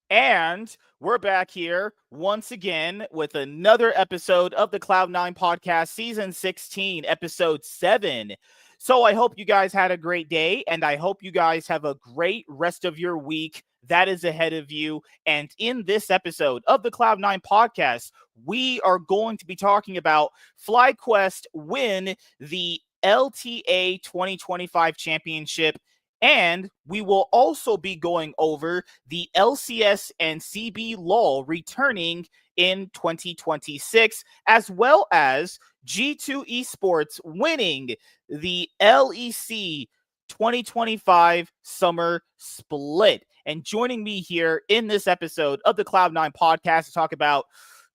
And we're back here once again with another episode of the Cloud9 podcast, season 16, episode 7. So I hope you guys had a great day, and I hope you guys have a great rest of your week that is ahead of you. And in this episode of the Cloud9 podcast, we are going to be talking about FlyQuest win the LTA 2025 championship. And we will also be going over the LCS and CBLOL returning in 2026, as well as G2 Esports winning the LEC 2025 Summer Split. And joining me here in this episode of the Cloud9 podcast to talk about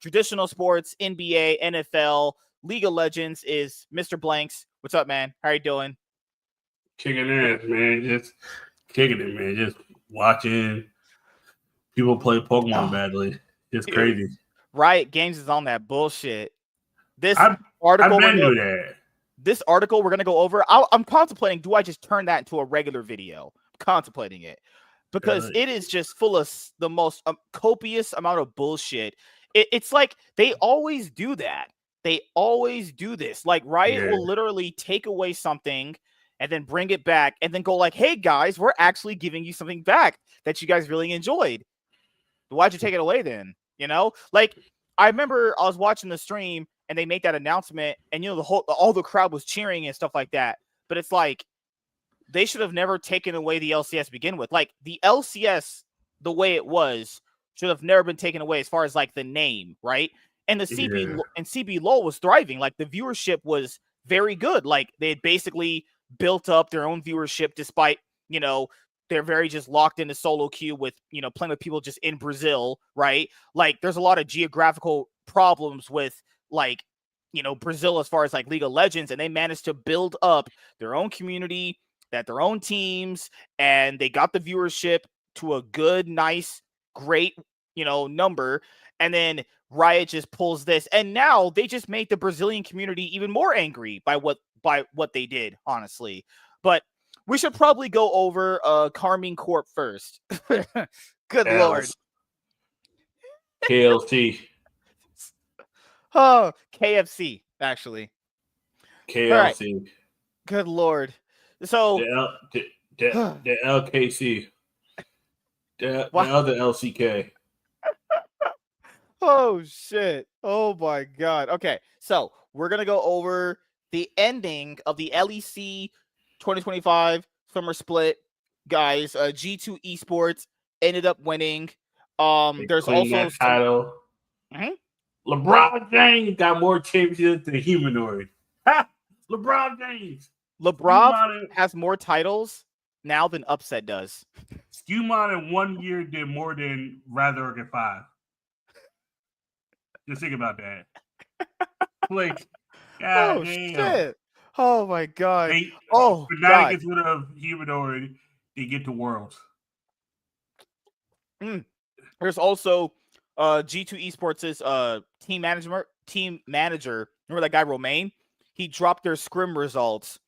traditional sports, NBA, NFL, League of Legends is Mr. Blanks. What's up, man? How are you doing? Kicking it, man. Just kicking it, man. Just watching people play Pokemon badly. It's crazy. Riot Games is on that bullshit. This article we're going to go over. I'm contemplating, do I just turn that into a regular video? I'm contemplating it. Because it is just full of the most copious amount of bullshit. It's like they always do that. They always do this. Like Riot will literally take away something and then bring it back and then go like, hey guys, we're actually giving you something back that you guys really enjoyed. Why'd you take it away then? You know, like I remember I was watching the stream and they made that announcement and, you know, all the crowd was cheering and stuff like that. But it's like, they should have never taken away the LCS to begin with. Like the LCS, the way it was, should have never been taken away as far as like the name, right? And the CBLOL was thriving. Like the viewership was very good. Like they had basically built up their own viewership despite, you know, they're very just locked into solo queue with, you know, plenty of people just in Brazil, right? Like there's a lot of geographical problems with like, you know, Brazil as far as like League of Legends, and they managed to build up their own community, that their own teams, and they got the viewership to a good, nice, great, you know, number. And then Riot just pulls this, and now they just made the Brazilian community even more angry by what they did, honestly. But we should probably go over Carmine Corp first. Good Lord. KLC. Oh, KFC, actually. KLC. Right. Good Lord. So the LKC. The other LCK. Oh, shit. Oh, my God. Okay, so we're going to go over the ending of the LEC 2025 Summer Split. Guys, G2 Esports ended up winning. There's also title. LeBron James got more championships than Humanoid. LeBron James. LeBron has more titles now than Upset does. Skumon in 1 year did more than Razork in 5. Just think about that. Like, God damn. Shit. Oh my God. Fnatic gets rid of Humanoid, they get to Worlds. There's also G2 Esports' team manager. Remember that guy Romain? He dropped their scrim results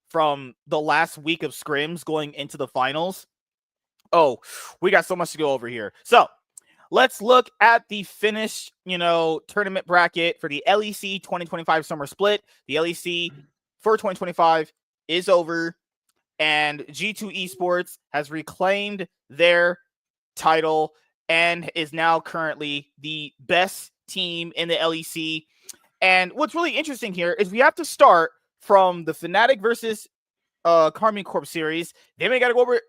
from the last week of scrims going into the finals. Oh, we got so much to go over here. So let's look at the finished, you know, tournament bracket for the LEC 2025 Summer Split. The LEC for 2025 is over, and G2 Esports has reclaimed their title and is now currently the best team in the LEC. And what's really interesting here is we have to start from the Fnatic versus Carmine Corp series. Then we got to go over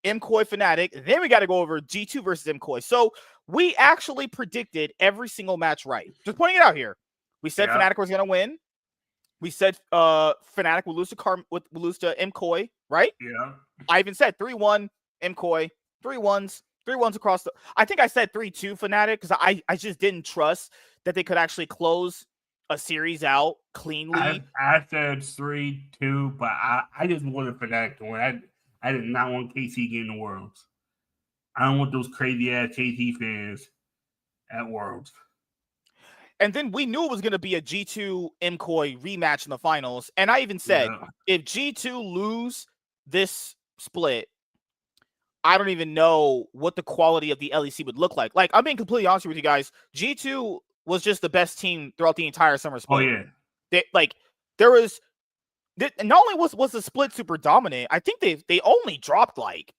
MKOI Fnatic. Then we got to go over G2 versus MKOI. So we actually predicted every single match right. Just pointing it out here. We said Fnatic was going to win. We said Fnatic will lose to MKOI, right? Yeah. I even said 3-1 MKOI, 3-1s across the. I think I said 3-2 Fnatic because I just didn't trust that they could actually close a series out cleanly. I said 3-2, but I just wanted Fnatic to win. I did not want KC getting the Worlds. I don't want those crazy ass KC fans at Worlds. And then we knew it was going to be a G2 MKOI rematch in the finals. And I even said, if G2 lose this split, I don't even know what the quality of the LEC would look like. Like, I'm being completely honest with you guys. G2 was just the best team throughout the entire summer split. Oh yeah. There was not only was the split super dominant, I think they only dropped like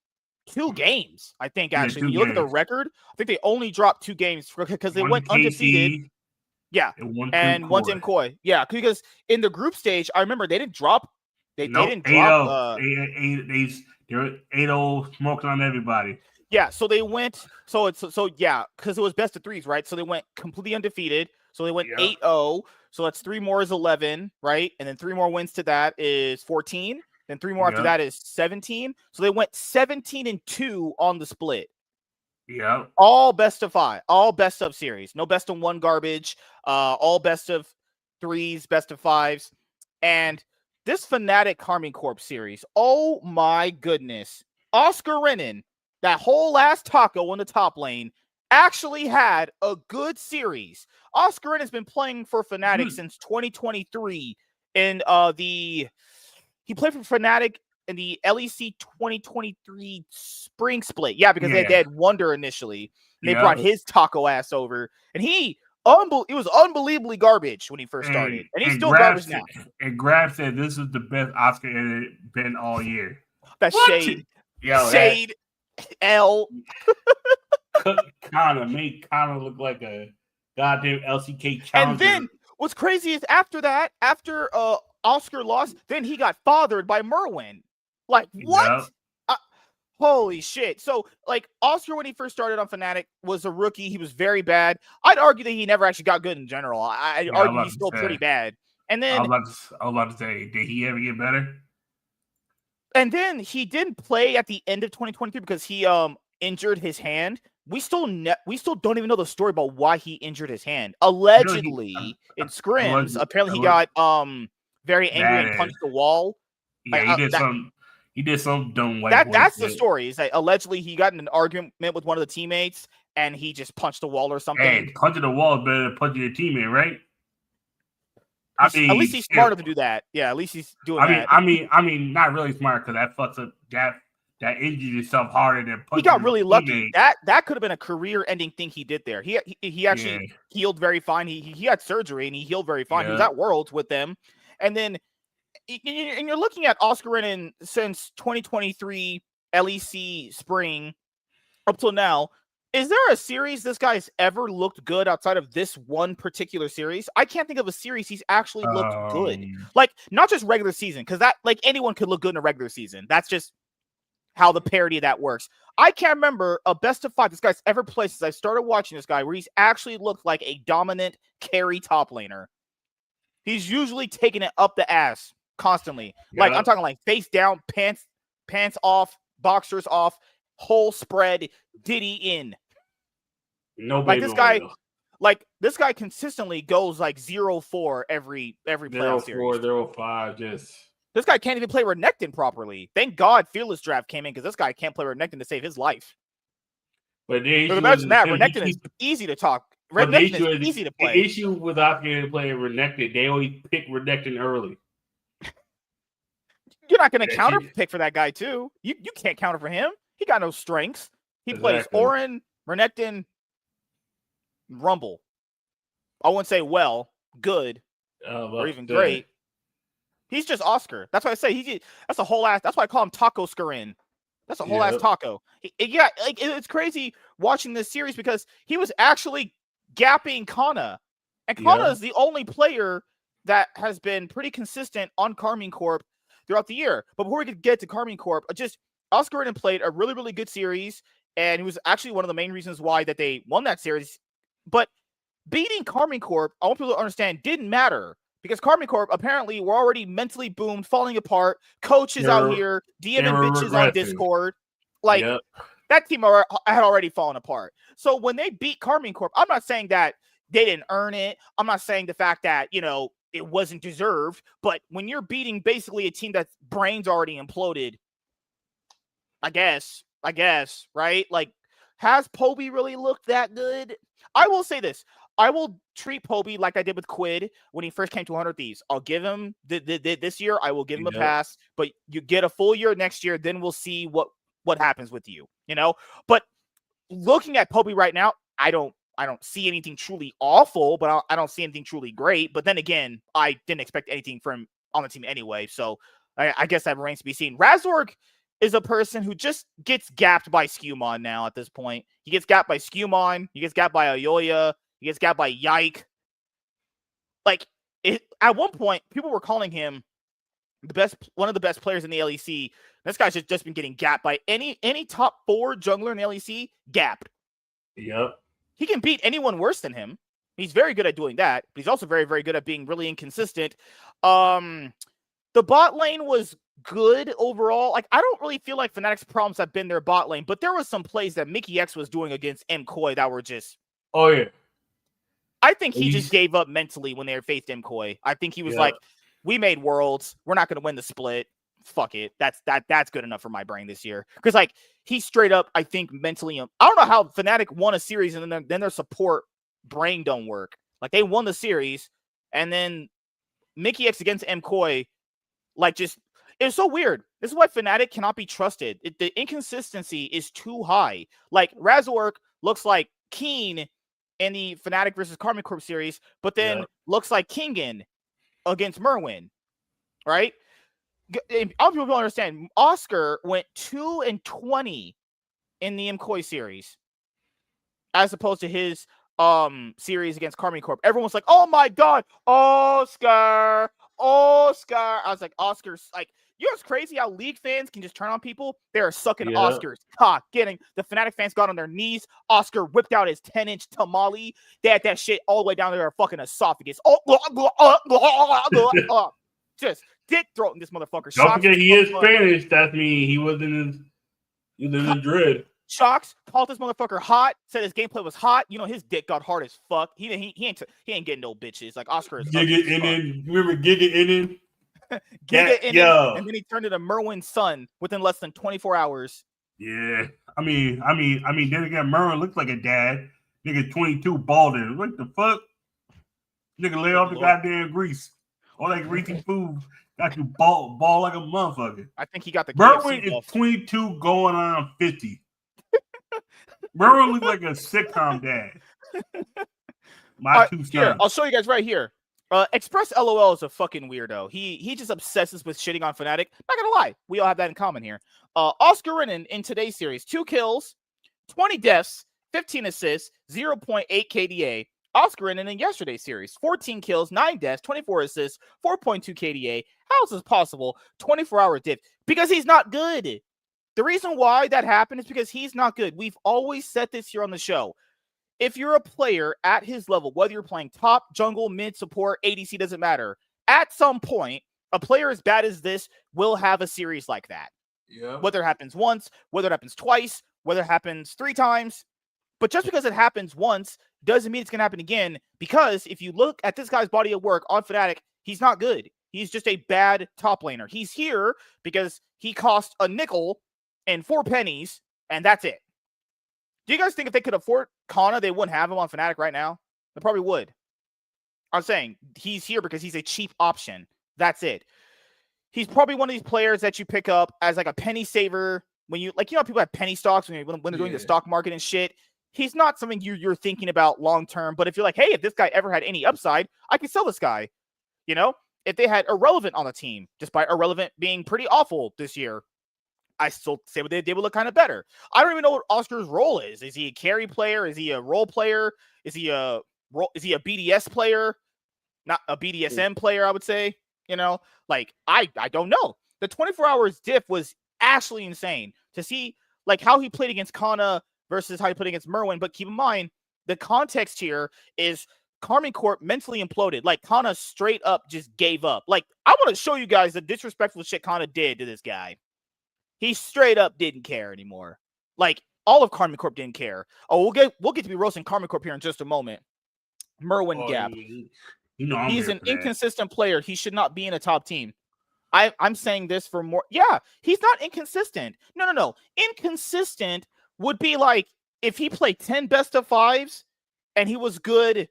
2 games. I think actually, when you look at the record, I think they only dropped 2 games because they went undefeated. Yeah, and one Team Koi. Yeah, because in the group stage, I remember they didn't drop. They didn't drop. They're 8-0 smoking on everybody. Yeah, so they went. Because it was best of 3s, right? So they went completely undefeated. So they went 8-0. So that's 3 more is 11, right? And then 3 more wins to that is 14. Then 3 more after that is 17. So they went 17-2 on the split. Yeah. All best of 5, all best of series. No best of 1 garbage. All best of 3s, best of 5s. And this Fnatic Karmine Corp series, oh my goodness. Oscar Renan, that whole last taco in the top lane, actually had a good series. Oscar Renan has been playing for Fnatic since 2023 in he played for Fnatic in the LEC 2023 spring split. Yeah, because they had Wonder initially. And they brought his taco ass over. And he was unbelievably garbage when he first started. And he's still garbage now. And Grab said this is the best Oscar had been all year. That's shade. Shade. L. Connor made Connor look like a goddamn LCK challenger. And then what's crazy is after Oscar lost, then he got fathered by Merwin. Like, what? Yep. Holy shit. So, like, Oscar, when he first started on Fnatic, was a rookie. He was very bad. I'd argue that he never actually got good in general. I'd argue he's still pretty bad. And then I was about to say, did he ever get better? And then he didn't play at the end of 2023 because he injured his hand. We still don't even know the story about why he injured his hand. Allegedly, in scrims, apparently he got very angry and punched the wall. Yeah, he did some dumb white. That's the story. Is that allegedly he got in an argument with one of the teammates and he just punched the wall or something. Hey, punching the wall is better than punching your teammate, right? At least he's smart enough to do that. Yeah, at least he's doing that. I mean, not really smart because that fucks up that injured himself harder than punching. He got really lucky. That could have been a career-ending thing he did there. He actually healed very fine. He had surgery and he healed very fine. He was at Worlds with them, and then and you're looking at Oscar Renan since 2023 LEC spring up till now. Is there a series this guy's ever looked good outside of this one particular series? I can't think of a series he's actually looked good. Like, not just regular season, because that, like, anyone could look good in a regular season. That's just how the parity of that works. I can't remember a best of 5 this guy's ever played since I started watching this guy where he's actually looked like a dominant carry top laner. He's usually taking it up the ass constantly. Yeah. Like, I'm talking like face down, pants off, boxers off, whole spread, Diddy in. Nobody this guy consistently goes like 0-4 every playoff series. 0-4, 0-5, just this guy can't even play Renekton properly. Thank God Fearless Draft came in because this guy can't play Renekton to save his life. But imagine that Renekton is easy to talk. Renekton is easy to play. The issue with Oscar playing Renekton, they always pick Renekton early. You're not going to counter pick for that guy too. You can't counter for him. He got no strengths. He plays Orin, Renekton, Rumble. I wouldn't say good, or even great. He's just Oscar. That's why I say that's a whole ass. That's why I call him Taco Scarin. That's a whole ass taco. It's crazy watching this series because he was actually gapping Kana, and Kana is the only player that has been pretty consistent on Karmine Corp throughout the year. But before we could get to Karmine Corp, Oscar Renan played a really, really good series, and he was actually one of the main reasons why that they won that series. But beating Karmine Corp, I want people to understand, didn't matter because Karmine Corp apparently were already mentally boomed, falling apart. Coaches out here, DMing bitches on Discord. That team had already fallen apart. So when they beat Karmine Corp, I'm not saying that they didn't earn it. I'm not saying the fact that, it wasn't deserved. But when you're beating basically a team that's brains already imploded, I guess, right? Like, has Poby really looked that good? I will say this. I will treat Poby like I did with Quid when he first came to 100 Thieves. I'll give him this year. I will give him a pass, but you get a full year next year. Then we'll see what what happens with you, you know? But looking at Poby right now, I don't see anything truly awful, but I don't see anything truly great. But then again, I didn't expect anything from on the team anyway. So I guess that remains to be seen. Razork is a person who just gets gapped by Skewmon now at this point. He gets gapped by Skewmon. He gets gapped by Ayoya. He gets gapped by Yike. Like, at one point, people were calling him one of the best players in the LEC. This guy's just been getting gapped by any top 4 jungler in the LEC, gapped. Yep. He can beat anyone worse than him. He's very good at doing that, but he's also very, very good at being really inconsistent. The bot lane was good overall. Like, I don't really feel like Fnatic's problems have been their bot lane, but there was some plays that Mickey X was doing against MKoi that were just... Oh, yeah. I think he just gave up mentally when they faced MKoi. I think he was like, we made Worlds. We're not going to win the split. Fuck it. That's good enough for my brain this year. Because, like, he straight up, I think, mentally... I don't know how Fnatic won a series and then their support brain don't work. Like, they won the series, and then Mickey X against MKoi, like, just... It was so weird. This is why Fnatic cannot be trusted. The inconsistency is too high. Like, Razork looks like Keen in the Fnatic versus Karma Corp series, but then looks like Kingen against Merwin, right? Other people don't understand. Oscar went 2-20 in the MKoi series, as opposed to his series against Karma Corp. Everyone's like, "Oh my god, Oscar!" I was like, Oscar's like, you know what's crazy? How League fans can just turn on people? They are sucking Oscars. Getting the Fnatic fans got on their knees. Oscar whipped out his 10-inch tamale. They had that shit all the way down to their fucking esophagus. Just dick throating this motherfucker. Don't forget he is Spanish. That means he was in Madrid. Shocks called this motherfucker hot. Said his gameplay was hot. You know his dick got hard as fuck. He ain't getting no bitches. Like Oscar is. Giga Inen. Remember Giga Inen? Giga Inen, and then he turned into Merwin's son within less than 24 hours. Yeah, I mean, then again, Merwin looks like a dad. Nigga, 22 balding. What the fuck? Nigga, lay off the goddamn grease. All that greasy food got you ball like a motherfucker. I think he got the. Merwin is 22 going on 50. Merwin looks like a sitcom dad. My two sons. Here, I'll show you guys right here. Express LOL is a fucking weirdo. He just obsesses with shitting on Fnatic. Not gonna lie, we all have that in common here. Oscar Renan in today's series, 2 kills, 20 deaths, 15 assists, 0.8 KDA. Oscar Renan in yesterday's series, 14 kills, 9 deaths, 24 assists, 4.2 KDA. How is this possible? 24-hour diff. Because he's not good. The reason why that happened is because he's not good. We've always said this here on the show. If you're a player at his level, whether you're playing top, jungle, mid, support, ADC, doesn't matter. At some point, a player as bad as this will have a series like that. Yeah. Whether it happens once, whether it happens twice, whether it happens 3 times. But just because it happens once doesn't mean it's going to happen again. Because if you look at this guy's body of work on Fnatic, he's not good. He's just a bad top laner. He's here because he cost a nickel and 4 pennies, and that's it. Do you guys think if they could afford Kana, they wouldn't have him on Fnatic right now? They probably would. I'm saying he's here because he's a cheap option. That's it. He's probably one of these players that you pick up as like a penny saver when you like, you know, people have penny stocks when they're doing the stock market and shit. He's not something you're thinking about long term. But if you're like, hey, if this guy ever had any upside, I could sell this guy. You know, if they had Irrelevant on the team, despite Irrelevant being pretty awful this year, I still say they would look kind of better. I don't even know what Oscar's role is. Is he a carry player? Is he a role player? Is he a BDS player? Not a BDSM player, I would say. You know, like I don't know. The 24 hours diff was actually insane to see like how he played against Kana versus how he played against Merwin. But keep in mind, the context here is Karma Corp mentally imploded. Like Kana straight up just gave up. Like I want to show you guys the disrespectful shit Kana did to this guy. He straight up didn't care anymore. Like all of Karma Corp didn't care. Oh, we'll get to be roasting Karma Corp here in just a moment. Merwin Gap. You know, he's an inconsistent player. He should not be in a top team. I'm saying this for more. Yeah, he's not inconsistent. No. Inconsistent would be like if he played 10 best of 5s and he was good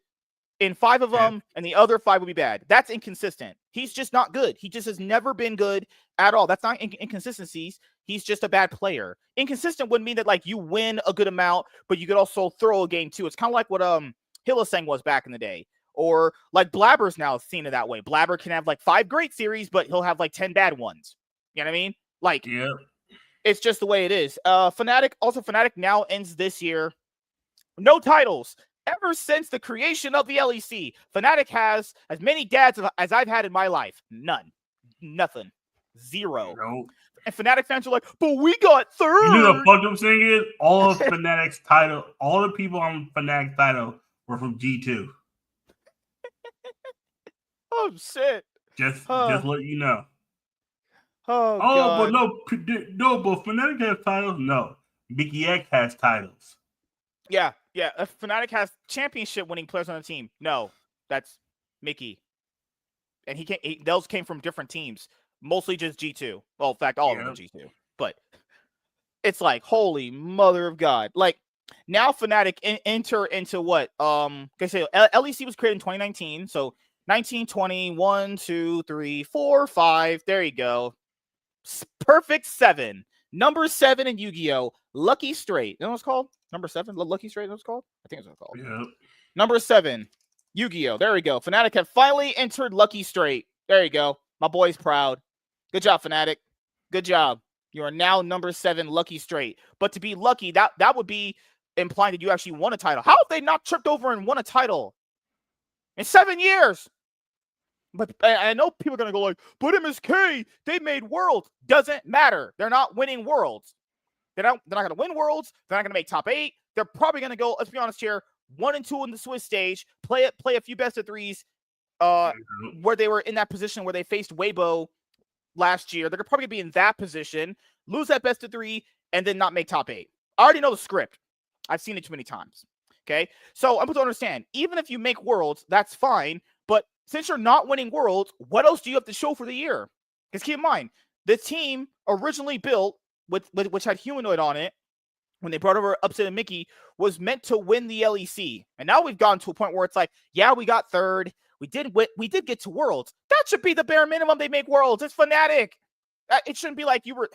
in 5 of them and the other 5 would be bad. That's inconsistent. He's just not good. He just has never been good at all. That's not inconsistencies. He's just a bad player. Inconsistent would mean that like you win a good amount, but you could also throw a game too. It's kind of like what Hillisang was back in the day. Or like Blabber's now seen it that way. Blabber can have like 5 great series, but he'll have like 10 bad ones. You know what I mean? Like, it's just the way it is. Fnatic now ends this year. No titles. Ever since the creation of the LEC, Fnatic has as many dads as I've had in my life. None. Nothing. Zero. Nope. And Fnatic fans are like, but we got third. You know the fucked up thing is? All of Fnatic's title, all the people on Fnatic's title were from G2. Oh, shit. Just let you know. Oh, God. But Fnatic has titles? No. Mickey X has titles. Yeah. If Fnatic has championship winning players on the team. No, that's Mickey. And those came from different teams. Mostly just G2. Well, in fact, all of them are G2. But it's like, holy mother of God. Like, now Fnatic enter into what? LEC was created in 2019. So 19, 20, 1, 2, 3, 4, 5. There you go. Perfect 7. Number 7 in Yu-Gi-Oh! Lucky Straight. You know what it's called? Number 7? Lucky Straight, what it's called? I think it's what it's called. Yeah. Number 7. Yu-Gi-Oh! There we go. Fnatic have finally entered Lucky Straight. There you go. My boy's proud. Good job, Fnatic. Good job. You are now number 7 Lucky Straight. But to be lucky, that would be implying that you actually won a title. How have they not tripped over and won a title in 7 years? But I know people are going to go like, but MSK, they made Worlds. Doesn't matter. They're not winning Worlds. They're not going to win Worlds. They're not going to make top 8. They're probably going to go, let's be honest here, 1 and 2 in the Swiss stage, play a few best of 3s where they were in that position where they faced Weibo last year. They're probably going to be in that position, lose that best of 3, and then not make top 8. I already know the script. I've seen it too many times. Okay? So I'm supposed to understand, even if you make Worlds, that's fine. But since you're not winning Worlds, what else do you have to show for the year? Because keep in mind, the team originally built, which had Humanoid on it, when they brought over Upset and Mickey, was meant to win the LEC. And now we've gotten to a point where it's like, yeah, we got 3rd. We did get to Worlds. That should be the bare minimum they make Worlds. It's Fnatic. It shouldn't be like you were,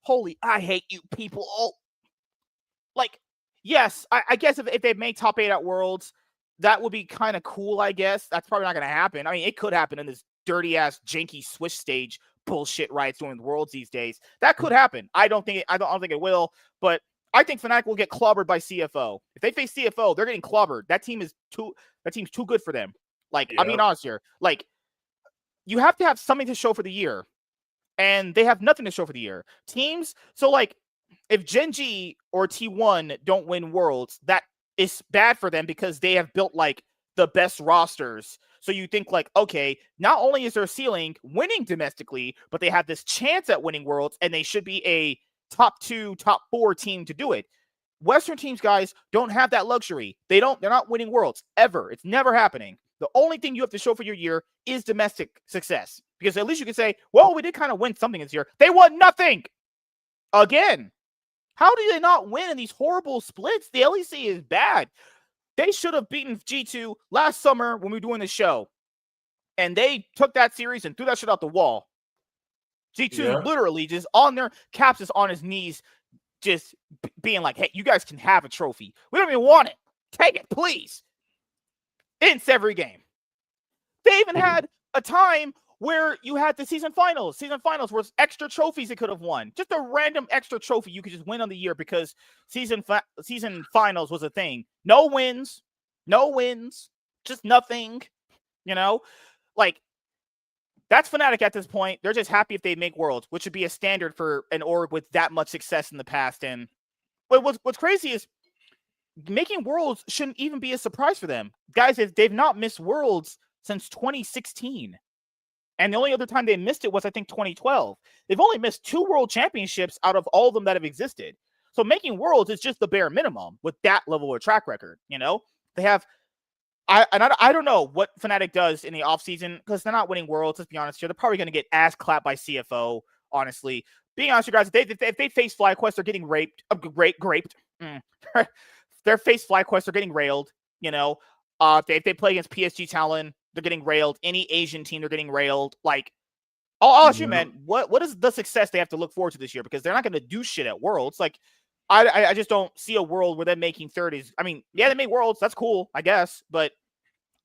holy, I hate you people. Oh. Like, yes, I guess if they made top 8 at Worlds, that would be kind of cool, I guess. That's probably not going to happen. I mean, it could happen in this dirty-ass, janky Swiss stage bullshit riots doing Worlds these days. That could happen. I don't think it will, but I think Fnatic will get clobbered by CFO. If they face CFO, they're getting clobbered. That team's too good for them. Like, I'm being honest here. Like, you have to have something to show for the year, and they have nothing to show for the year. Teams, so like, if Gen G or T1 don't win Worlds, that is bad for them because they have built like the best rosters. So you think like, okay, not only is their ceiling winning domestically, but they have this chance at winning Worlds, and they should be a top 2, top 4 team to do it. Western teams, guys, don't have that luxury. They're not winning Worlds ever. It's never happening. The only thing you have to show for your year is domestic success, because at least you can say, well, we did kind of win something this year. They won nothing again. How do they not win in these horrible splits? The LEC is bad. They should have beaten G2 last summer when we were doing the show, and they took that series and threw that shit out the wall. G2 literally just on their caps, is on his knees, just being like, hey, you guys can have a trophy. We don't even want it. Take it, please. It's every game. They even had a time where you had the season finals. Season finals was extra trophies it could have won. Just a random extra trophy you could just win on the year because season finals was a thing. No wins. Just nothing. You know? Like, that's Fnatic at this point. They're just happy if they make Worlds, which would be a standard for an org with that much success in the past. And what's crazy is making Worlds shouldn't even be a surprise for them. Guys, they've not missed Worlds since 2016. And the only other time they missed it was, I think, 2012. They've only missed 2 world championships out of all of them that have existed. So making Worlds is just the bare minimum with that level of track record. You know, they have. I don't know what Fnatic does in the offseason because they're not winning Worlds. Let's be honest here. They're probably going to get ass clapped by CFO, honestly. Being honest with you guys, if they face FlyQuest, they're getting raped. Their face FlyQuest are getting railed. You know, if they play against PSG Talon, they're getting railed. Any Asian team, they're getting railed. Like, I'll ask you, man, what is the success they have to look forward to this year? Because they're not going to do shit at Worlds. Like, I just don't see a world where they're making 30s. I mean, yeah, they made Worlds. That's cool, I guess. But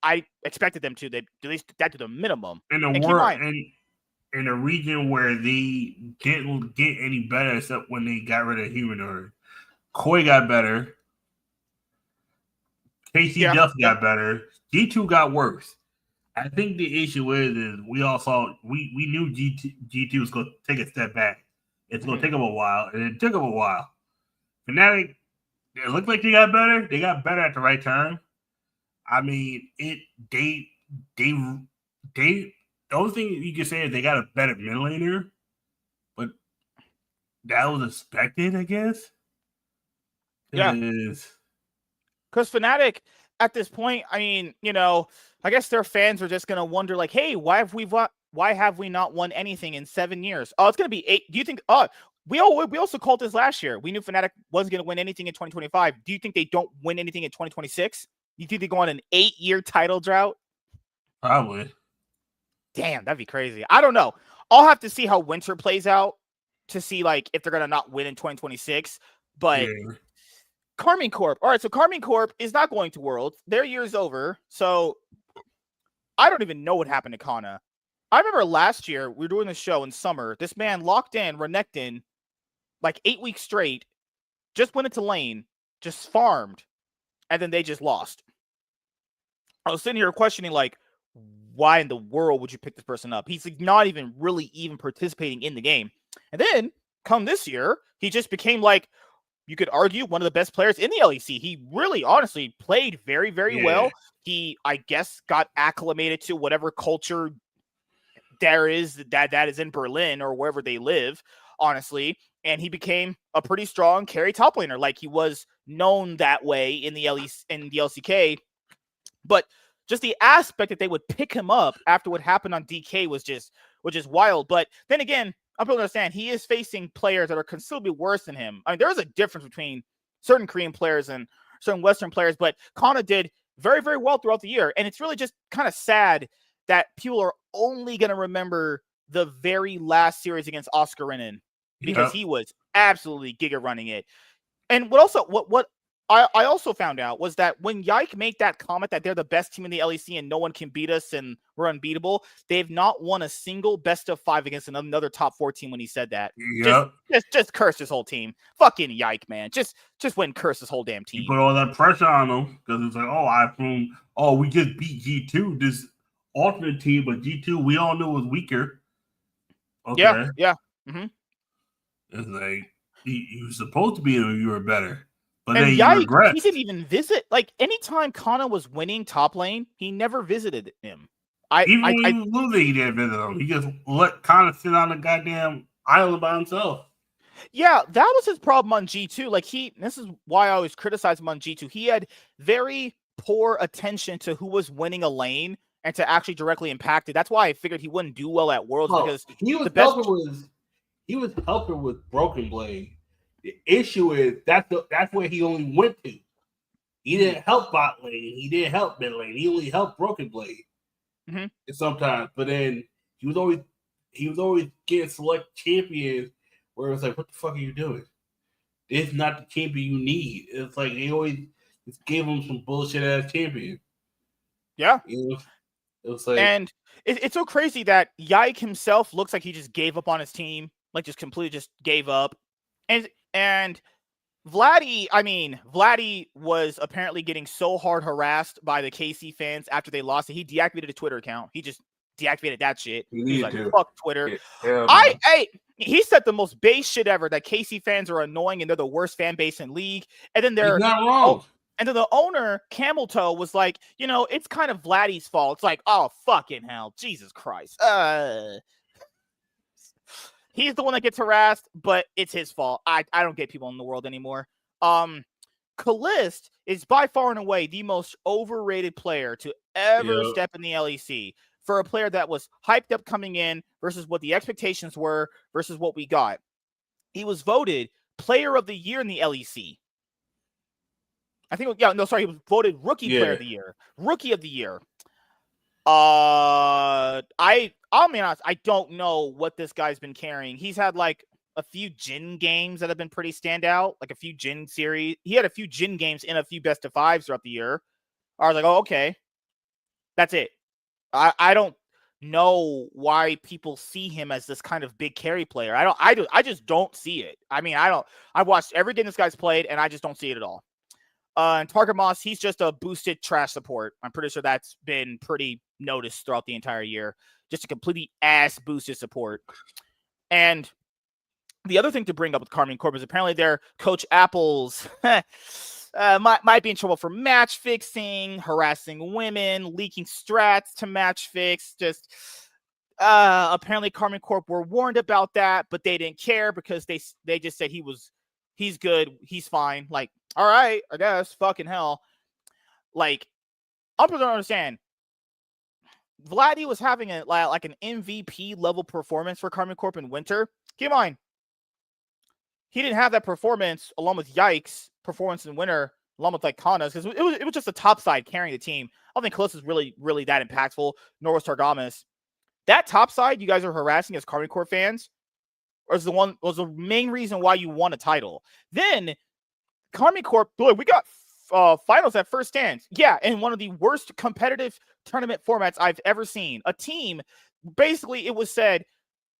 I expected them to. They at least that to the minimum. In the world, in a region where they didn't get any better except when they got rid of Humanoid. Koi got better. KC Duff got better. G2 got worse. I think the issue is we all saw we knew G2 was going to take a step back. It's going to take them a while, and it took them a while. Fnatic, it looked like they got better. They got better at the right time. I mean, they the only thing you can say is they got a better mid laner, but that was expected, I guess. Yeah. Because Fnatic, at this point, I mean, you know, I guess their fans are just going to wonder, like, hey, why have we not won anything in 7 years? Oh, it's going to be 8. Do you think, we also called this last year. We knew Fnatic wasn't going to win anything in 2025. Do you think they don't win anything in 2026? You think they go on an 8-year title drought? Probably. Damn, that'd be crazy. I don't know. I'll have to see how winter plays out to see, like, if they're going to not win in 2026. But Karmine Corp. All right, so Karmine Corp is not going to Worlds. Their year's over. So I don't even know what happened to Kana. I remember last year, we were doing the show in summer. This man locked in Renekton like 8 weeks straight, just went into lane, just farmed, and then they just lost. I was sitting here questioning, like, why in the world would you pick this person up? He's like not even really even participating in the game. And then come this year, he just became like, you could argue, one of the best players in the LEC. He really, honestly played very, very well. He, I guess, got acclimated to whatever culture there is that is in Berlin or wherever they live, honestly. And he became a pretty strong carry top laner. Like, he was known that way in the LCK. But just the aspect that they would pick him up after what happened on DK was just wild. But then again, I'm able to understand he is facing players that are considerably worse than him. I mean, there is a difference between certain Korean players and certain Western players, but Kana did very, very well throughout the year. And it's really just kind of sad that people are only going to remember the very last series against Oscar Renan because he was absolutely giga running it. And what I also found out was that when Yike made that comment that they're the best team in the LEC and no one can beat us and we're unbeatable, they've not won a single best of 5 against another top 4 team when he said that. Just curse his whole team. Fucking Yike, man. Just went and curse his whole damn team. You put all that pressure on them because it's like, we just beat G2, this alternate team, but G2 we all knew was weaker. Okay. Yeah. Mm-hmm. It's like you were supposed to be you were better. But and then Yike, he didn't even visit. Like, anytime Kana was winning top lane, he never visited him. Even when he was losing, he didn't visit him. He just let Kana sit on the goddamn island by himself. Yeah, that was his problem on G2. Like, this is why I always criticize him on G2. He had very poor attention to who was winning a lane and to actually directly impact it. That's why I figured he wouldn't do well at Worlds because he was helping with Broken Blade. The issue is that's where he only went to. He didn't help bot lane. He didn't help mid lane. He only helped Broken Blade. Mm-hmm. Sometimes, but then he was always getting select champions where it's like, what the fuck are you doing? This is not the champion you need. It's like they always just gave him some bullshit ass champion. Yeah, it was like, and it's so crazy that Yike himself looks like he just gave up on his team, like just completely just gave up, and Vladdy was apparently getting so hard harassed by the KC fans after they lost it. He deactivated a Twitter account. He just deactivated that shit. He's like, fuck Twitter. He said the most base shit ever, that KC fans are annoying and they're the worst fan base in league. And then he's not wrong. And then the owner, Camel Toe, was like, it's kind of Vladdy's fault. It's like, oh, fucking hell. Jesus Christ. He's the one that gets harassed, but it's his fault. I don't get people in the world anymore. Kalist is by far and away the most overrated player to ever step in the LEC, for a player that was hyped up coming in versus what the expectations were versus what we got. He was voted Player of the Year in the LEC. He was voted Rookie Player of the Year. Rookie of the Year. I'll be honest, I don't know what this guy's been carrying. He's had like a few Jin games that have been pretty standout, like a few Jin series. He had a few Jin games in a few best of fives throughout the year. I was like, oh, okay. That's it. I don't know why people see him as this kind of big carry player. I just don't see it. I mean, I've watched every game this guy's played, and I just don't see it at all. And Target Moss, he's just a boosted trash support. I'm pretty sure that's been pretty noticed throughout the entire year. Just a completely ass boosted support. And the other thing to bring up with Karmine Corp is apparently their Coach Apples might be in trouble for match fixing, harassing women, leaking strats to match fix. Just apparently Karmine Corp were warned about that, but they didn't care because they just said he's good, he's fine. Like, all right, I guess, fucking hell. Like, I don't understand. Vladdy was having like an MVP level performance for Karmine Corp in winter. Keep in mind, he didn't have that performance along with Yike's performance in winter, along with like Kana's, because it was just the top side carrying the team. I don't think Close is really that impactful, nor was Targamas. That top side you guys are harassing as Karmine Corp fans was the main reason why you won a title. Then Karmine Corp, boy, we got finals at first stand. Yeah, in one of the worst competitive tournament formats I've ever seen. A team, basically, it was said,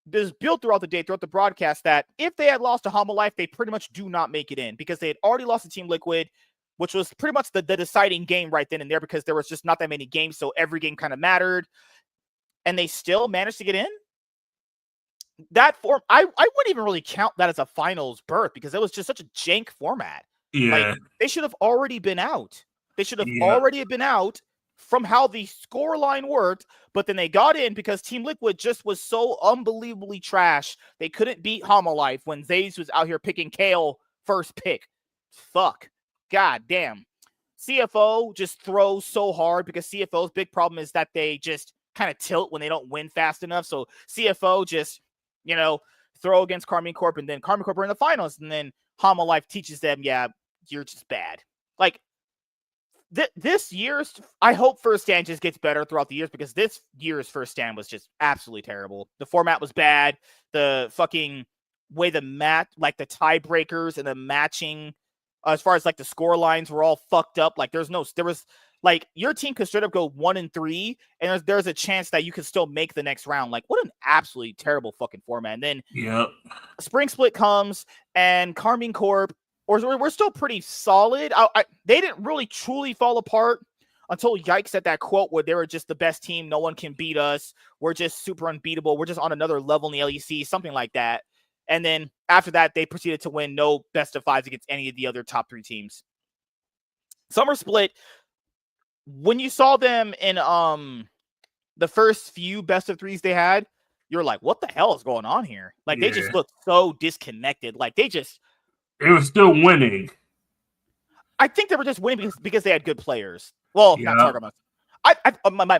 this built throughout the day, throughout the broadcast, that if they had lost to Hama Life, they pretty much do not make it in because they had already lost to Team Liquid, which was pretty much the deciding game right then and there because there was just not that many games, so every game kind of mattered. And they still managed to get in? That form, I wouldn't even really count that as a finals berth because it was just such a jank format. Yeah. Like, they should have already been out. They should have already been out from how the score line worked, but then they got in because Team Liquid just was so unbelievably trash. They couldn't beat Hama Life when Zaze was out here picking Kale first pick. Fuck. God damn. CFO just throws so hard because CFO's big problem is that they just kind of tilt when they don't win fast enough. So CFO just, throw against Karmine Corp, and then Karmine Corp are in the finals, and then Hama Life teaches them, yeah, you're just bad. Like, this year's, I hope first stand just gets better throughout the years because this year's first stand was just absolutely terrible. The format was bad. The fucking way the the tiebreakers and the matching, as far as like the score lines were all fucked up. Like, there was like your team could straight up go 1-3, and there's a chance that you could still make the next round. Like, what an absolutely terrible fucking format. And then Spring Split comes, and Karmine Corp, we're still pretty solid. They didn't really truly fall apart until Yike said that quote where they were just the best team. No one can beat us. We're just super unbeatable. We're just on another level in the LEC, something like that. And then after that, they proceeded to win no best of fives against any of the other top 3 teams. Summer Split, when you saw them in the first few best of 3s they had, you're like, what the hell is going on here? Like, they just looked so disconnected. Like, they were still winning. I think they were just winning because they had good players. Well, not talking about.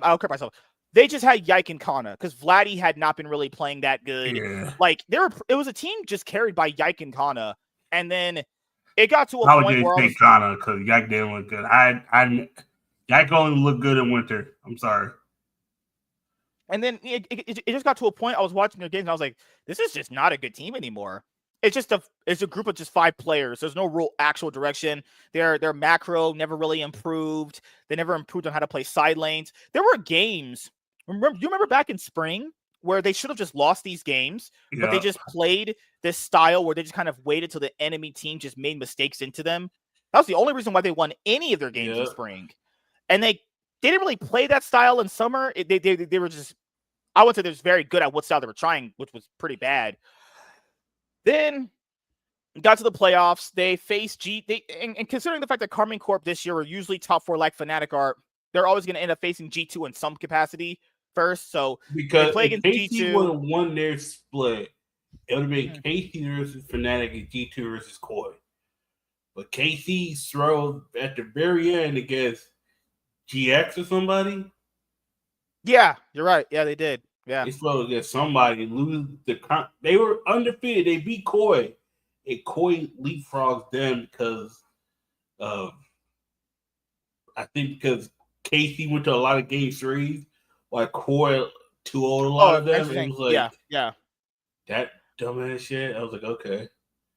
I'll correct myself. They just had Yike and Kana because Vladdy had not been really playing that good. Yeah. Like, it was a team just carried by Yike and Kana, and then it got to a point where I was Kana because Yike didn't look good. Yike only looked good in winter. I'm sorry. And then it just got to a point I was watching their games and I was like, this is just not a good team anymore. It's just it's a group of just 5 players. There's no real actual direction. Their macro never really improved. They never improved on how to play side lanes. There were games. You remember back in spring where they should have just lost these games, but they just played this style where they just kind of waited till the enemy team just made mistakes into them. That was the only reason why they won any of their games in spring. And they didn't really play that style in summer. They were just, I would say they're just very good at what style they were trying, which was pretty bad. Then got to the playoffs. They faced and considering the fact that Karmine Corp this year are usually top 4 like Fnatic are, they're always going to end up facing G2 in some capacity first. So because they play against KC G2 would have won their split, it would have been KC versus Fnatic and G2 versus Koi. But KC throw at the very end against GX or somebody. Yeah, you're right. Yeah, they did. Yeah, they throw against somebody, lose they were undefeated. They beat Koi, and Koi leapfrogs them because I think because KC went to a lot of game 3s, like Koi too old a lot of them. It Interesting. was like Yeah. that dumbass shit. I was like, okay.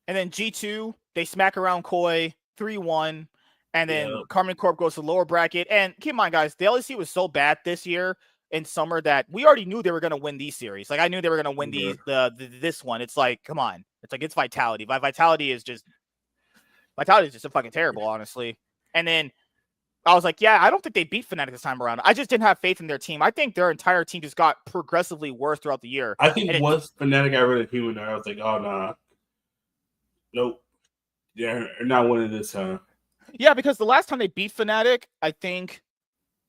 And then G2, they smack around Koi 3-1. And then Yep. Karmine Corp goes to the lower bracket. And keep in mind, guys, the LEC was so bad this year in summer that we already knew they were going to win these series. Like, I knew they were going to win this one. It's like, come on. It's like, it's Vitality. Vitality is just a fucking terrible, honestly. And then I was like, yeah, I don't think they beat Fnatic this time around. I just didn't have faith in their team. I think their entire team just got progressively worse throughout the year. I think once Fnatic got rid of Human, I was like, oh, nah. Nope. They're not winning this time. Yeah, because the last time they beat Fnatic, I think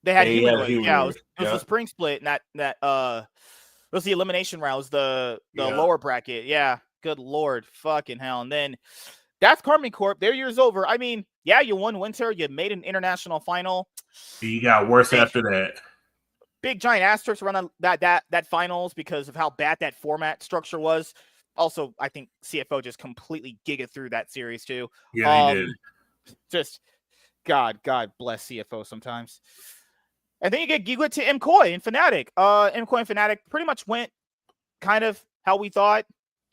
they had Humanoid. Yeah, it was the spring split, and that it was the elimination round. It was the lower bracket. Yeah, good lord, fucking hell. And then that's Karmine Corp. Their year's over. I mean, yeah, you won winter. You made an international final. You got worse after that. Big giant asterisks around that finals because of how bad that format structure was. Also, I think CFO just completely gigged through that series too. Yeah, he did. Just God bless CFO sometimes. And then you get to MCoy and Fnatic. MCoy and Fnatic pretty much went kind of how we thought.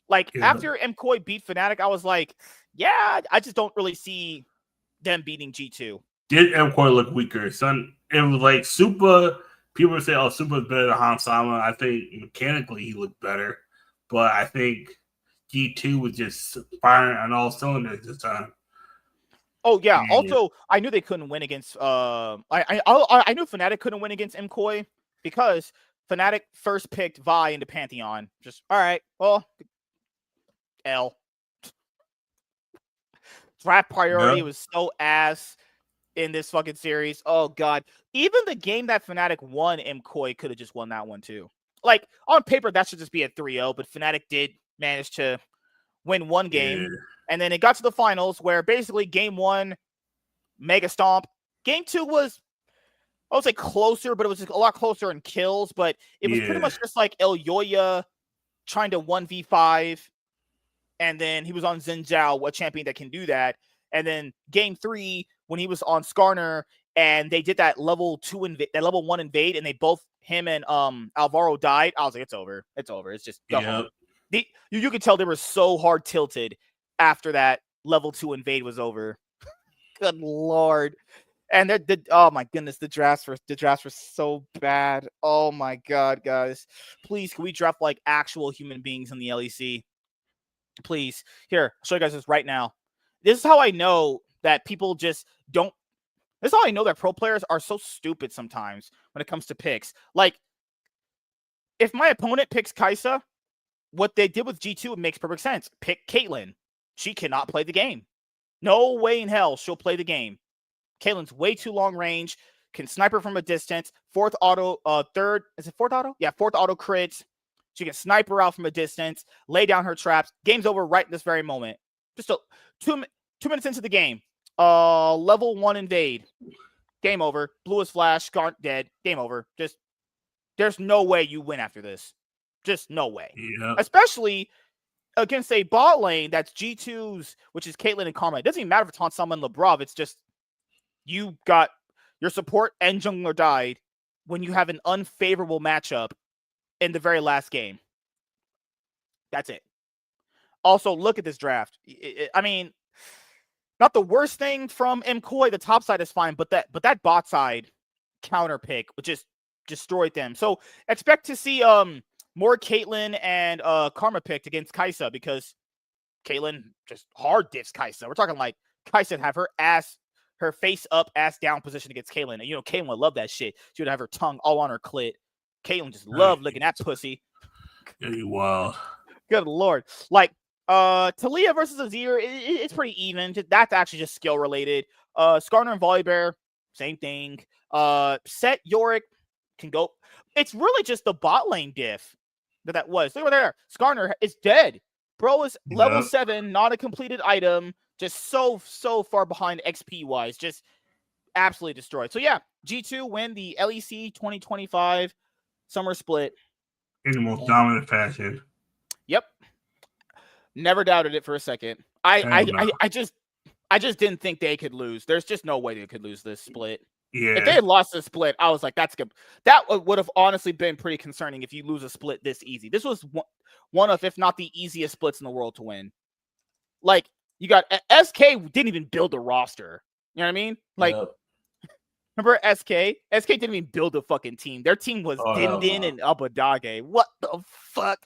Like after MCoy beat Fnatic, I was like, yeah, I just don't really see them beating G2. Did MCoy look weaker? Son, it was like Super. People would say, oh, Super's better than Hansama. I think mechanically he looked better. But I think G2 was just firing on all cylinders this time. Oh yeah. Also, I knew they couldn't win against. I knew Fnatic couldn't win against MCoy because Fnatic first picked Vi into Pantheon. Just all right. Well, L. Draft priority was so ass in this fucking series. Oh god. Even the game that Fnatic won, MCoy could have just won that one too. Like on paper, that should just be a 3-0, but Fnatic did manage to win one game. Yeah. And then it got to the finals where basically game 1, mega stomp. Game 2 was, I would say closer, but it was just a lot closer in kills. But it was pretty much just like Elyoya trying to 1v5. And then he was on Xin Zhao, a champion that can do that. And then game 3, when he was on Skarner, and they did that level 1 invade, and they both, him and Alvaro died. I was like, it's over. It's over. It's just go home. You could tell they were so hard tilted after that level 2 invade was over. Good lord. And oh my goodness, the drafts were so bad. Oh my god, guys. Please, can we draft like actual human beings in the LEC? Please. Here, I'll show you guys this right now. This is how I know that people just don't. This is how I know that pro players are so stupid sometimes when it comes to picks. Like, if my opponent picks Kai'Sa, what they did with G2, it makes perfect sense. Pick Caitlyn. She cannot play the game. No way in hell she'll play the game. Caitlyn's way too long range, can sniper from a distance. Fourth auto crit. She can sniper out from a distance, lay down her traps. Game's over right in this very moment. Just 2 minutes into the game. Level 1 invade. Game over. Bluest flash. Skarn dead. Game over. Just there's no way you win after this. Just no way. Yeah. Especially against a bot lane that's G2's, which is Caitlyn and Karma. It doesn't even matter if it's Hansama and Lebrov. It's just you got your support and jungler died when you have an unfavorable matchup in the very last game. That's it. Also, look at this draft. I mean, not the worst thing from MCoy. The top side is fine, but that bot side counter pick just destroyed them. So expect to see more Caitlyn and Karma picked against Kai'Sa because Caitlyn just hard diffs Kai'Sa. We're talking like Kai'Sa have her face up, ass down position against Caitlyn. And you know, Caitlyn would love that shit. She would have her tongue all on her clit. Caitlyn just loved licking that pussy. Wow. Good lord. Like, Talia versus Azir, it's pretty even. That's actually just skill related. Skarner and Volibear, same thing. Set Yorick can go. It's really just the bot lane diff that was. Look over there. Skarner is dead. Bro is level 7, not a completed item. Just so far behind XP wise. Just absolutely destroyed. So yeah, G2 win the LEC 2025 summer split in the most dominant fashion. Yep. Never doubted it for a second. I just didn't think they could lose. There's just no way they could lose this split. Yeah. If they had lost a split, I was like, that's good. That would have honestly been pretty concerning if you lose a split this easy. This was one of, if not the easiest splits in the world to win. Like, you got SK didn't even build a roster. You know what I mean? Like, remember SK? SK didn't even build a fucking team. Their team was Din and Abadage. What the fuck?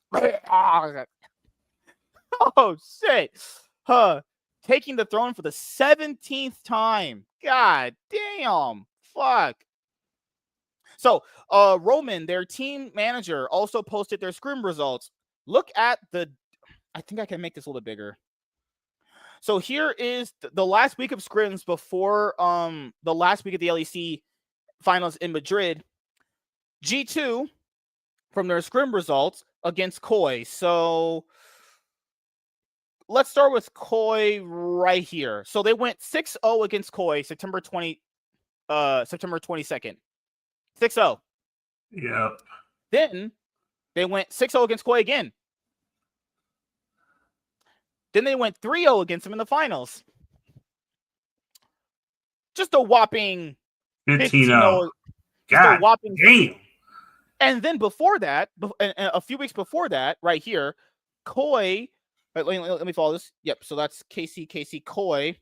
Oh, shit. Taking the throne for the 17th time. God damn. Fuck. So, Roman, their team manager, also posted their scrim results. Look at I think I can make this a little bit bigger. So here is the last week of scrims before the last week of the LEC finals in Madrid. G2 from their scrim results against Koi. So let's start with Koi right here. So they went 6-0 against Koi September 22nd. 6-0. Yep. Then they went 6-0 against Koi again. Then they went 3-0 against him in the finals. Just a whopping 15-0. God, a whopping damn. And then before that, a few weeks before that, right here, Koi. Let me follow this. Yep. So that's KC Koi.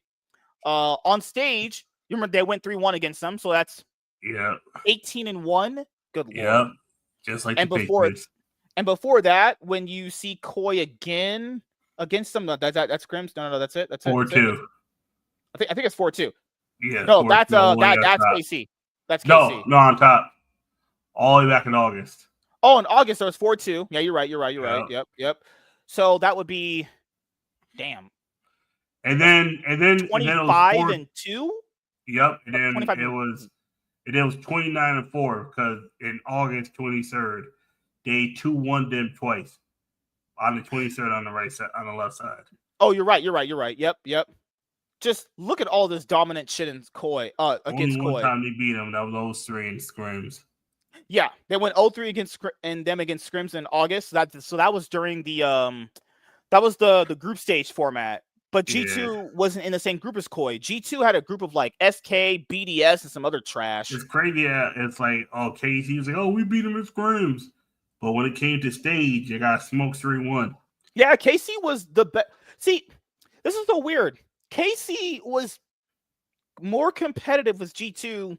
On stage, you remember they went 3-1 against them. So that's 18-1. Good lord. Yep. Just like before that, when you see Koi again against them, that's scrims. No, that's it. That's 4-2. I think it's 4-2. Yeah. No, that's KC. That's KC. No, on top. All the way back in August. Oh, in August there was 4-2. Yeah, you're right. Yep. So that would be, damn. And then 25-2. Yep. And then it was 29-4 because in August 23rd they 2-1 them twice on the 23rd on the right side, on the left side. Oh, you're right. Yep. Just look at all this dominant shit in Koi against Koi. Only one time they beat them, that was those 3 in scrims. Yeah, they went 0-3 against scrims in August. So that was during the group stage format. But G2 wasn't in the same group as Koi. G2 had a group of like SK, BDS, and some other trash. It's crazy. It's like, KC was like, we beat them in scrims. But when it came to stage, you got smoked 3-1. Yeah, KC was the best. See, this is so weird. KC was more competitive with G2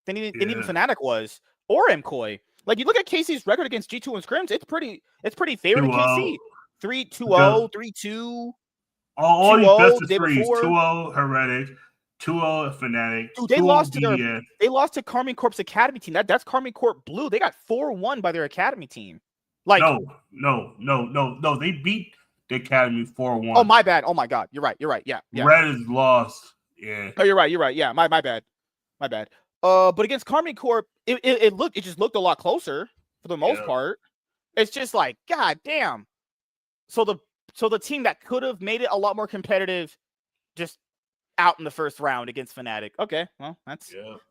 than even Fnatic was, or MKoi. Like, you look at KC's record against G2 in scrims, it's pretty fair to KC. 3-2-0, 3-2. All these best of threes. 2-0 Heretic, 2-0 Fnatic. Dude, they lost to Karmine Corp's academy team. That's Karmine Corp Blue. They got 4-1 by their academy team. Like, no. They beat the academy 4-1. Oh, my bad. Oh my god. You're right. Yeah. Red is lost. Yeah. Oh, you're right. Yeah, my bad. But against Karmine Corp, it just looked a lot closer for the most part. It's just like, god damn. So the team that could have made it a lot more competitive, just out in the first round against Fnatic. Okay, well, that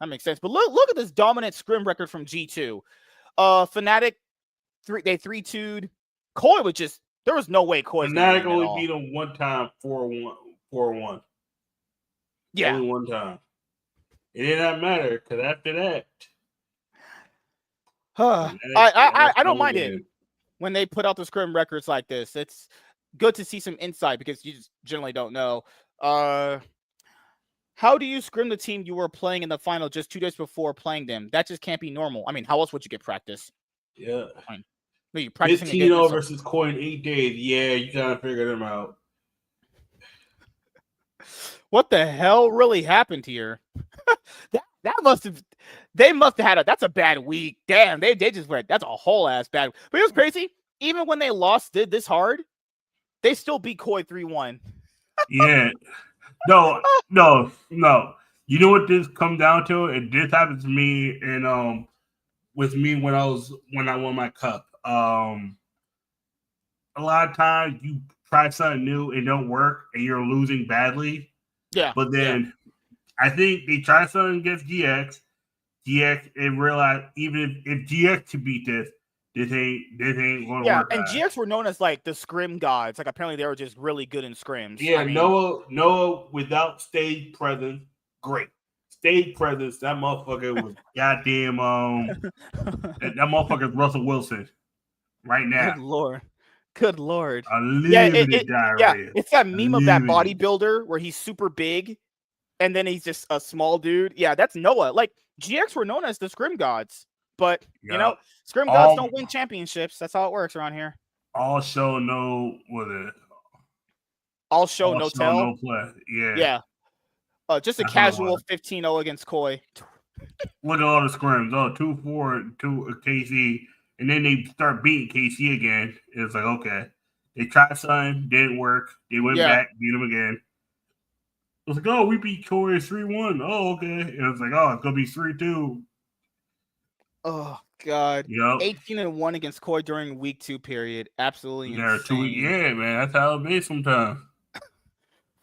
makes sense. But look at this dominant scrim record from G2. Fnatic, they 3-2'd. Koi was just, there was no way Koi. Fnatic only beat them one time, 4-1. Yeah, only one time. It did not matter because after that, I don't mind it when they put out the scrim records like this. It's good to see some insight because you just generally don't know. How do you scrim the team you were playing in the final just 2 days before playing them? That just can't be normal. I mean, how else would you get practice? Yeah. No, you practicing 15-0 versus Koi in 8 days. Yeah, you gotta figure them out. What the hell really happened here? They must have had that's a bad week. Damn, they just went, that's a whole ass bad. But it was crazy. Even when they did this hard, they still beat Koi 3-1. Yeah. No. You know what this comes down to? And this happened to me and with me when I won my cup. A lot of times you try something new and don't work and you're losing badly. Yeah. But then I think they tried something against GX and realized even if GX could beat this ain't going to work. And GX were known as like the scrim gods. Like apparently they were just really good in scrims. Yeah, Noah without stage presence, great. stage presence, that motherfucker was goddamn that motherfucker's Russell Wilson right now. Good lord. Unlimited diarrhea. It's that meme of that Unlimited. bodybuilder where he's super big and then he's just a small dude. Yeah, that's Noah. Like GX were known as the Scrim Gods, but you know, Scrim Gods don't win championships. That's how it works around here. All show, no All show, no tell. No play. Yeah. Just a casual 15-0 against Koi. Look at all the scrims. 2-4, 2 KC, and then they start beating KC again. It's like, okay, they tried something, didn't work. They went back, beat them again. It was like, oh, we beat Koi 3-1. Oh, okay. And it was like, oh, it's gonna be 3-2. Oh God. Yep. 18-1 against Koi during week 2 period. Absolutely insane. 2 weeks. Yeah, man. That's how it be sometimes.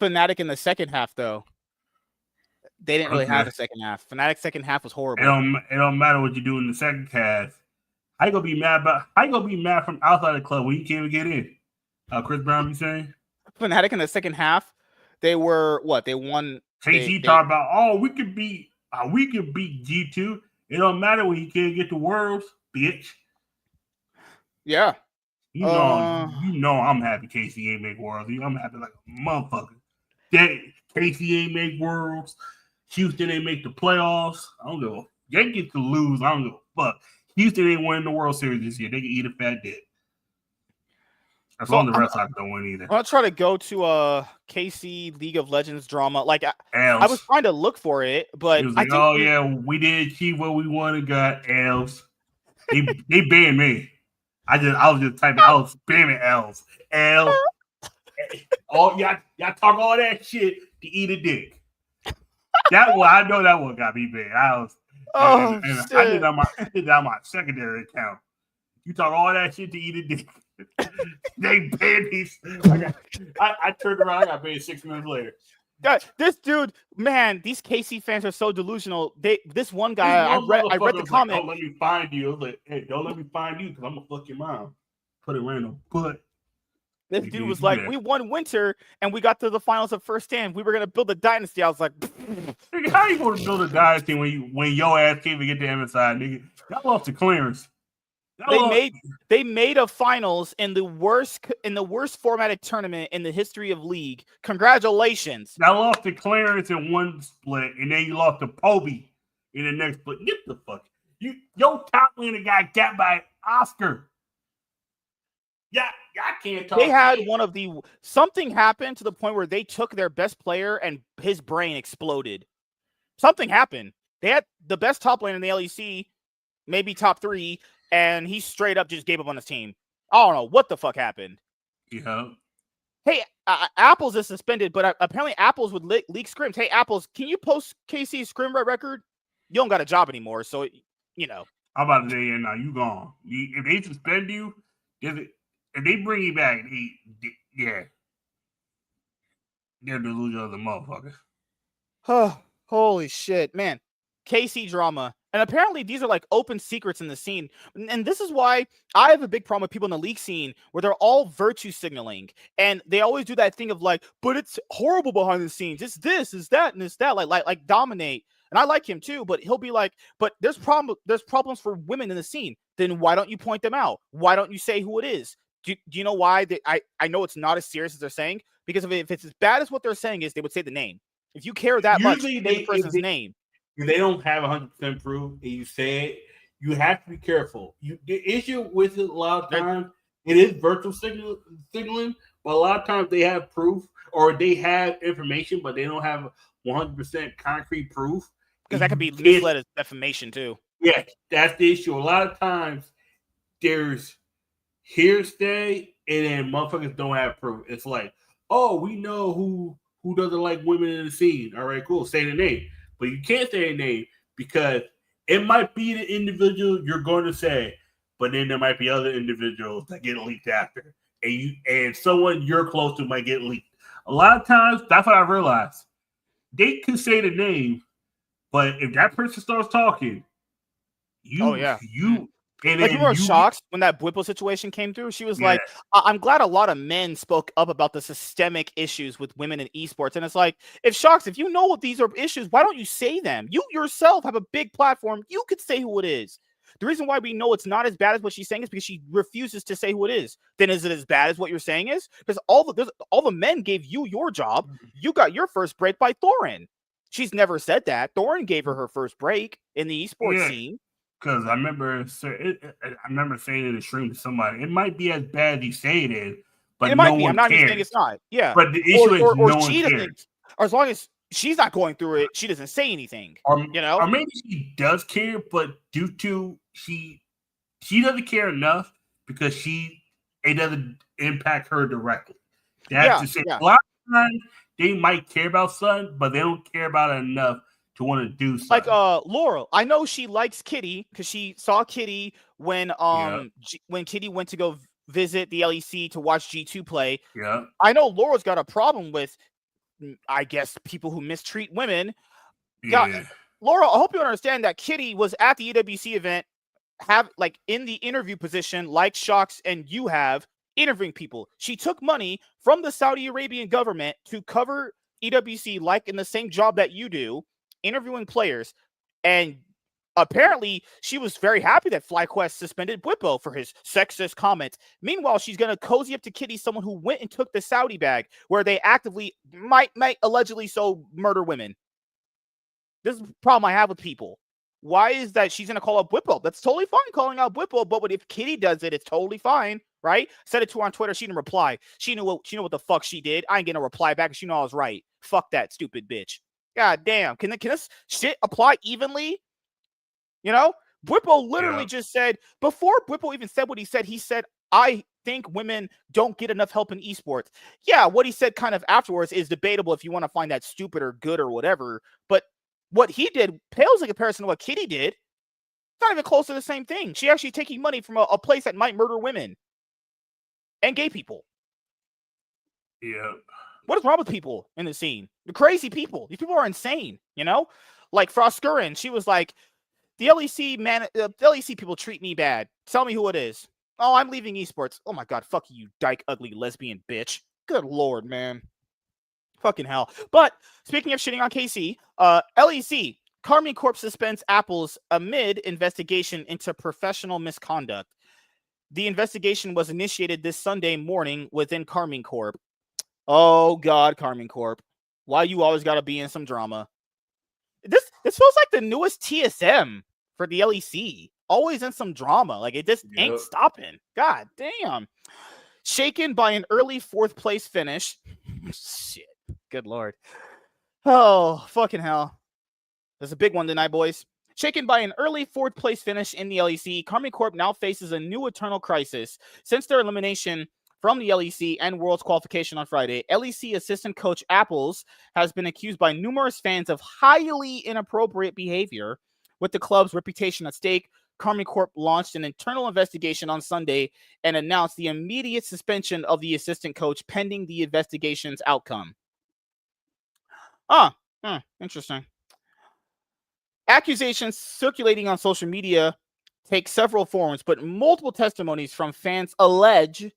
Fnatic in the second half, though. They didn't really have a second half. Fnatic's second half was horrible. It don't matter what you do in the second half. How you gonna be mad from outside the club when you can't even get in? Chris Brown be saying? Fnatic in the second half, they were what? They won. KC talked about, we could beat G2. It don't matter when you can't get the worlds, bitch. Yeah. You know I'm happy KC ain't make worlds. I'm happy like a motherfucker. KC ain't make worlds. Houston ain't make the playoffs. I don't know. They get to lose. I don't give a fuck. Houston ain't winning the World Series this year. They can eat a fat dick. As long as the Red Sox don't win either. I'm gonna try to go to a KC League of Legends drama. Like I was trying to look for it, but it was like, we didn't achieve what we wanted. Got L's. They banned me. I was just typing. I was spamming L's. L. Y'all talk all that shit to eat a dick. I know that one got me banned. I did that on my secondary account. You talk all that shit to eat a dick. They banned these. I turned around. I got banned 6 minutes later. God, this dude, man, these KC fans are so delusional. This one guy, I read the comment. Don't let me find you. I was like, hey, don't let me find you because I'm gonna fuck your mom. Put it random. This dude was like, we won winter and we got to the finals of first stand. We were gonna build a dynasty. I was like, how you gonna build a dynasty when your ass can't even get to MSI, nigga? Y'all lost the clearance. They made a finals in the worst formatted tournament in the history of league. Congratulations. Y'all lost the clearance in one split, and then you lost to Poby in the next split. Get the fuck. Your top laner got capped by Oscar. Yeah, I can't talk. They had something happened to the point where they took their best player and his brain exploded. Something happened. They had the best top lane in the LEC, maybe top 3, and he straight up just gave up on his team. I don't know what the fuck happened. Yeah. Hey, Apples is suspended, but apparently Apples would leak scrims. Hey, Apples, can you post KC's scrim record? You don't got a job anymore, so you know. I'm about to say, now you gone. If they suspend you, if they bring you back, they're delusional as a motherfucker. Oh, holy shit, man. KC drama. And apparently these are like open secrets in the scene. And this is why I have a big problem with people in the league scene where they're all virtue signaling. And they always do that thing of like, but it's horrible behind the scenes. It's this, it's that, and it's that. Like Dominate. And I like him too, but he'll be like, but there's problems for women in the scene. Then why don't you point them out? Why don't you say who it is? Do you know why? I know it's not as serious as they're saying, because if it's as bad as what they're saying is, they would say the name. If you care that much, say the person's name. If they don't have 100% proof and you say it, you have to be careful. The issue with it a lot of times, it is virtual signaling, but a lot of times they have proof or they have information, but they don't have 100% concrete proof. Because that could be misled as defamation too. Yeah, that's the issue. A lot of times there's hearsay and then motherfuckers don't have proof. It's like, oh, we know who doesn't like women in the scene. All right, cool. Say the name. But you can't say a name because it might be the individual you're going to say, but then there might be other individuals that get leaked after. And someone you're close to might get leaked. A lot of times, that's what I realized. They can say the name, but if that person starts talking, you And like, then remember Shocks when that Whipple situation came through? She was like, I'm glad a lot of men spoke up about the systemic issues with women in esports. And it's like, if you know what these are issues, why don't you say them? You yourself have a big platform. You could say who it is. The reason why we know it's not as bad as what she's saying is because she refuses to say who it is. Then is it as bad as what you're saying is? Because all the men gave you your job. You got your first break by Thorin. She's never said that. Thorin gave her first break in the esports scene. Because I remember saying in the stream to somebody, it might be as bad as you say it is, but it no might be. one I'm not cares. even saying it's not. Yeah. But the issue is no one cares. Or as long as she's not going through it, she doesn't say anything. Or maybe she does care, but due to she doesn't care enough because it doesn't impact her directly. That's to say, a lot of times they might care about something, but they don't care about it enough to want to do something. Like Laurel, I know she likes Kitty because she saw Kitty when when Kitty went to go visit the LEC to watch G2 play. Yeah, I know Laurel's got a problem with, I guess, people who mistreat women. Yeah, Laurel, I hope you understand that Kitty was at the EWC event, in the interview position, like Shocks and you have, interviewing people. She took money from the Saudi Arabian government to cover EWC, like in the same job that you do, interviewing players. And apparently she was very happy that FlyQuest suspended Bwipo for his sexist comments. Meanwhile, she's going to cozy up to Kitty, someone who went and took the Saudi bag where they actively might allegedly murder women. This is the problem I have with people. Why is that she's going to call out Bwipo? That's totally fine calling out Bwipo, but if Kitty does it, it's totally fine, right? Said it to her on Twitter. She didn't reply. She knew what the fuck she did. I ain't getting a reply back, and she know I was right. Fuck that stupid bitch. God damn. Can this shit apply evenly? You know? Bwipo literally just said, before Bwipo even said what he said, I think women don't get enough help in esports. Yeah, what he said kind of afterwards is debatable if you want to find that stupid or good or whatever, but what he did pales in comparison to what Kitty did. It's not even close to the same thing. She actually taking money from a place that might murder women and gay people. Yeah. What is wrong with people in the scene? The crazy people. These people are insane, you know? Like Froskurin, she was like, the LEC people treat me bad. Tell me who it is. Oh, I'm leaving esports. Oh my God, fuck you dyke, ugly lesbian bitch. Good Lord, man. Fucking hell. But speaking of shitting on KC, LEC, Karmine Corp suspends Apples amid investigation into professional misconduct. The investigation was initiated this Sunday morning within Karmine Corp. Oh God, Karmine Corp. Why you always gotta be in some drama? This feels like the newest TSM for the LEC. Always in some drama. Like, it just ain't stopping. God damn. Shaken by an early 4th place finish. Shit. Good Lord. Oh, fucking hell. There's a big one tonight, boys. Shaken by an early 4th place finish in the LEC, Karmine Corp now faces a new eternal crisis. Since their elimination from the LEC and Worlds qualification on Friday, LEC assistant coach Apples has been accused by numerous fans of highly inappropriate behavior. With the club's reputation at stake, Karmine Corp launched an internal investigation on Sunday and announced the immediate suspension of the assistant coach pending the investigation's outcome. Interesting. Accusations circulating on social media take several forms, but multiple testimonies from fans allege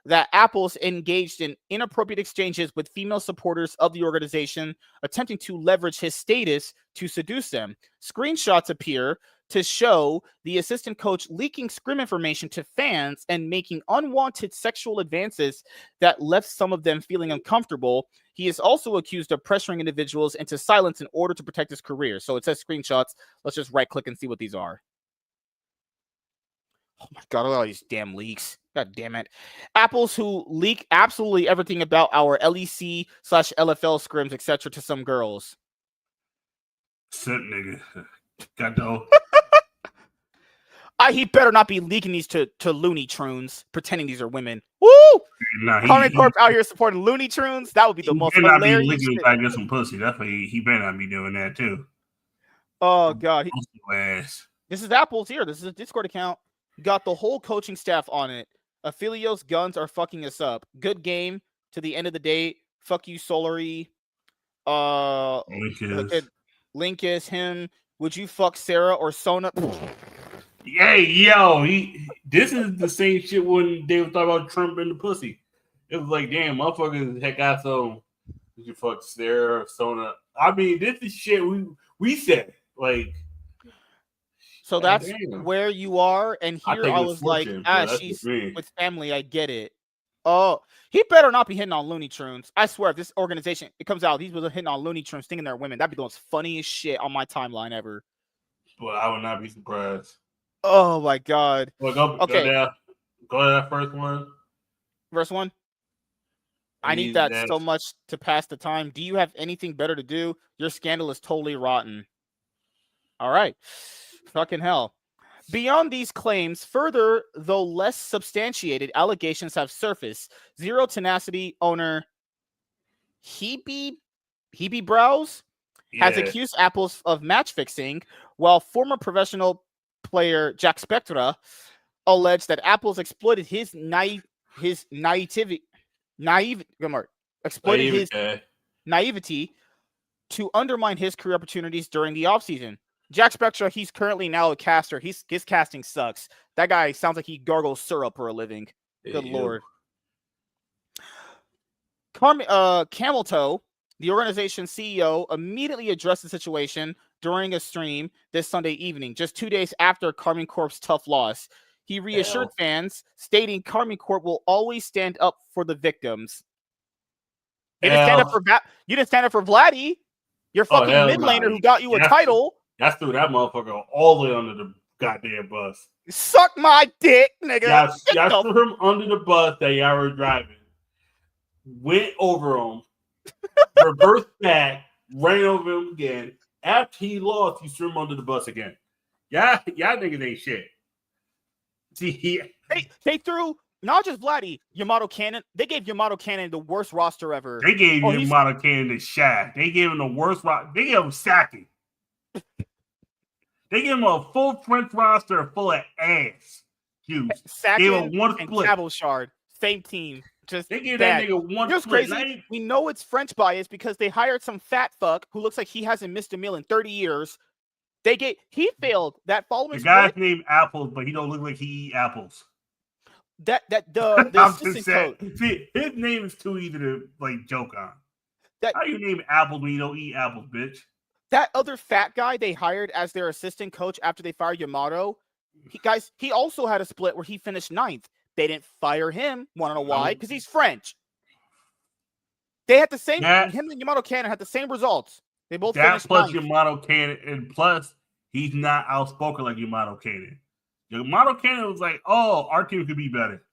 that Apples engaged in inappropriate exchanges with female supporters of the organization, attempting to leverage his status to seduce them. Screenshots appear to show the assistant coach leaking scrim information to fans and making unwanted sexual advances that left some of them feeling uncomfortable. He is also accused of pressuring individuals into silence in order to protect his career. So it says screenshots. Let's just right click and see what these are. Oh my God, look at all these damn leaks. God damn it. Apples who leak absolutely everything about our LEC/LFL scrims, etc. to some girls. Sit, nigga. Got no. He better not be leaking these to Looney Tunes, pretending these are women. Woo! Karmine Corp out here supporting Looney Tunes. That would be the most hilarious. He better not be leaking some pussy. That's why he better not be doing that too. Oh God. This is Apples here. This is a Discord account. Got the whole coaching staff on it. Aphelios guns are fucking us up. Good game to the end of the day. Fuck you, Solary. Linkus, him. Would you fuck Sarah or Sona? Hey, yo, this is the same shit when they were talking about Trump and the pussy. It was like, damn, motherfuckers had got some. You fuck stare Sona. I mean, this is shit we said. Like, so that's where you are. And here I was like, she's with family. I get it. Oh, he better not be hitting on Looney Tunes. I swear, if this organization it comes out, these was hitting on Looney Tunes, thinking they're women. That'd be the most funniest shit on my timeline ever. But I would not be surprised. Oh my god. Well, go to that first one. First one. I need that so much to pass the time. Do you have anything better to do? Your scandal is totally rotten. All right. Fucking hell. Beyond these claims, further, though less substantiated, allegations have surfaced. Zero Tenacity owner Hebe Browse has accused Apples of match fixing, while former professional player Jack Spectra alleged that Apple's exploited his naivety to undermine his career opportunities during the offseason. Jack Spectra, he's currently now a caster. His casting sucks. That guy sounds like he gargles syrup for a living. Good lord. Camel Toe, the organization's CEO, immediately addressed the situation during a stream this Sunday evening, just 2 days after Karmine Corp's tough loss. He reassured fans, stating Karmine Corp will always stand up for the victims. You didn't stand up for Vladdy, your fucking mid laner who got you a title. That's threw that motherfucker all the way under the goddamn bus. Suck my dick, nigga. Y'all threw him under the bus that y'all were driving. Went over him, reversed back, ran over him again. After he lost, you threw him under the bus again. Y'all niggas ain't shit. See, they threw not just Vladdy, Yamato Cannon. They gave Yamato Cannon the worst roster ever. They gave Yamato Cannon the shaft. They gave him the worst roster. They gave him sacking. They gave him a full French roster full of ass juice. Gave him one split. And Shard, same team. Just they gave that nigga one split. Crazy. We know it's French bias because they hired some fat fuck who looks like he hasn't missed a meal in 30 years. He failed that following. The guy's named Apples, but he don't look like he eat apples. The assistant coach. See, his name is too easy to joke on. How you name Apples when you don't eat apples, bitch? That other fat guy they hired as their assistant coach after they fired Yamato, he also had a split where he finished 9th. They didn't fire him. Want to know why? Because he's French. They had the same. Him and Yamato Cannon had the same results. They both finished plus 9th. Yamato Cannon, and plus he's not outspoken like Yamato Cannon. Yamato Cannon was like, "Oh, our team could be better."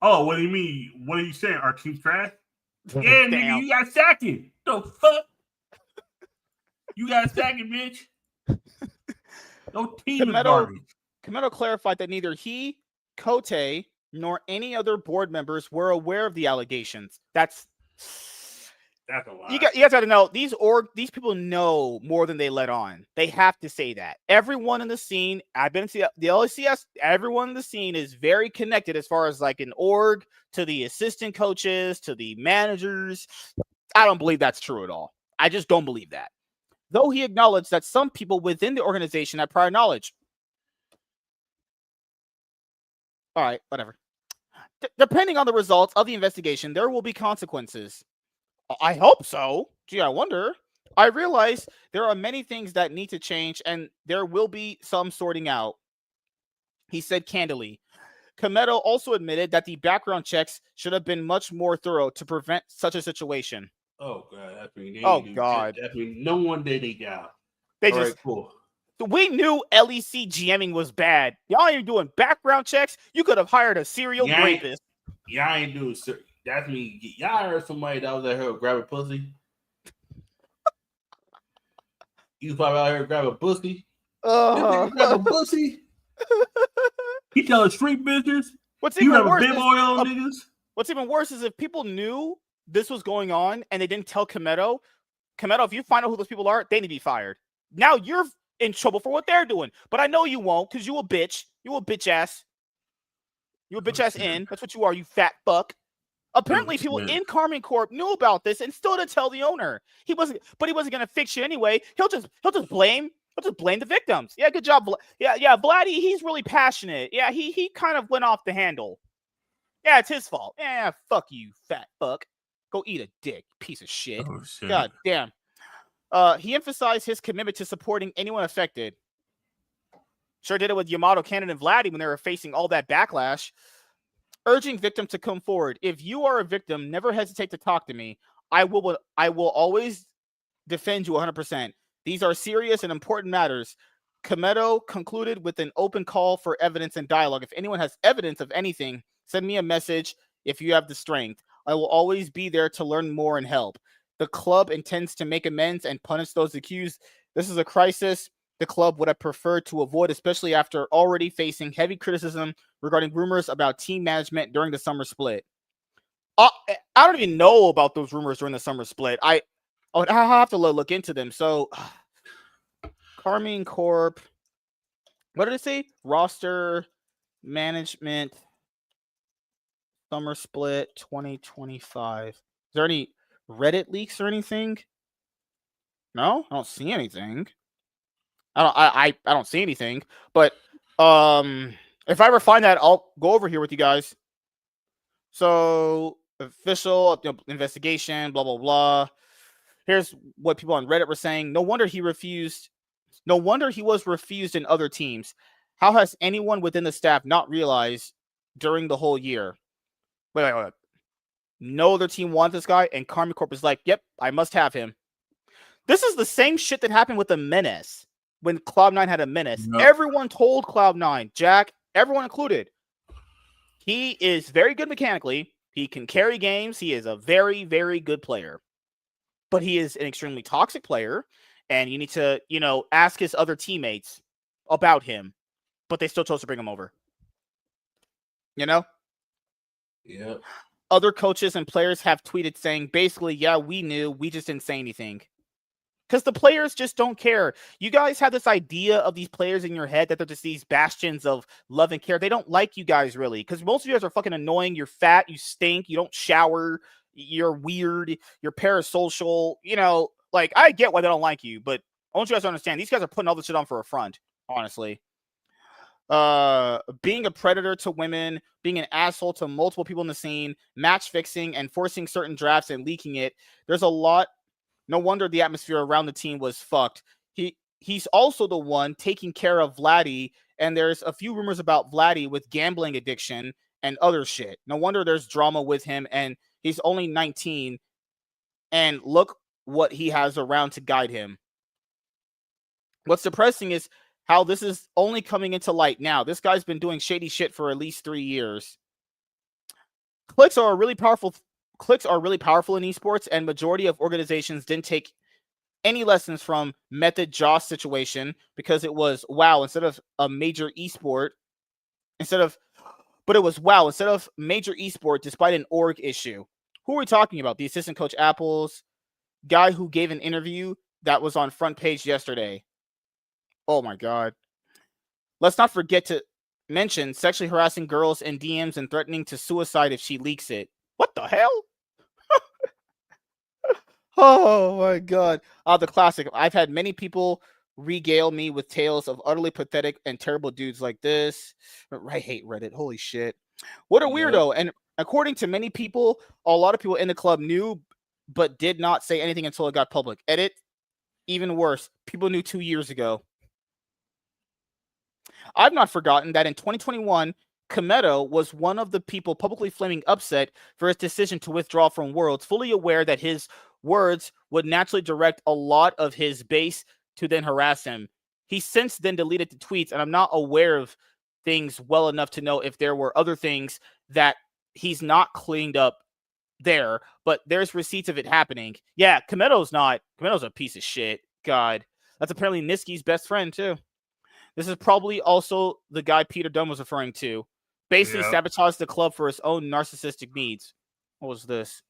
Oh, what do you mean? What are you saying? Our team's trash? Yeah, nigga, you got sacking. The fuck? You got sacking, bitch. No team is garbage. Kometo clarified that neither he, Kote, nor any other board members were aware of the allegations. That's a lie. You guys got to know these people know more than they let on. They have to say that. Everyone in the scene, I've been to the LCS, everyone in the scene is very connected as far as an org to the assistant coaches to the managers. I don't believe that's true at all. I just don't believe that. Though he acknowledged that some people within the organization had prior knowledge. All right, whatever. Depending on the results of the investigation, there will be consequences. I hope so. Gee, I wonder. I realize there are many things that need to change, and there will be some sorting out, he said candidly. Kometo also admitted that the background checks should have been much more thorough to prevent such a situation. Oh, God. God. No one did they got. They all just right, cool. We knew LEC GMing was bad. Y'all ain't doing background checks. You could have hired a serial rapist. Y'all ain't doing. That's me. Y'all heard somebody that was out here grabbing pussy. You probably out here grabbing pussy. Grab a pussy. He telling street business. What's even worse is if people knew this was going on and they didn't tell Kometo. Kometo, if you find out who those people are, they need to be fired. Now you're in trouble for what they're doing. But I know you won't because you a bitch. You a bitch ass. You a bitch ass in. That's what you are, you fat fuck. Apparently people in Karmine Corp knew about this and still didn't tell the owner. He wasn't going to fix you anyway. He'll just blame Let's just blame the victims. Yeah, good job. Yeah, Vladdy, he's really passionate. Yeah, he kind of went off the handle. Yeah, it's his fault. Yeah, fuck you, fat fuck. Go eat a dick, piece of shit. Oh, shit. God damn. He emphasized his commitment to supporting anyone affected. Sure did it with Yamato, Cannon, and Vladdy when they were facing all that backlash. Urging victims to come forward. If you are a victim, never hesitate to talk to me. I will always defend you 100%. These are serious and important matters. Kometo concluded with an open call for evidence and dialogue. If anyone has evidence of anything, send me a message if you have the strength. I will always be there to learn more and help. The club intends to make amends and punish those accused. This is a crisis the club would have preferred to avoid, especially after already facing heavy criticism regarding rumors about team management during the summer split. I don't even know about those rumors during the summer split. I have to look into them. So, Carmine Corp. What did it say? Roster management summer split 2025. Is there any Reddit leaks or anything? No, I don't see anything. I don't see anything. But if I ever find that, I'll go over here with you guys. So official investigation, blah blah blah. Here's what people on Reddit were saying. No wonder he refused. No wonder he was refused in other teams. How has anyone within the staff not realized during the whole year? Wait. No other team wants this guy, and Karma Corp is like, yep, I must have him. This is the same shit that happened with the Menace. When Cloud9 had a Menace, everyone told Cloud9, Jack, everyone included, he is very good mechanically. He can carry games. He is a very, very good player. But he is an extremely toxic player, and you need to, ask his other teammates about him. But they still chose to bring him over. Yeah. Other coaches and players have tweeted saying, basically, yeah, we knew. We just didn't say anything. Because the players just don't care. You guys have this idea of these players in your head that they're just these bastions of love and care. They don't like you guys, really. Because most of you guys are fucking annoying. You're fat. You stink. You don't shower. You're weird. You're parasocial. I get why they don't like you. But I want you guys to understand, these guys are putting all this shit on for a front, honestly. Being a predator to women, being an asshole to multiple people in the scene, match fixing and forcing certain drafts and leaking it. There's a lot. No wonder the atmosphere around the team was fucked. He's also the one taking care of Vladdy, and there's a few rumors about Vladdy with gambling addiction and other shit. No wonder there's drama with him, and he's only 19, and look what he has around to guide him. What's depressing is how this is only coming into light now. This guy's been doing shady shit for at least 3 years. Clicks are really powerful in esports, and majority of organizations didn't take any lessons from Method Joss situation because it was WoW instead of a major esport. Instead of major esport despite an org issue. Who are we talking about? The assistant coach Apple's guy who gave an interview that was on front page yesterday. Oh my God. Let's not forget to mention sexually harassing girls in DMs and threatening to suicide if she leaks it. What the hell? Oh my God. The classic. I've had many people regale me with tales of utterly pathetic and terrible dudes like this. I hate Reddit. Holy shit. What a weirdo. And according to many people, a lot of people in the club knew but did not say anything until it got public. Edit. Even worse. People knew 2 years ago. I've not forgotten that in 2021, Kometo was one of the people publicly flaming upset for his decision to withdraw from Worlds, fully aware that his words would naturally direct a lot of his base to then harass him. He since then deleted the tweets, and I'm not aware of things well enough to know if there were other things that he's not cleaned up there, but there's receipts of it happening. Yeah, Kometo's a piece of shit. God, that's apparently Niski's best friend too. This is probably also the guy Peter Dunn was referring to. Basically sabotaged the club for his own narcissistic needs. What was this?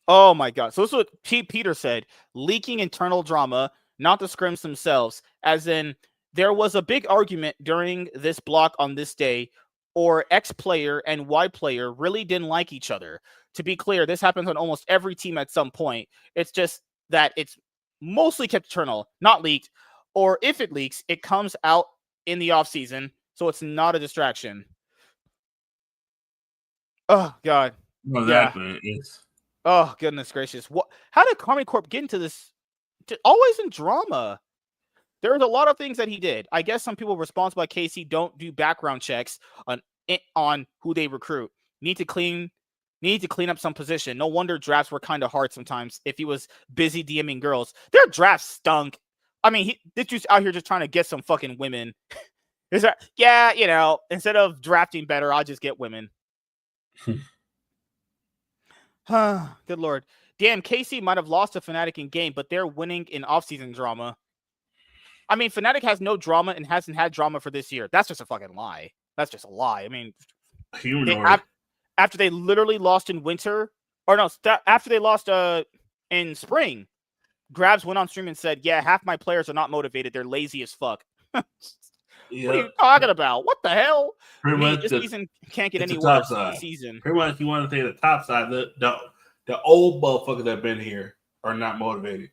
Oh my God. So this is what Peter said. Leaking internal drama, not the scrims themselves. As in, there was a big argument during this block on this day, or X player and Y player really didn't like each other. To be clear, this happens on almost every team at some point. It's just that it's mostly kept eternal, not leaked. Or if it leaks, it comes out in the off season, so it's not a distraction. Oh God. Exactly. Yeah. Oh goodness gracious. What? How did Karmine Corp get into this? Always in drama. There's a lot of things that he did. I guess some people responsible by KC don't do background checks on who they recruit. Need to clean up some position. No wonder drafts were kind of hard sometimes if he was busy DMing girls. Their drafts stunk. I mean, this dude's out here just trying to get some fucking women. Is that, yeah, you know, instead of drafting better, I'll just get women. Good Lord. Damn, KC might have lost to Fnatic in game, but they're winning in offseason drama. I mean, Fnatic has no drama and hasn't had drama for this year. That's just a fucking lie. That's just a lie. I mean, after they literally lost in winter, or no, after they lost in spring, Grabs went on stream and said, yeah, half my players are not motivated. They're lazy as fuck. Yeah. What are you talking about? What the hell? Pretty much this season can't get any worse. Season. Pretty much, you want to say the top side. The old motherfuckers that have been here are not motivated.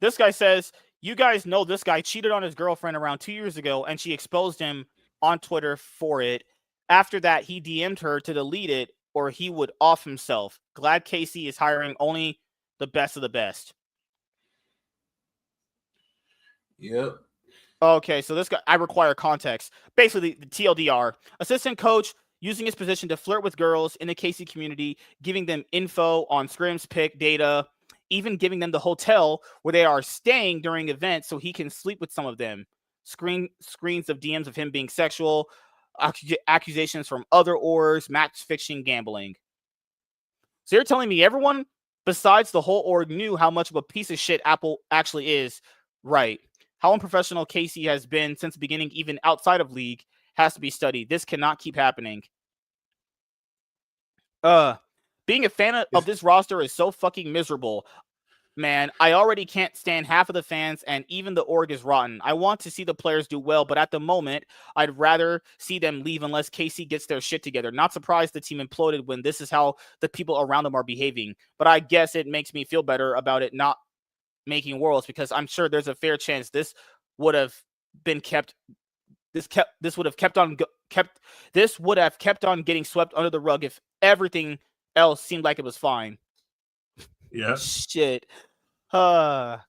This guy says, you guys know this guy cheated on his girlfriend around 2 years ago, and she exposed him on Twitter for it. After that, he DM'd her to delete it, or he would off himself. Glad KC is hiring only the best of the best. Yep. Okay, so this guy, I require context. Basically, the TLDR. Assistant coach using his position to flirt with girls in the KC community, giving them info on scrims, pick, data, even giving them the hotel where they are staying during events so he can sleep with some of them. Screens of DMs of him being sexual, accusations from other orgs, match fixing, gambling. So you're telling me everyone besides the whole org knew how much of a piece of shit Apple actually is? Right. How unprofessional KC has been since the beginning, even outside of League, has to be studied. This cannot keep happening. Being a fan of this roster is so fucking miserable. Man, I already can't stand half of the fans, and even the org is rotten. I want to see the players do well, but at the moment, I'd rather see them leave unless KC gets their shit together. Not surprised the team imploded when this is how the people around them are behaving. But I guess it makes me feel better about it not making Worlds, because I'm sure there's a fair chance this would have been kept. This would have kept on getting swept under the rug if everything else seemed like it was fine. Yeah. Shit. God.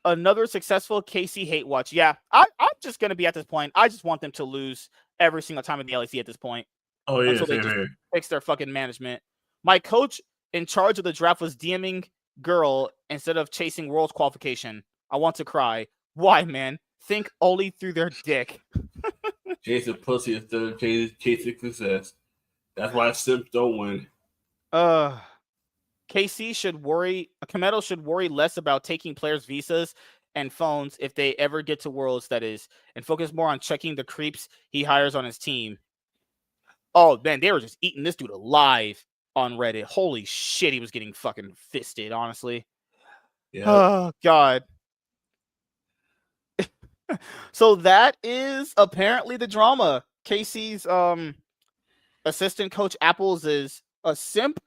Another successful KC hate watch. Yeah, I'm just gonna be at this point. I just want them to lose every single time in the LEC at this point. Oh yeah, until they just fix their fucking management. My coach in charge of the draft was DMing girl instead of chasing Worlds qualification. I want to cry. Why, man? Think only through their dick. Chasing pussy instead of chasing success. That's why simps don't win. KC should worry. Kameto should worry less about taking players' visas and phones if they ever get to Worlds, that is, and focus more on checking the creeps he hires on his team. Oh man, they were just eating this dude alive on Reddit. Holy shit, he was getting fucking fisted, honestly. Yeah. Oh God. So that is apparently the drama. KC's assistant coach Apples is a simp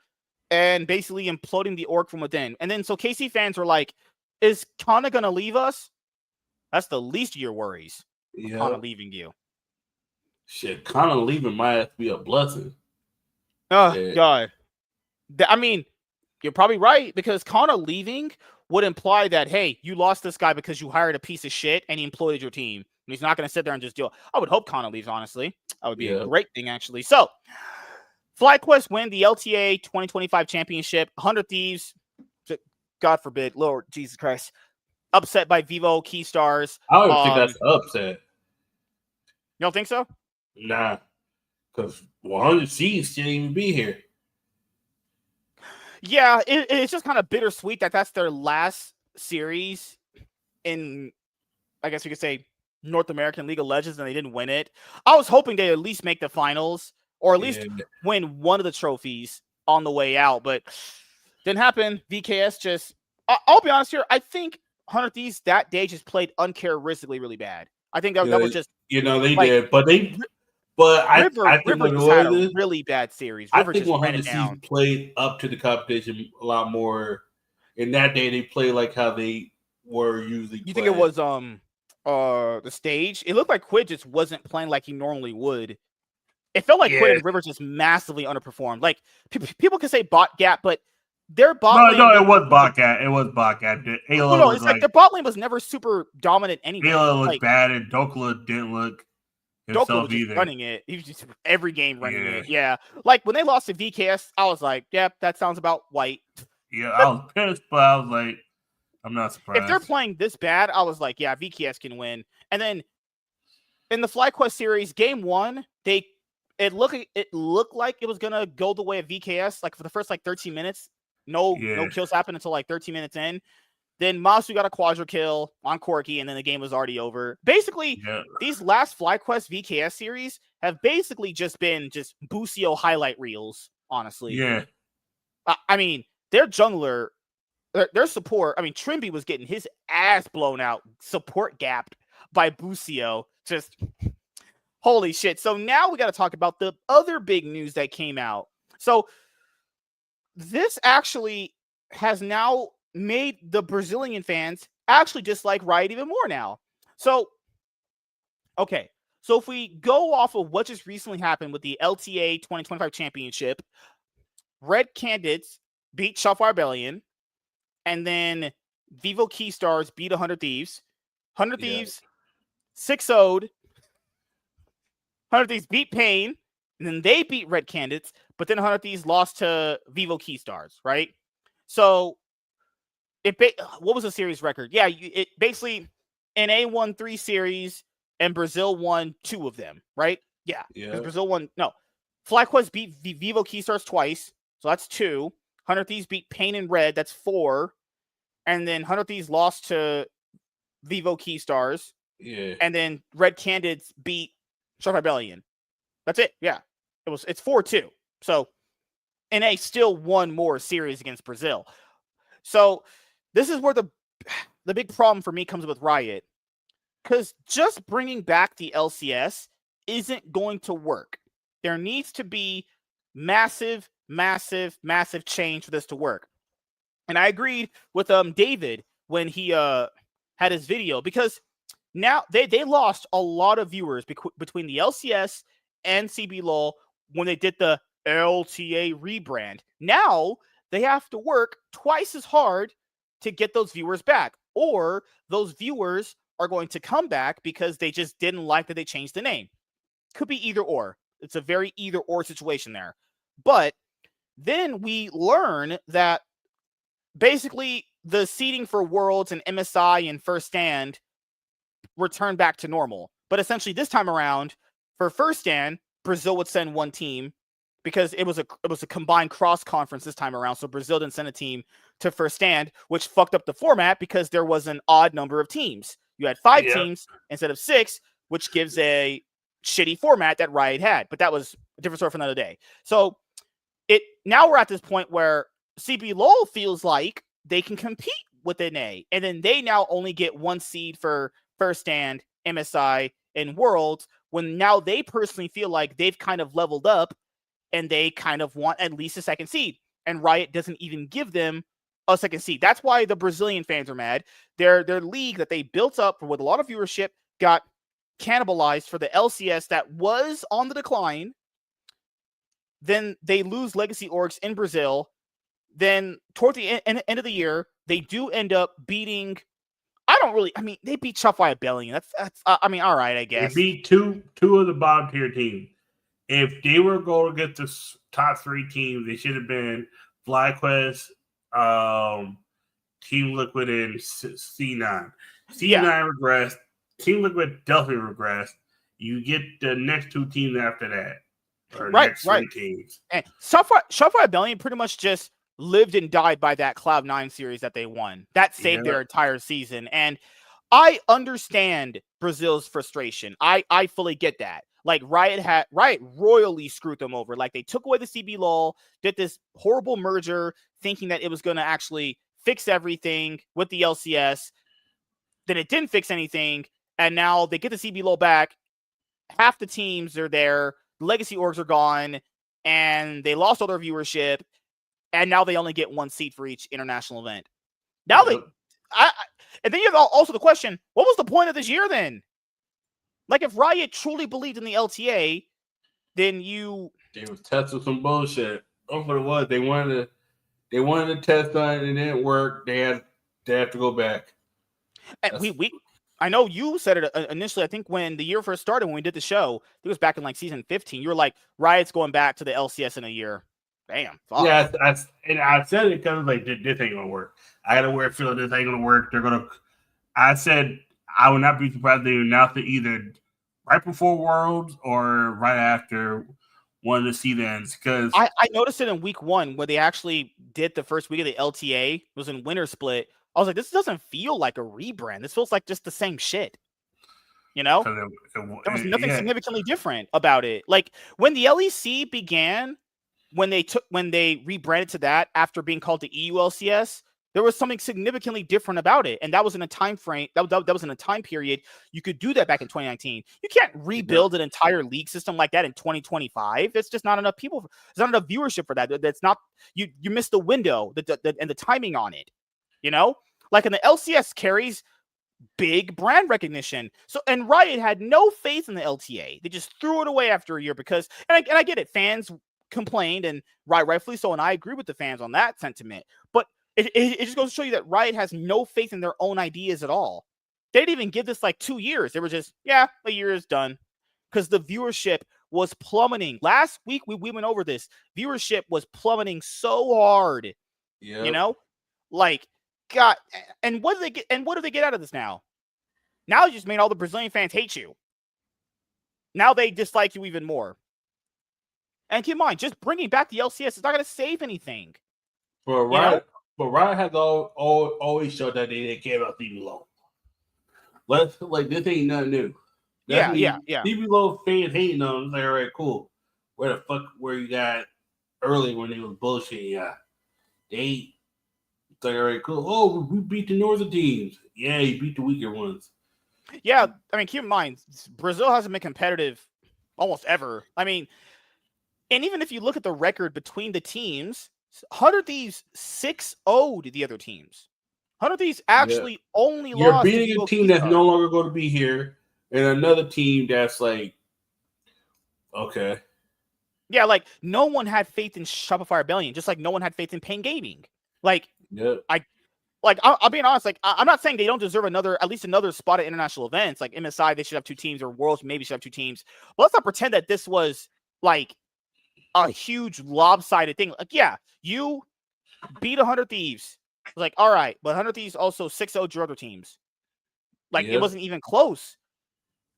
and basically imploding the org from within. And then so KC fans were like, is Kana gonna leave us? That's the least of your worries. Yeah. Kana leaving you. Shit, Kana leaving might have to be a blessing. Oh yeah. God. I mean, you're probably right, because Kana leaving would imply that, hey, you lost this guy because you hired a piece of shit and he employed your team. And he's not going to sit there and just do it. I would hope Kana leaves, honestly. That would be a great thing, actually. So, FlyQuest win the LTA 2025 championship. 100 Thieves, God forbid, Lord Jesus Christ, upset by Vivo Key Stars. I don't think that's upset. You don't think so? Nah, because 100 Thieves shouldn't even be here. Yeah, it's just kind of bittersweet that that's their last series in, I guess you could say, North American League of Legends, and they didn't win it. I was hoping they'd at least make the finals, or at least win one of the trophies on the way out, but didn't happen. VKS just, I'll be honest here, I think 100 Thieves that day just played uncharacteristically really bad. I think that was just... You know, they did, but they But I think River what just had it a is, really bad series. I River think just ran it 100 down. Thieves played up to the competition a lot more. In that day, they played like how they were usually. You think it was the stage? It looked like Quid just wasn't playing like he normally would. It felt like Quid and River just massively underperformed. Like people can say bot gap, but their bot lane. No, it was bot gap. It was bot gap. Ayla No, was it's like their bot lane was never super dominant anyway. Ayla looked like, bad, and Dokla didn't look himself Dokla was just either. running it. He was just every game running it. Yeah, like when they lost to VKS, I was like, "Yep, that sounds about white." Yeah, I was pissed, but I was like, I'm not surprised. If they're playing this bad, I was like, "Yeah, VKS can win." And then in the FlyQuest series, game 1, it looked like it was gonna go the way of VKS. Like for the first 13 minutes, no kills happened until 13 minutes in. Then Masu got a quadra kill on Corki, and then the game was already over. Basically, these last FlyQuest VKS series have basically just been Busio highlight reels, honestly. Yeah. I mean, their jungler, their support, Trimby was getting his ass blown out, support gapped by Busio. Just holy shit. So now we got to talk about the other big news that came out. So this actually has now made the Brazilian fans actually dislike Riot even more now. So, okay. So if we go off of what just recently happened with the LTA 2025 championship, Red Candidates beat Shopwire Rebellion, and then Vivo Keystars beat 100 Thieves. 100 Thieves 6-0'd. 100 Thieves beat Pain, and then they beat Red Candidates, but then 100 Thieves lost to Vivo Keystars, right? So what was the series record? Yeah, it basically NA won 3 series and Brazil won 2 of them, right? Yeah. Brazil won. No, FlyQuest beat Vivo Keystars twice, so that's 2. 100 Thieves beat Pain and Red, that's 4. And then 100 Thieves lost to Vivo Keystars. Yeah. And then Red Candidates beat Shark Rebellion. That's it. Yeah. It's 4-2. So NA still won more series against Brazil. So this is where the big problem for me comes with Riot. Because just bringing back the LCS isn't going to work. There needs to be massive change for this to work. And I agreed with David when he had his video, because now they lost a lot of viewers between the LCS and CBLOL when they did the LTA rebrand. Now they have to work twice as hard to get those viewers back, or those viewers are going to come back because they just didn't like that they changed the name. Could be either or. It's a very either or situation there. But then we learn that basically the seeding for Worlds and MSI and First Stand return back to normal. But essentially this time around, for First Stand, Brazil would send one team, because it was a combined cross conference this time around. So Brazil didn't send a team to First Stand, which fucked up the format because there was an odd number of teams. You had 5 teams instead of 6, which gives a shitty format that Riot had. But that was a different story for another day. So now we're at this point where CBLOL feels like they can compete with NA, and then they now only get 1 seed for First Stand, MSI, and Worlds, when now they personally feel like they've kind of leveled up and they kind of want at least a 2nd seed. And Riot doesn't even give them a 2nd seed. That's why the Brazilian fans are mad. Their league that they built up with a lot of viewership got cannibalized for the LCS that was on the decline. Then they lose legacy orgs in Brazil. Then toward the end of the year, they do end up beating. They beat Shopwire Rebellion. That's all right, I guess. They beat two of the bottom tier teams. If they were going to get the top 3 teams, they should have been FlyQuest, Team Liquid, and C9. C9 regressed. Team Liquid definitely regressed. You get the next 2 teams after that. Or next 3 teams. And Shopwire Rebellion pretty much just lived and died by that Cloud9 series that they won. That saved their entire season. And I understand Brazil's frustration. I fully get that. Like Riot royally screwed them over. Like they took away the CBLOL, did this horrible merger, thinking that it was going to actually fix everything with the LCS. Then it didn't fix anything, and now they get the CBLOL back, half the teams are there, legacy orgs are gone, and they lost all their viewership, and now they only get 1 seat for each international event. Now and then you have also the question, what was the point of this year then? Like, if Riot truly believed in the LTA, then they was testing some bullshit. That's what it was. They wanted to test on it, and it didn't work. They have to go back. And I know you said it initially. I think when the year first started, when we did the show, it was back in like season 15. You were like, Riot's going back to the LCS in a year. Damn. Fuck. Yeah, I said it because like this ain't gonna work. I got a weird feeling this ain't gonna work. I said I would not be surprised if they announced it either right before Worlds or right after one of the seasons. Because I noticed it in week 1 where they actually did the first week of the LTA. It was in Winter Split. I was like, this doesn't feel like a rebrand. This feels like just the same shit. You know? There was nothing significantly different about it. Like when the LEC began, when they rebranded to that after being called the EU LCS, there was something significantly different about it. And that was in a time frame, that was in a time period you could do that back in 2019. You can't rebuild an entire league system like that in 2025. It's just not enough people. There's not enough viewership for that. That's not, you missed the window and the timing on it. You know? Like in the LCS carries big brand recognition. So, and Riot had no faith in the LTA. They just threw it away after a year because, and I get it, fans complained, and rightfully so, and I agree with the fans on that sentiment. But it just goes to show you that Riot has no faith in their own ideas at all. They didn't even give this like 2 years. They were just, a year is done. Because the viewership was plummeting. Last week, we went over this. Viewership was plummeting so hard. Yeah. You know? Like, God, and what do they get? And what do they get out of this now? Now you just made all the Brazilian fans hate you. Now they dislike you even more. And keep in mind, just bringing back the LCS is not going to save anything. But Riot has always showed that they didn't care about CBLOL. Like this ain't nothing new. Yeah. CBLOL fans hating on them. It's like, all right, cool. Where the fuck were you got early when they was bullshitting? Yeah, it's like, all right, cool. Oh, we beat the northern teams. Yeah, you beat the weaker ones. Yeah, I mean, keep in mind, Brazil hasn't been competitive almost ever. I mean, and even if you look at the record between the teams, 100 Thieves 6-0'd the other teams. 100 Thieves actually only You're lost. You're beating a team that's no longer going to be here, and another team that's like, okay. Yeah, like no one had faith in Shopify Rebellion, just like no one had faith in Pain Gaming. Like, I'll be honest. Like, I'm not saying they don't deserve at least another spot at international events. Like MSI, they should have 2 teams, or Worlds maybe should have 2 teams. But let's not pretend that this was like a huge lopsided thing. Like, yeah, you beat 100 Thieves. Like, all right, but 100 Thieves also 6-0'd your other teams. Like, it wasn't even close.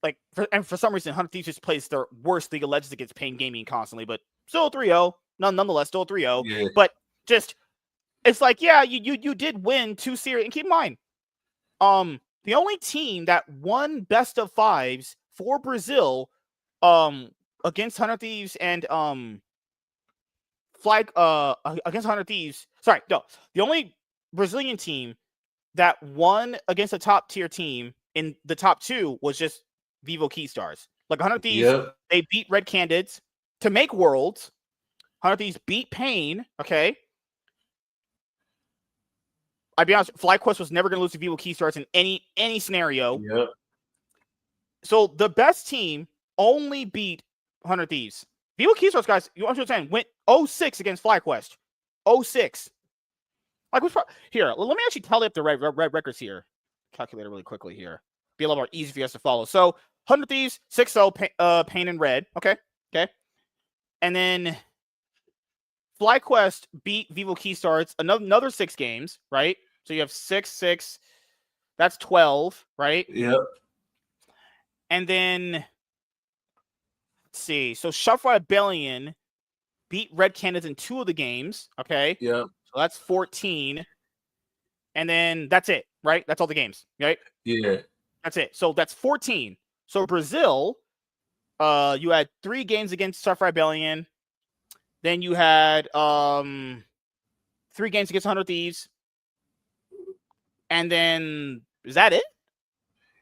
Like, for some reason, 100 Thieves just plays their worst League of Legends against Pain Gaming constantly, but still 3-0. Nonetheless, still 3-0. Yeah. But just, it's like, yeah, you did win 2 series. And keep in mind, the only team that won best of 5s for Brazil, against 100 Thieves and against 100 Thieves. Sorry, no, the only Brazilian team that won against a top tier team in the top 2 was just Vivo Keystars. Like 100 Thieves, they beat Red Candidates to make Worlds. 100 Thieves beat Pain. Okay. I'll be honest, FlyQuest was never going to lose to Vivo Keystars in any scenario. Yep. So the best team only beat 100 Thieves. Vivo Keystars, guys, you understand, went 0-6 against FlyQuest. 0-6. Like, here, let me actually tally up the red records here. Calculate it really quickly here. Be a little more easy for you guys to follow. So, 100 Thieves, 6-0, Pain and Red. Okay. And then FlyQuest beat Vivo Keystars another 6 games, right? So you have 6. That's 12, right? Yep. And then, let's see. So Shopify Rebellion beat Red Candidates in 2 of the games, okay? Yep. So that's 14. And then that's it, right? That's all the games, right? Yeah. That's it. So that's 14. So Brazil, you had 3 games against Shopify Rebellion. Then you had 3 games against 100 Thieves. And then, is that it?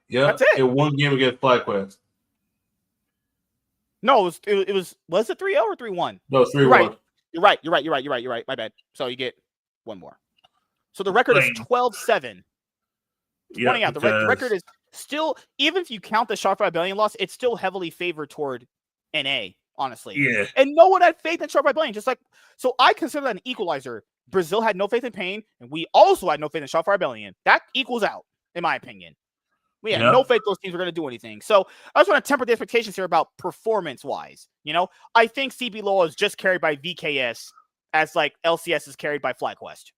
Yeah. That's it. And 1 game against FlyQuest. No, was it 3-0 or 3-1? No, 3-1. You're right. My bad. So you get one more. So the record is 12-7. Pointing out the record is still, even if you count the Sharp Rebellion loss, it's still heavily favored toward NA, honestly. Yeah. And no one had faith in Sharp Rebellion. Just like, so I consider that an equalizer. Brazil had no faith in Pain, and we also had no faith in Sharp Rebellion. That equals out, in my opinion. We had no faith those teams were going to do anything. So I just want to temper the expectations here about performance-wise. You know, I think CBLOL is just carried by VKS as like LCS is carried by FlyQuest.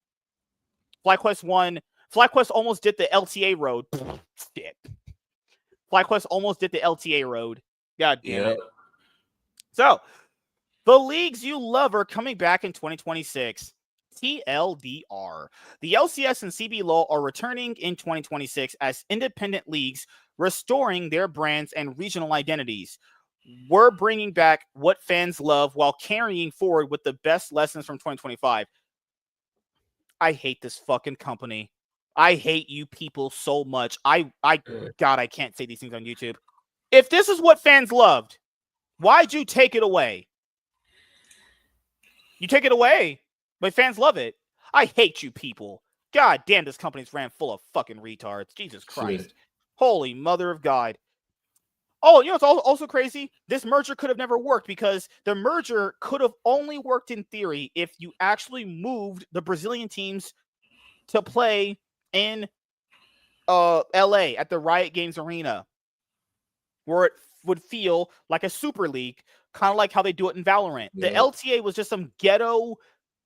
FlyQuest almost did the LTA road. Shit. FlyQuest almost did the LTA road. God damn it. So, the leagues you love are coming back in 2026. TLDR. The LCS and CBLOL are returning in 2026 as independent leagues, restoring their brands and regional identities. We're bringing back what fans love while carrying forward with the best lessons from 2025. I hate this fucking company. I hate you people so much. God, I can't say these things on YouTube. If this is what fans loved, why'd you take it away? You take it away, but fans love it. I hate you people. God damn, this company's ran full of fucking retards. Jesus Christ. Shit. Holy mother of God. Oh, you know, it's also crazy. This merger could have never worked because the merger could have only worked in theory if you actually moved the Brazilian teams to play in LA at the Riot Games Arena, where it would feel like a super league, kind of like how they do it in Valorant. Yeah. The LTA was just some ghetto,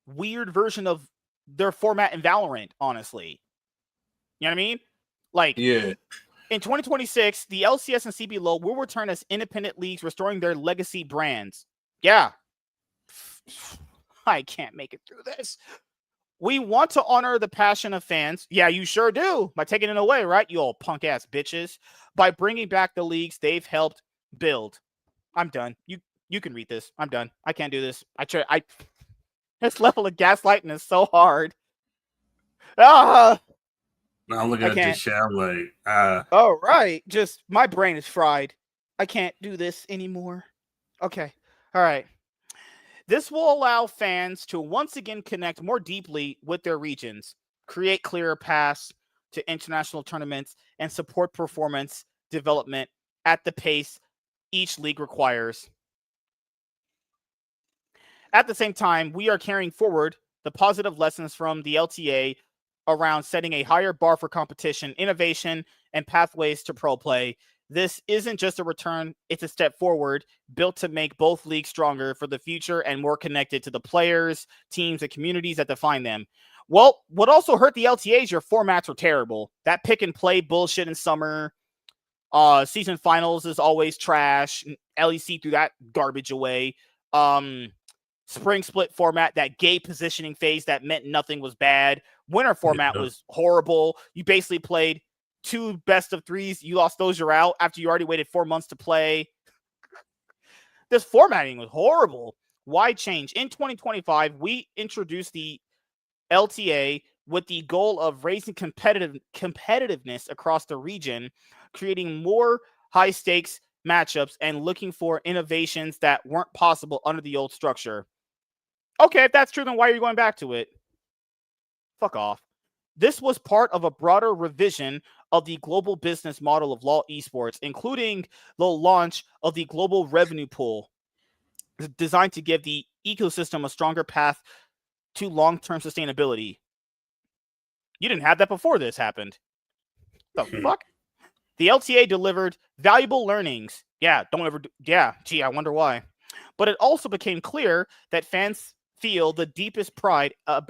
weird version of their format in Valorant, honestly. You know what I mean? Like, yeah. In 2026, the LCS and CBLOL will return as independent leagues, restoring their legacy brands. Yeah. I can't make it through this. We want to honor the passion of fans. Yeah, you sure do. By taking it away, right? You all punk-ass bitches. By bringing back the leagues they've helped build. I'm done. You can read this. I'm done. I can't do this. This level of gaslighting is so hard. I'm looking at this shit. I'm like, all right. Just, my brain is fried. I can't do this anymore. Okay. All right. This will allow fans to once again connect more deeply with their regions, create clearer paths to international tournaments, and support performance development at the pace each league requires. At the same time, we are carrying forward the positive lessons from the LTA around setting a higher bar for competition, innovation, and pathways to pro play. This isn't just a return, it's a step forward, built to make both leagues stronger for the future and more connected to the players, teams, and communities that define them. Well, what also hurt the LTA is your formats were terrible. That pick and play bullshit in summer. Season finals is always trash. LEC threw that garbage away. Spring split format, that gay positioning phase that meant nothing was bad. Winter format was horrible. You basically played 2 best of 3s. You lost those, you're out after you already waited 4 months to play. This formatting was horrible. Why change? In 2025, we introduced the LTA with the goal of raising competitiveness across the region, creating more high-stakes matchups, and looking for innovations that weren't possible under the old structure. Okay, if that's true, then why are you going back to it? Fuck off. This was part of a broader revision of the global business model of LoL esports, including the launch of the global revenue pool, designed to give the ecosystem a stronger path to long-term sustainability. You didn't have that before this happened. The fuck? The LTA delivered valuable learnings. Yeah, I wonder why. But it also became clear that fans feel the deepest pride and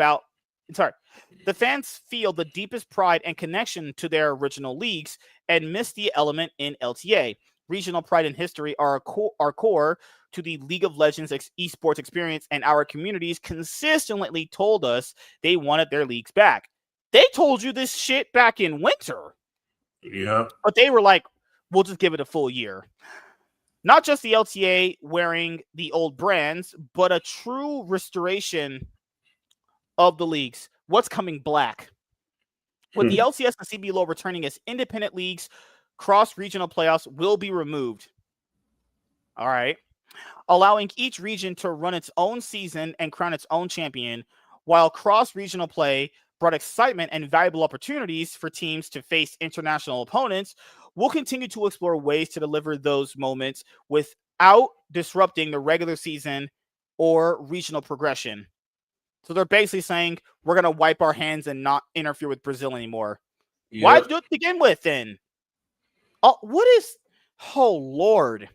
connection to their original leagues and miss the element in LTA. Regional pride and history are core to the League of Legends esports experience, and our communities consistently told us they wanted their leagues back. They told you this shit back in winter. Yeah. But they were like, we'll just give it a full year. Not just the LTA wearing the old brands, but a true restoration of the leagues. What's coming black? With the LCS and CBLOL returning as independent leagues, cross-regional playoffs will be removed. All right. allowing each region to run its own season and crown its own champion, while cross-regional play brought excitement and valuable opportunities for teams to face international opponents. We'll continue to explore ways to deliver those moments without disrupting the regular season or regional progression. So they're basically saying we're going to wipe our hands and not interfere with Brazil anymore. Yep. Why do it to begin with then? Oh, Lord.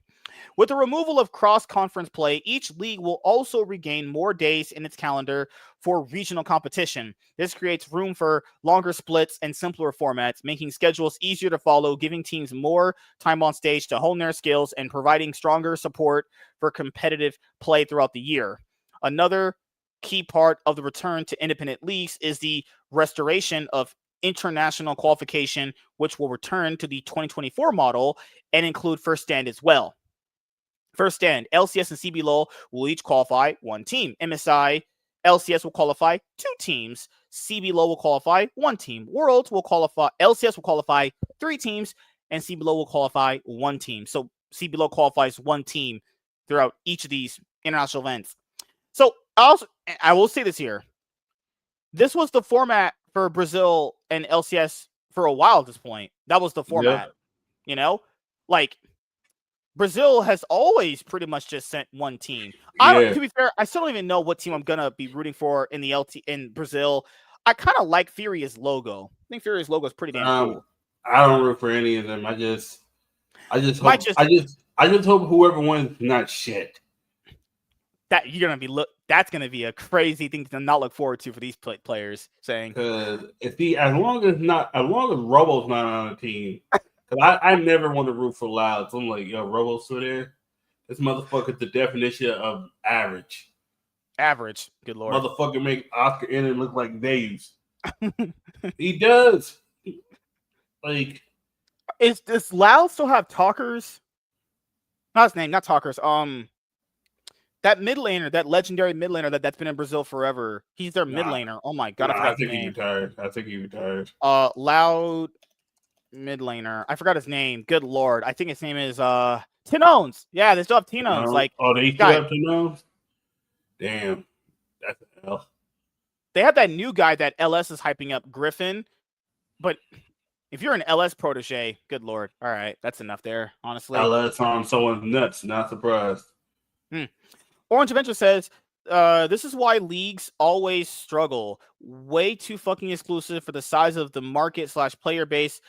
With the removal of cross-conference play, each league will also regain more days in its calendar for regional competition. This creates room for longer splits and simpler formats, making schedules easier to follow, giving teams more time on stage to hone their skills, and providing stronger support for competitive play throughout the year. Another key part of the return to independent leagues is the restoration of international qualification, which will return to the 2024 model and include first stand as well. First stand, LCS and CBLOL will each qualify one team. MSI, LCS will qualify 2 teams. CBLOL will qualify 1 team. Worlds will qualify, LCS will qualify 3 teams, and CBLOL will qualify 1 team. So CBLOL qualifies 1 team throughout each of these international events. So I will say this here. This was the format for Brazil and LCS for a while at this point. That was the format. You know? Like, Brazil has always pretty much just sent 1 team. To be fair, I still don't even know what team I'm gonna be rooting for in the in Brazil. I kind of like Furia's logo. I think Furia's logo is pretty damn cool. I don't root for any of them. I just hope whoever wins not shit. That that's gonna be a crazy thing to not look forward to for these players. Saying because as long as Robo's not on the team. Because I never want to root for Loud. So I'm like, yo, Robo's still there? This motherfucker's the definition of average. Average. Good Lord. Motherfucker make Oscar Ennis look like Dave's. He does. Like, does Loud still have talkers? Not his name, not talkers. That mid laner, that legendary mid laner that's been in Brazil forever. He's their mid laner. Oh my god, I think he retired. Loud mid laner. I forgot his name. Good Lord. I think his name is Tinones. Yeah, they still have Tinones. Like, they still have Tinones? Damn. That's an L. They have that new guy that LS is hyping up, Griffin. But if you're an LS protege, good Lord. All right, that's enough there, honestly. LS on someone's nuts, not surprised. Orange Adventure says, this is why leagues always struggle. Way too fucking exclusive for the size of the market/player base.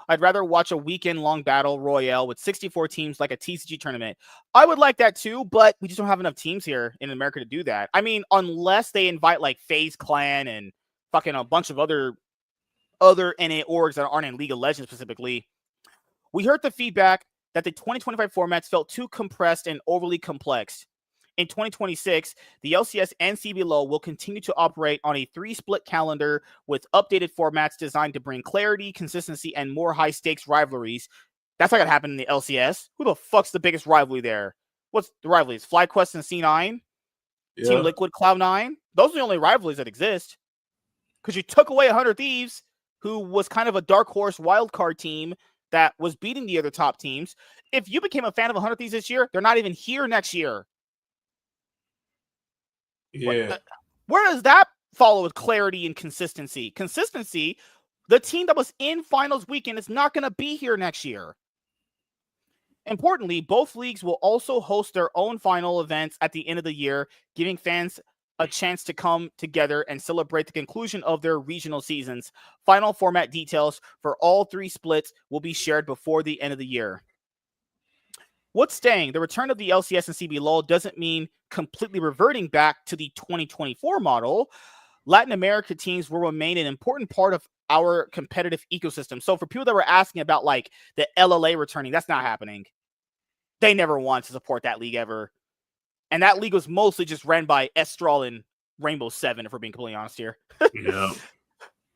I'd rather watch a weekend-long battle royale with 64 teams like a TCG tournament. I would like that too, but we just don't have enough teams here in America to do that. I mean, unless they invite like FaZe Clan and fucking a bunch of other NA orgs that aren't in League of Legends specifically. We heard the feedback that the 2025 formats felt too compressed and overly complex. In 2026, the LCS and CBLOL will continue to operate on a 3-split calendar with updated formats designed to bring clarity, consistency, and more high-stakes rivalries. That's not going to happen in the LCS. Who the fuck's the biggest rivalry there? What's the rivalries? FlyQuest and C9? Yeah. Team Liquid, Cloud9? Those are the only rivalries that exist. Because you took away 100 Thieves, who was kind of a dark horse wildcard team that was beating the other top teams. If you became a fan of 100 Thieves this year, they're not even here next year. Yeah. Where does that follow with clarity and consistency? Consistency, the team that was in finals weekend is not going to be here next year. Importantly, both leagues will also host their own final events at the end of the year, giving fans a chance to come together and celebrate the conclusion of their regional seasons. Final format details for all 3 splits will be shared before the end of the year. What's staying? The return of the LCS and CBLOL doesn't mean completely reverting back to the 2024 model. Latin America teams will remain an important part of our competitive ecosystem. So for people that were asking about like the LLA returning, that's not happening. They never wanted to support that league ever. And that league was mostly just ran by Estral and Rainbow 7, if we're being completely honest here. Yeah.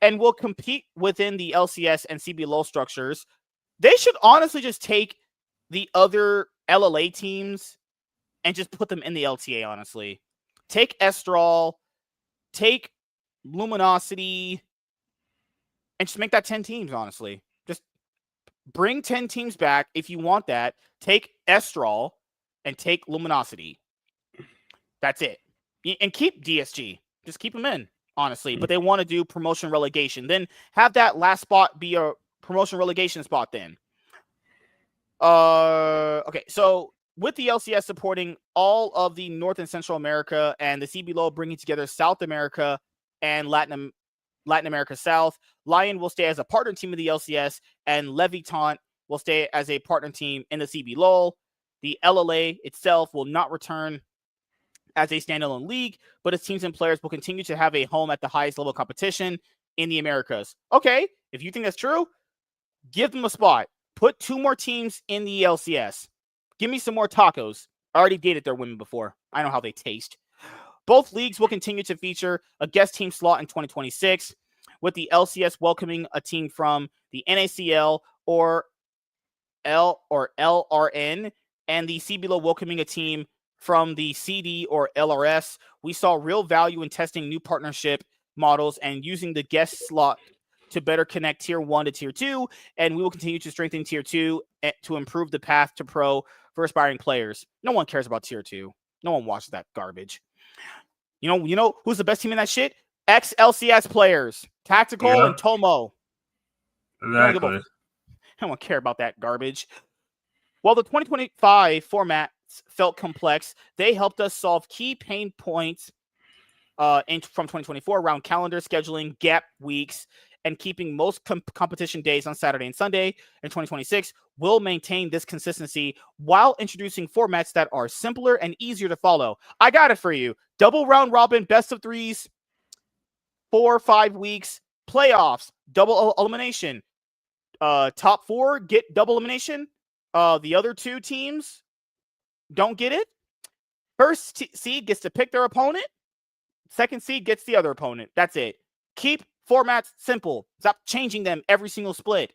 And will compete within the LCS and CBLOL structures. They should honestly just take the other LLA teams and just put them in the LTA, honestly. Take Estral, take Luminosity, and just make that 10 teams, honestly. Just bring 10 teams back if you want that. Take Estral, and take Luminosity. That's it. And keep DSG. Just keep them in, honestly. But they want to do promotion relegation. Then have that last spot be a promotion relegation spot then. Okay, so with the LCS supporting all of the North and Central America and the CBLOL bringing together South America and Latin America South, Lion will stay as a partner team of the LCS, and Levitant will stay as a partner team in the CBLOL. The LLA itself will not return as a standalone league, but its teams and players will continue to have a home at the highest level of competition in the Americas. Okay, if you think that's true, give them a spot. Put 2 more teams in the LCS. Give me some more tacos. I already dated their women before. I know how they taste. Both leagues will continue to feature a guest team slot in 2026, with the LCS welcoming a team from the NACL or LRN, and the CBLOL welcoming a team from the CD or LRS. We saw real value in testing new partnership models and using the guest slot to better connect Tier 1 to Tier 2, and we will continue to strengthen Tier 2 to improve the path to pro for aspiring players. No one cares about Tier 2. No one watches that garbage. You know who's the best team in that shit? Ex-LCS players. Tactical and Tomo. Exactly. I don't care about that garbage. While the 2025 formats felt complex, they helped us solve key pain points from 2024 around calendar scheduling, gap weeks, and keeping most competition days on Saturday and Sunday. In 2026, we'll maintain this consistency while introducing formats that are simpler and easier to follow. I got it for you. Double round robin, best of 3s, 4 or 5 weeks, playoffs, double elimination. Top 4 get double elimination. The other 2 teams don't get it. First seed gets to pick their opponent. Second seed gets the other opponent. That's it. Keep formats simple. Stop changing them every single split.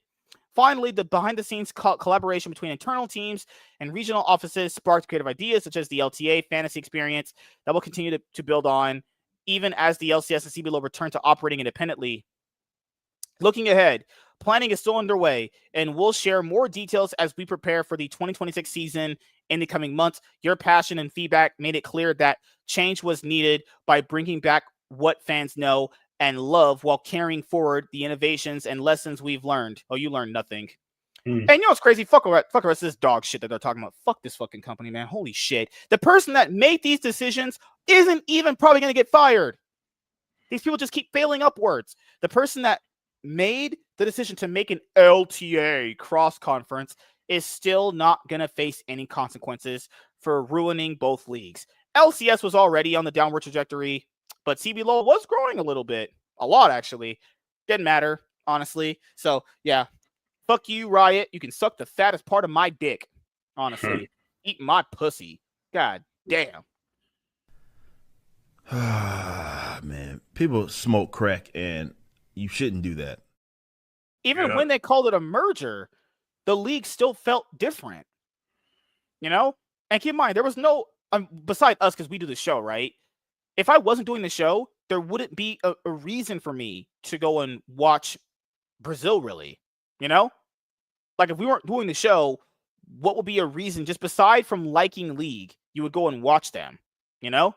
Finally, the behind-the-scenes collaboration between internal teams and regional offices sparked creative ideas such as the LTA fantasy experience that will continue to build on even as the LCS and CBLOL return to operating independently. Looking ahead, planning is still underway, and we'll share more details as we prepare for the 2026 season in the coming months. Your passion and feedback made it clear that change was needed by bringing back what fans know and love while carrying forward the innovations and lessons we've learned. Oh, you learned nothing. And you know what's crazy? Fuck the rest of this dog shit that they're talking about. Fuck this fucking company, man. Holy shit. The person that made these decisions isn't even probably going to get fired. These people just keep failing upwards. The person that made the decision to make an LTA cross-conference is still not going to face any consequences for ruining both leagues. LCS was already on the downward trajectory, but CBLOL was growing a little bit. A lot, actually. Didn't matter, honestly. So, yeah. Fuck you, Riot. You can suck the fattest part of my dick, honestly. Eat my pussy. God damn. Man, people smoke crack, and you shouldn't do that. Even when they called it a merger, the league still felt different. You know? And keep in mind, there was no, beside us, because we do the show, right? If I wasn't doing the show, there wouldn't be a reason for me to go and watch Brazil, really. You know? Like, if we weren't doing the show, what would be a reason, just beside from liking League, you would go and watch them? You know?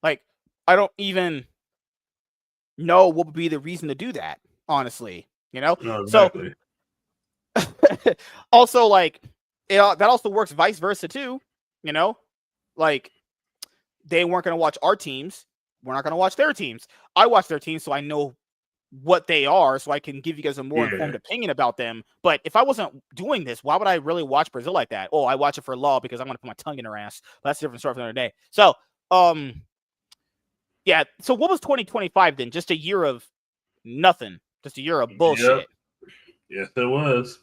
Like, I don't even know what would be the reason to do that, honestly. You know? No, exactly. So, also, like, that also works vice versa, too. You know? Like, they weren't going to watch our teams. We're not going to watch their teams. I watch their teams, so I know what they are, so I can give you guys a more informed opinion about them. But if I wasn't doing this, why would I really watch Brazil like that? Oh, I watch it for law because I'm going to put my tongue in her ass. But that's a different story for another day. So, yeah. So what was 2025 then? Just a year of nothing. Just a year of bullshit. Yes, it was.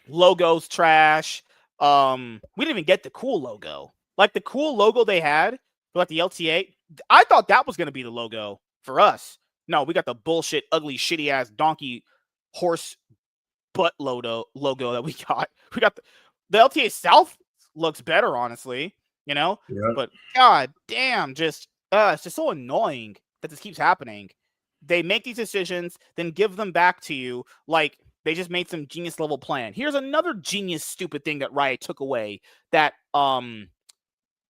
Logos trash. We didn't even get the cool logo. Like the cool logo they had for like the LTA. I thought that was going to be the logo for us. No, we got the bullshit, ugly, shitty ass donkey horse butt logo that we got. We got the LTA South looks better, honestly, you know? Yep. But god damn, it's just so annoying that this keeps happening. They make these decisions, then give them back to you like They just made some genius level plan. Here's another genius stupid thing that Riot took away that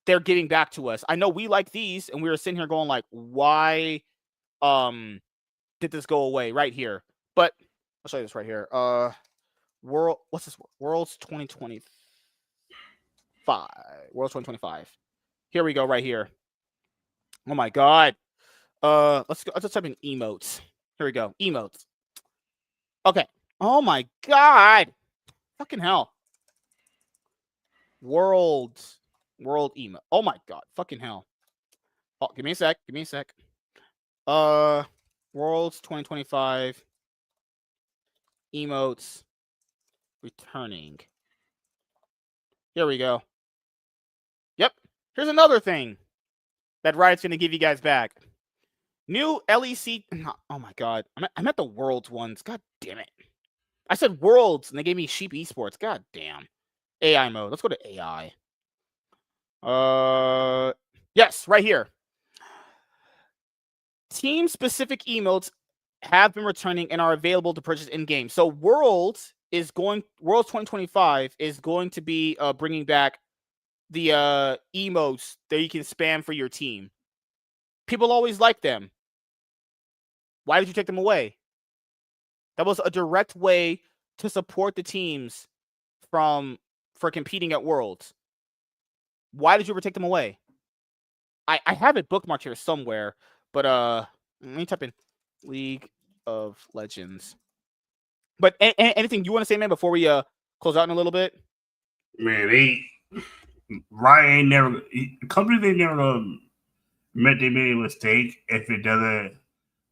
they're giving back to us. I know we like these, and we were sitting here going like, why did this go away right here? But I'll show you this right here. What's this? Worlds 2025. Worlds 2025. Here we go, right here. Oh my god. Let's type in emotes. Here we go. Emotes. Okay. Oh my god. Fucking hell. World emote. Oh my god. Fucking hell. Oh, give me a sec. Worlds 2025 emotes returning. Here we go. Yep. Here's another thing that Riot's going to give you guys back. New LEC. Oh my god. I meant the Worlds ones. God damn it. I said Worlds and they gave me Sheep Esports. God damn. AI mode. Let's go to AI. Yes, right here. Team-specific emotes have been returning and are available to purchase in-game. So Worlds 2025 is going to be bringing back the emotes that you can spam for your team. People always like them. Why did you take them away? That was a direct way to support the teams for competing at Worlds. Why did you ever take them away? I have it bookmarked here somewhere, but let me type in League of Legends. But anything you want to say, man, before we close out in a little bit? Man, Riot ain't never companies. They never admit they made a mistake if it doesn't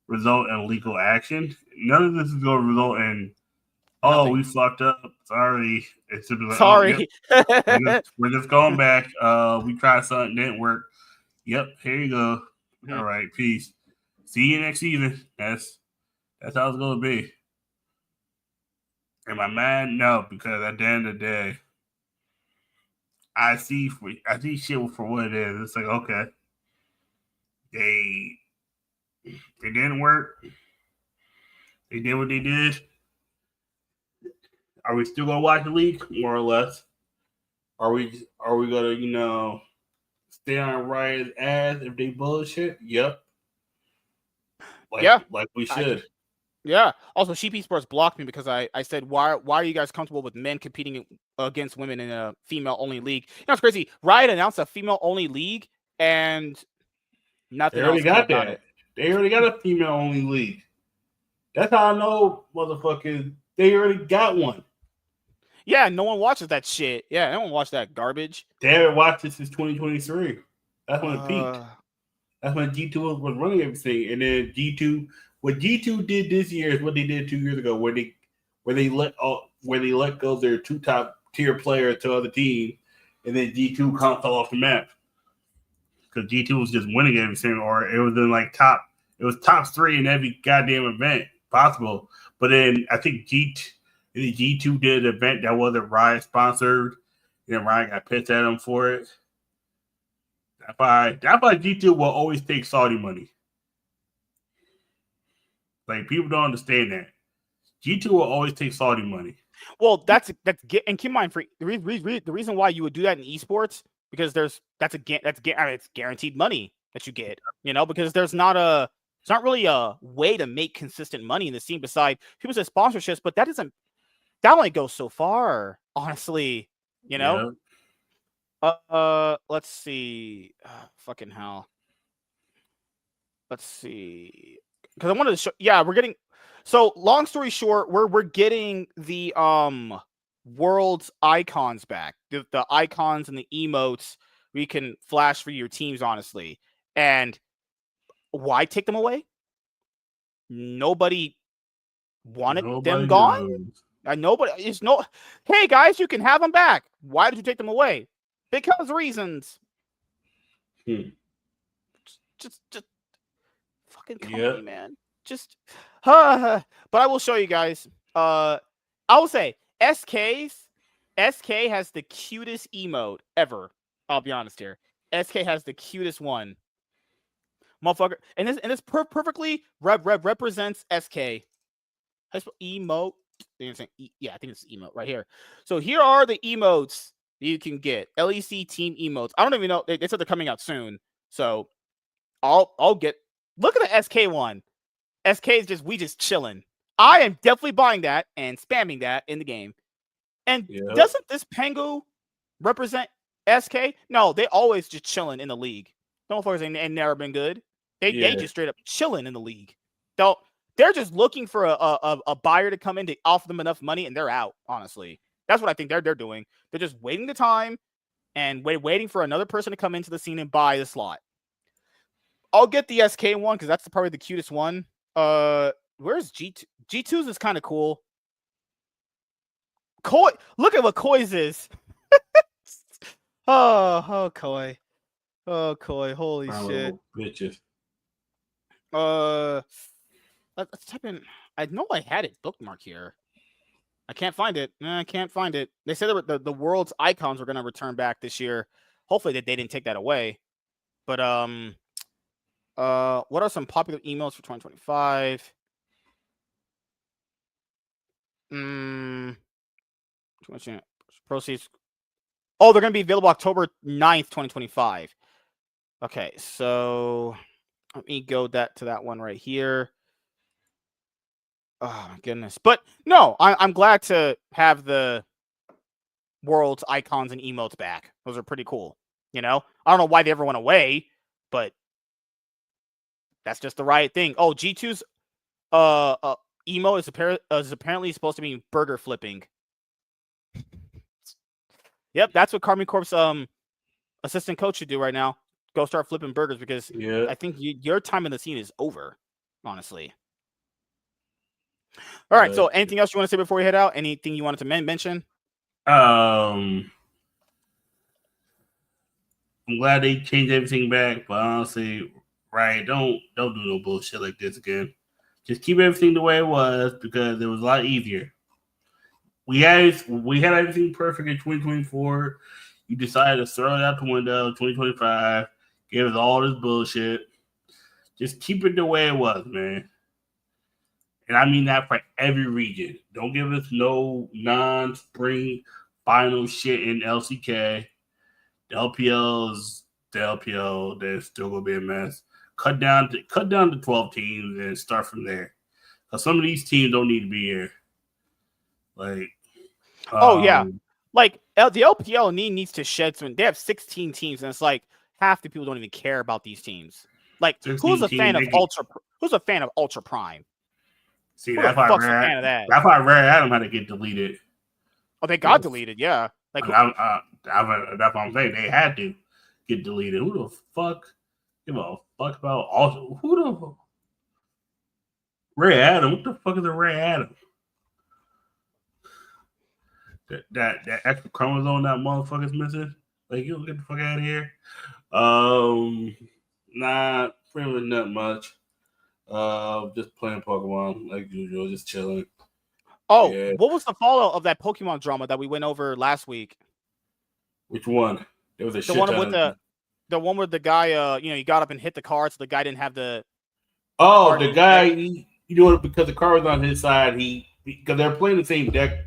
result in legal action. None of this is going to result in Nothing. We fucked up. Sorry. It's simply like, sorry. Yep. we're just going back. We tried something, didn't work. Yep, here you go. Mm-hmm. All right, peace. See you next season. That's how it's gonna be. Am I mad? No, because at the end of the day, I see shit for what it is. It's like, okay, they didn't work. They did what they did. Are we still gonna watch the league, more or less? Are we gonna, stay on Riot's ass if they bullshit? Yep. Like we should. Yeah. Also, Sheep Esports blocked me because I said, why are you guys comfortable with men competing against women in a female-only league? You know, it's crazy. Riot announced a female-only league, and nothing else about it. They already got a female-only league. That's how I know, motherfuckers, they already got one. Yeah, no one watches that shit. Yeah, no one watched that garbage. They haven't watched it since 2023. That's when it peaked. That's when G2 was running everything. And then what G2 did this year is what they did 2 years ago, where they let go their two top tier players to other teams, and then G2 fell off the map. Because G2 was just winning everything, or it was in top 3 in every goddamn event possible. But then I think G2 did an event that wasn't Riot sponsored, and then Riot got pissed at them for it. That's why G2 will always take Saudi money. Like, people don't understand that. G2 will always take Saudi money. Well, that's and keep in mind, for the reason why you would do that in esports, because it's guaranteed money that you get, because it's not really a way to make consistent money in the scene. Besides, people say sponsorships, but that only goes so far, honestly. Yeah. Let's see. Fucking hell. Let's see. Because I wanted to show. Yeah, we're getting. So, long story short, we're getting the world's icons back. The icons and the emotes we can flash for your teams, honestly. And why take them away? Nobody wanted them gone. Hey guys, you can have them back. Why did you take them away? Because reasons. Just fucking company, man. Just but I will show you guys. I will say SK has the cutest emote ever. I'll be honest here. SK has the cutest one. Motherfucker. And this perfectly represents SK. Emote Yeah, I think it's emote right here. So here are the emotes you can get. LEC team emotes. I don't even know. They said they're coming out soon. So I'll get. Look at the SK one. SK is just we just chilling. I am definitely buying that and spamming that in the game. And doesn't this Pengu represent SK? No, they always just chilling in the league. Don't focus and never been good. They just straight up chilling in the league. They're just looking for a buyer to come in to offer them enough money, and they're out. Honestly, that's what I think they're doing. They're just waiting the time and waiting for another person to come into the scene and buy the slot. I'll get the SK one because that's probably the cutest one. Where's G2? G2's is kind of cool. Koi, look at what Koi's is. oh, Koi. Oh, Koi. Holy shit. Bitches. Let's type in. I know I had it bookmark here. I can't find it. I can't find it. They said that the world's icons were going to return back this year. Hopefully that they didn't take that away. But what are some popular emails for 2025? Proceeds. Oh, they're going to be available October 9th, 2025. Okay, so let me go to that one right here. Oh, my goodness. But no, I'm glad to have the world's icons and emotes back. Those are pretty cool. You know, I don't know why they ever went away, but that's just the right thing. Oh, G2's emo is apparently supposed to be burger flipping. Yep, that's what Carmine Corp's assistant coach should do right now. Go start flipping burgers because I think your time in the scene is over, honestly. All right, so anything else you want to say before we head out? Anything you wanted to mention? I'm glad they changed everything back, but honestly, right, don't do no bullshit like this again. Just keep everything the way it was because it was a lot easier. We had everything perfect in 2024. You decided to throw it out the window. 2025 gave us all this bullshit. Just keep it the way it was, man. And I mean that for every region. Don't give us no non-spring final shit in LCK. The LPL is the LPL. They're still gonna be a mess. Cut down to 12 teams and start from there. Because some of these teams don't need to be here. Like, like the LPL needs to shed some. They have 16 teams, and it's like half the people don't even care about these teams. Like, who's a fan of Ultra Prime? See, that's why Rare Adam had to get deleted. Oh, they got deleted, yeah. Like, that's what I'm saying. They had to get deleted. Who the fuck give a fuck about Ultra? Who the Rare Adam? What the fuck is a Rare Adam? That extra chromosome that motherfucker's missing. Like, you don't get the fuck out of here. Nah, pretty much not much. Just playing Pokemon like usual, just chilling. Oh, yeah. What was the follow of that Pokemon drama that we went over last week? Which one? There was the one with the one where the guy, he got up and hit the card, so the guy didn't have the. Oh, the guy, because the card was on his side, because they're playing the same deck.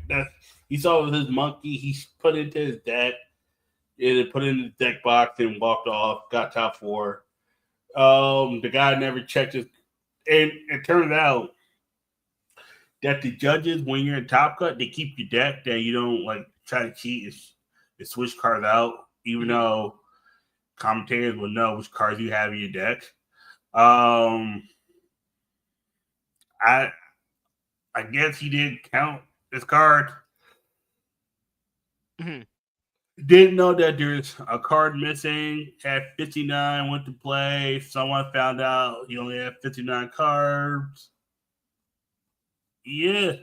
He saw with his monkey, he put it into his deck, and it put it in the deck box and walked off, got top 4. The guy never checked his, and it turned out that the judges, when you're in Top Cut, they keep your deck that you don't like try to cheat and switch cards out, even though commentators will know which cards you have in your deck. I guess he didn't count his card. Mm-hmm. Didn't know that there's a card missing. Had 59, went to play. Someone found out he only had 59 cards. Yeah.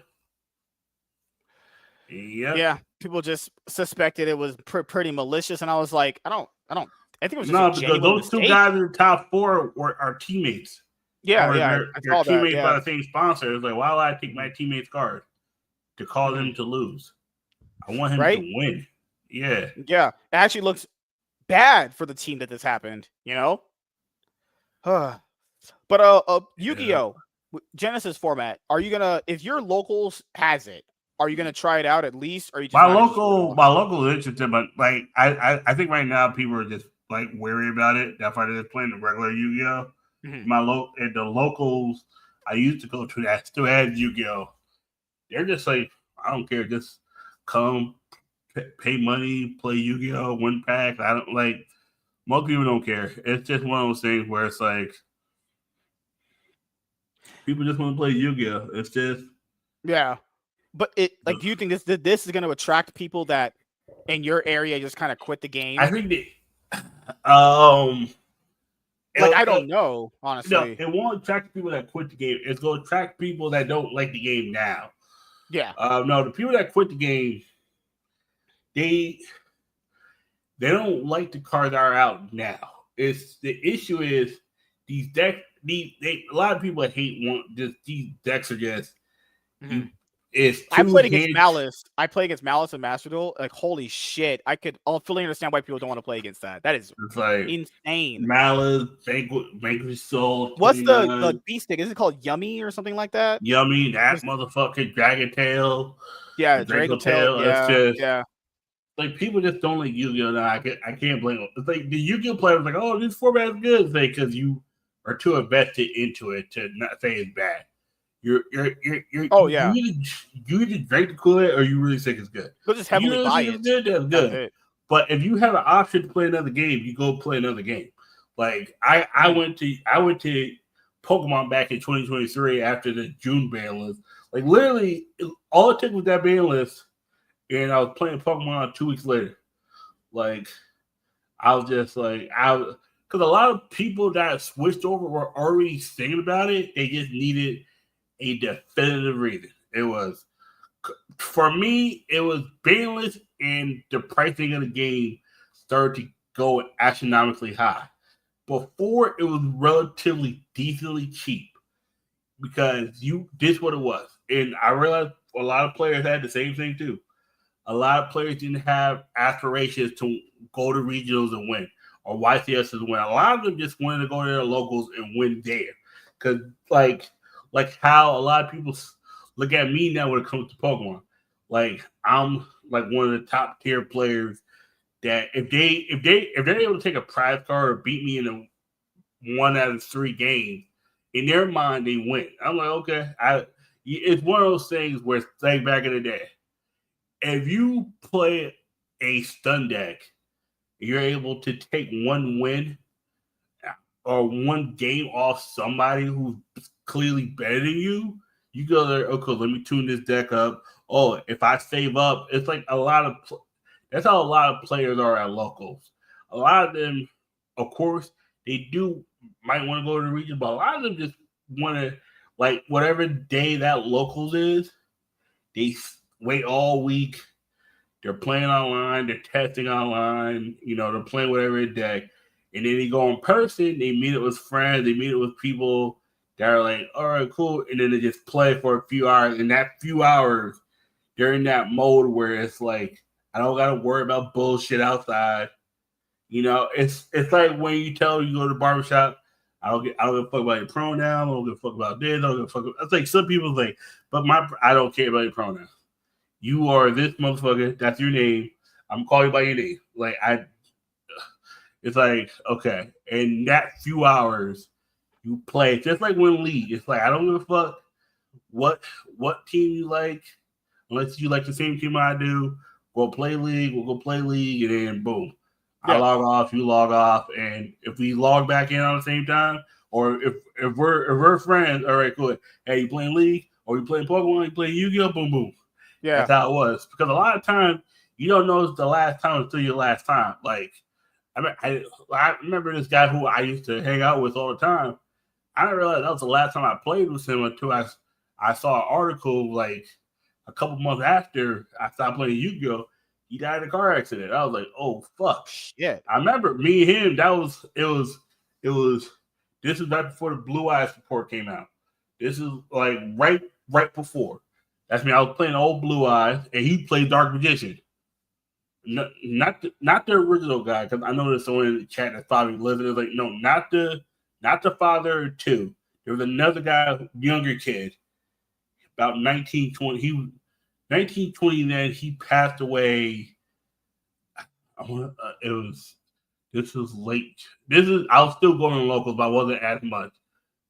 Yeah, people just suspected it was pretty malicious, and I was like, I think it was just because those mistake. 2 guys in the top 4 are teammates. Yeah, they're teammates by the same sponsor. It's like, why would I take my teammate's card to cause him to lose? I want him to win. Yeah. Yeah. It actually looks bad for the team that this happened, But Yu-Gi-Oh! Genesis format. Are you gonna, if your locals has it, are you gonna try it out at least, or are you just My not interested at all? local is interested, but like I think right now people are just like wary about it. That's why they're just playing the regular Yu-Gi-Oh. And the locals I used to go to that still had Yu-Gi-Oh. They're just like, I don't care, just come, pay money, play Yu-Gi-Oh, win packs. I don't like. Most people don't care. It's just one of those things where it's like people just want to play Yu-Gi-Oh. It's just But it like, do you think this is going to attract people that in your area just kind of quit the game? I think I don't know, honestly. No, it won't attract people that quit the game. It's going to attract people that don't like the game now. Yeah. No, the people that quit the game, they don't like the cards that are out now. It's the issue is these decks. A lot of people hate these decks are just. I played against Malice. I play against Malice and Master Duel. Like, holy shit! I'll fully understand why people don't want to play against that. That is insane. Malice, Vanquish Soul. What's the beast stick? Is it called Yummy or something like that? Yummy, that motherfucking Dragon Tail. Yeah, Dragon Tail. Yeah. Like, people just don't like Yu-Gi-Oh! Now. I can't blame them. It's like the Yu-Gi-Oh! Players like, oh, this format is good. Because you are too invested into it to not say it's bad. You either drink the Kool-Aid or you really think it's good. You'll just heavily buy it. That's good. But if you have an option to play another game, you go play another game. Like I went to Pokemon back in 2023 after the June ban list. Like, literally, all it took was that ban list, and I was playing Pokemon 2 weeks later. Like, I was just like, because a lot of people that switched over were already thinking about it. They just needed a definitive reason. It was, for me, it was banless, and the pricing of the game started to go astronomically high. Before, it was relatively decently cheap because this is what it was. And I realized a lot of players had the same thing too. A lot of players didn't have aspirations to go to regionals and win, or YCS and win. A lot of them just wanted to go to their locals and win there. Because like how a lot of people look at me now when it comes to Pokemon. Like, I'm like one of the top tier players that if they're able to take a prize card or beat me in a 1 out of 3 games, in their mind they win. I'm like, okay, it's one of those things where it's like back in the day. If you play a stun deck, you're able to take one win or one game off somebody who's clearly better than you. You go there, okay, let me tune this deck up. Oh, if I save up, it's like that's how a lot of players are at locals. A lot of them, of course, they might want to go to the region, but a lot of them just want to, like, whatever day that locals is, they wait all week. They're playing online. They're testing online. They're playing whatever deck. And then they go in person. They meet up with friends. They meet up with people that are like, all right, cool. And then they just play for a few hours. And that few hours, they're in that mode where it's like, I don't got to worry about bullshit outside. It's like when you go to the barbershop, I don't give a fuck about your pronoun. I don't give a fuck about this. I don't give a fuck about, it's like some people think, but I don't care about your pronoun. You are this motherfucker. That's your name. I'm calling you by your name. Like, it's like, okay. And that few hours you play, just like when League, it's like, I don't give a fuck what team you like, unless you like the same team I do. We'll play League, and then boom. Yeah. I log off, you log off, and if we log back in on the same time, or if we're friends, all right, cool. Hey, you playing League, or you playing Pokemon, you playing Yu-Gi-Oh, boom, boom. Yeah. That's how it was. Because a lot of times you don't know it's the last time until your last time. Like, I remember this guy who I used to hang out with all the time. I didn't realize that was the last time I played with him until I saw an article like a couple months after I stopped playing Yu-Gi-Oh! He died in a car accident. I was like, oh fuck. Yeah. I remember me and him, this is right before the Blue Eyes report came out. This is like right before. That's me. I was playing old Blue Eyes, and he played Dark Magician. Not the original guy, because I know there's someone in the chat that's probably listening. Like, no, not the father 2. There was another guy, younger kid, about 1920. He was 1929. He passed away. This was late. I was still going to locals, but I wasn't as much.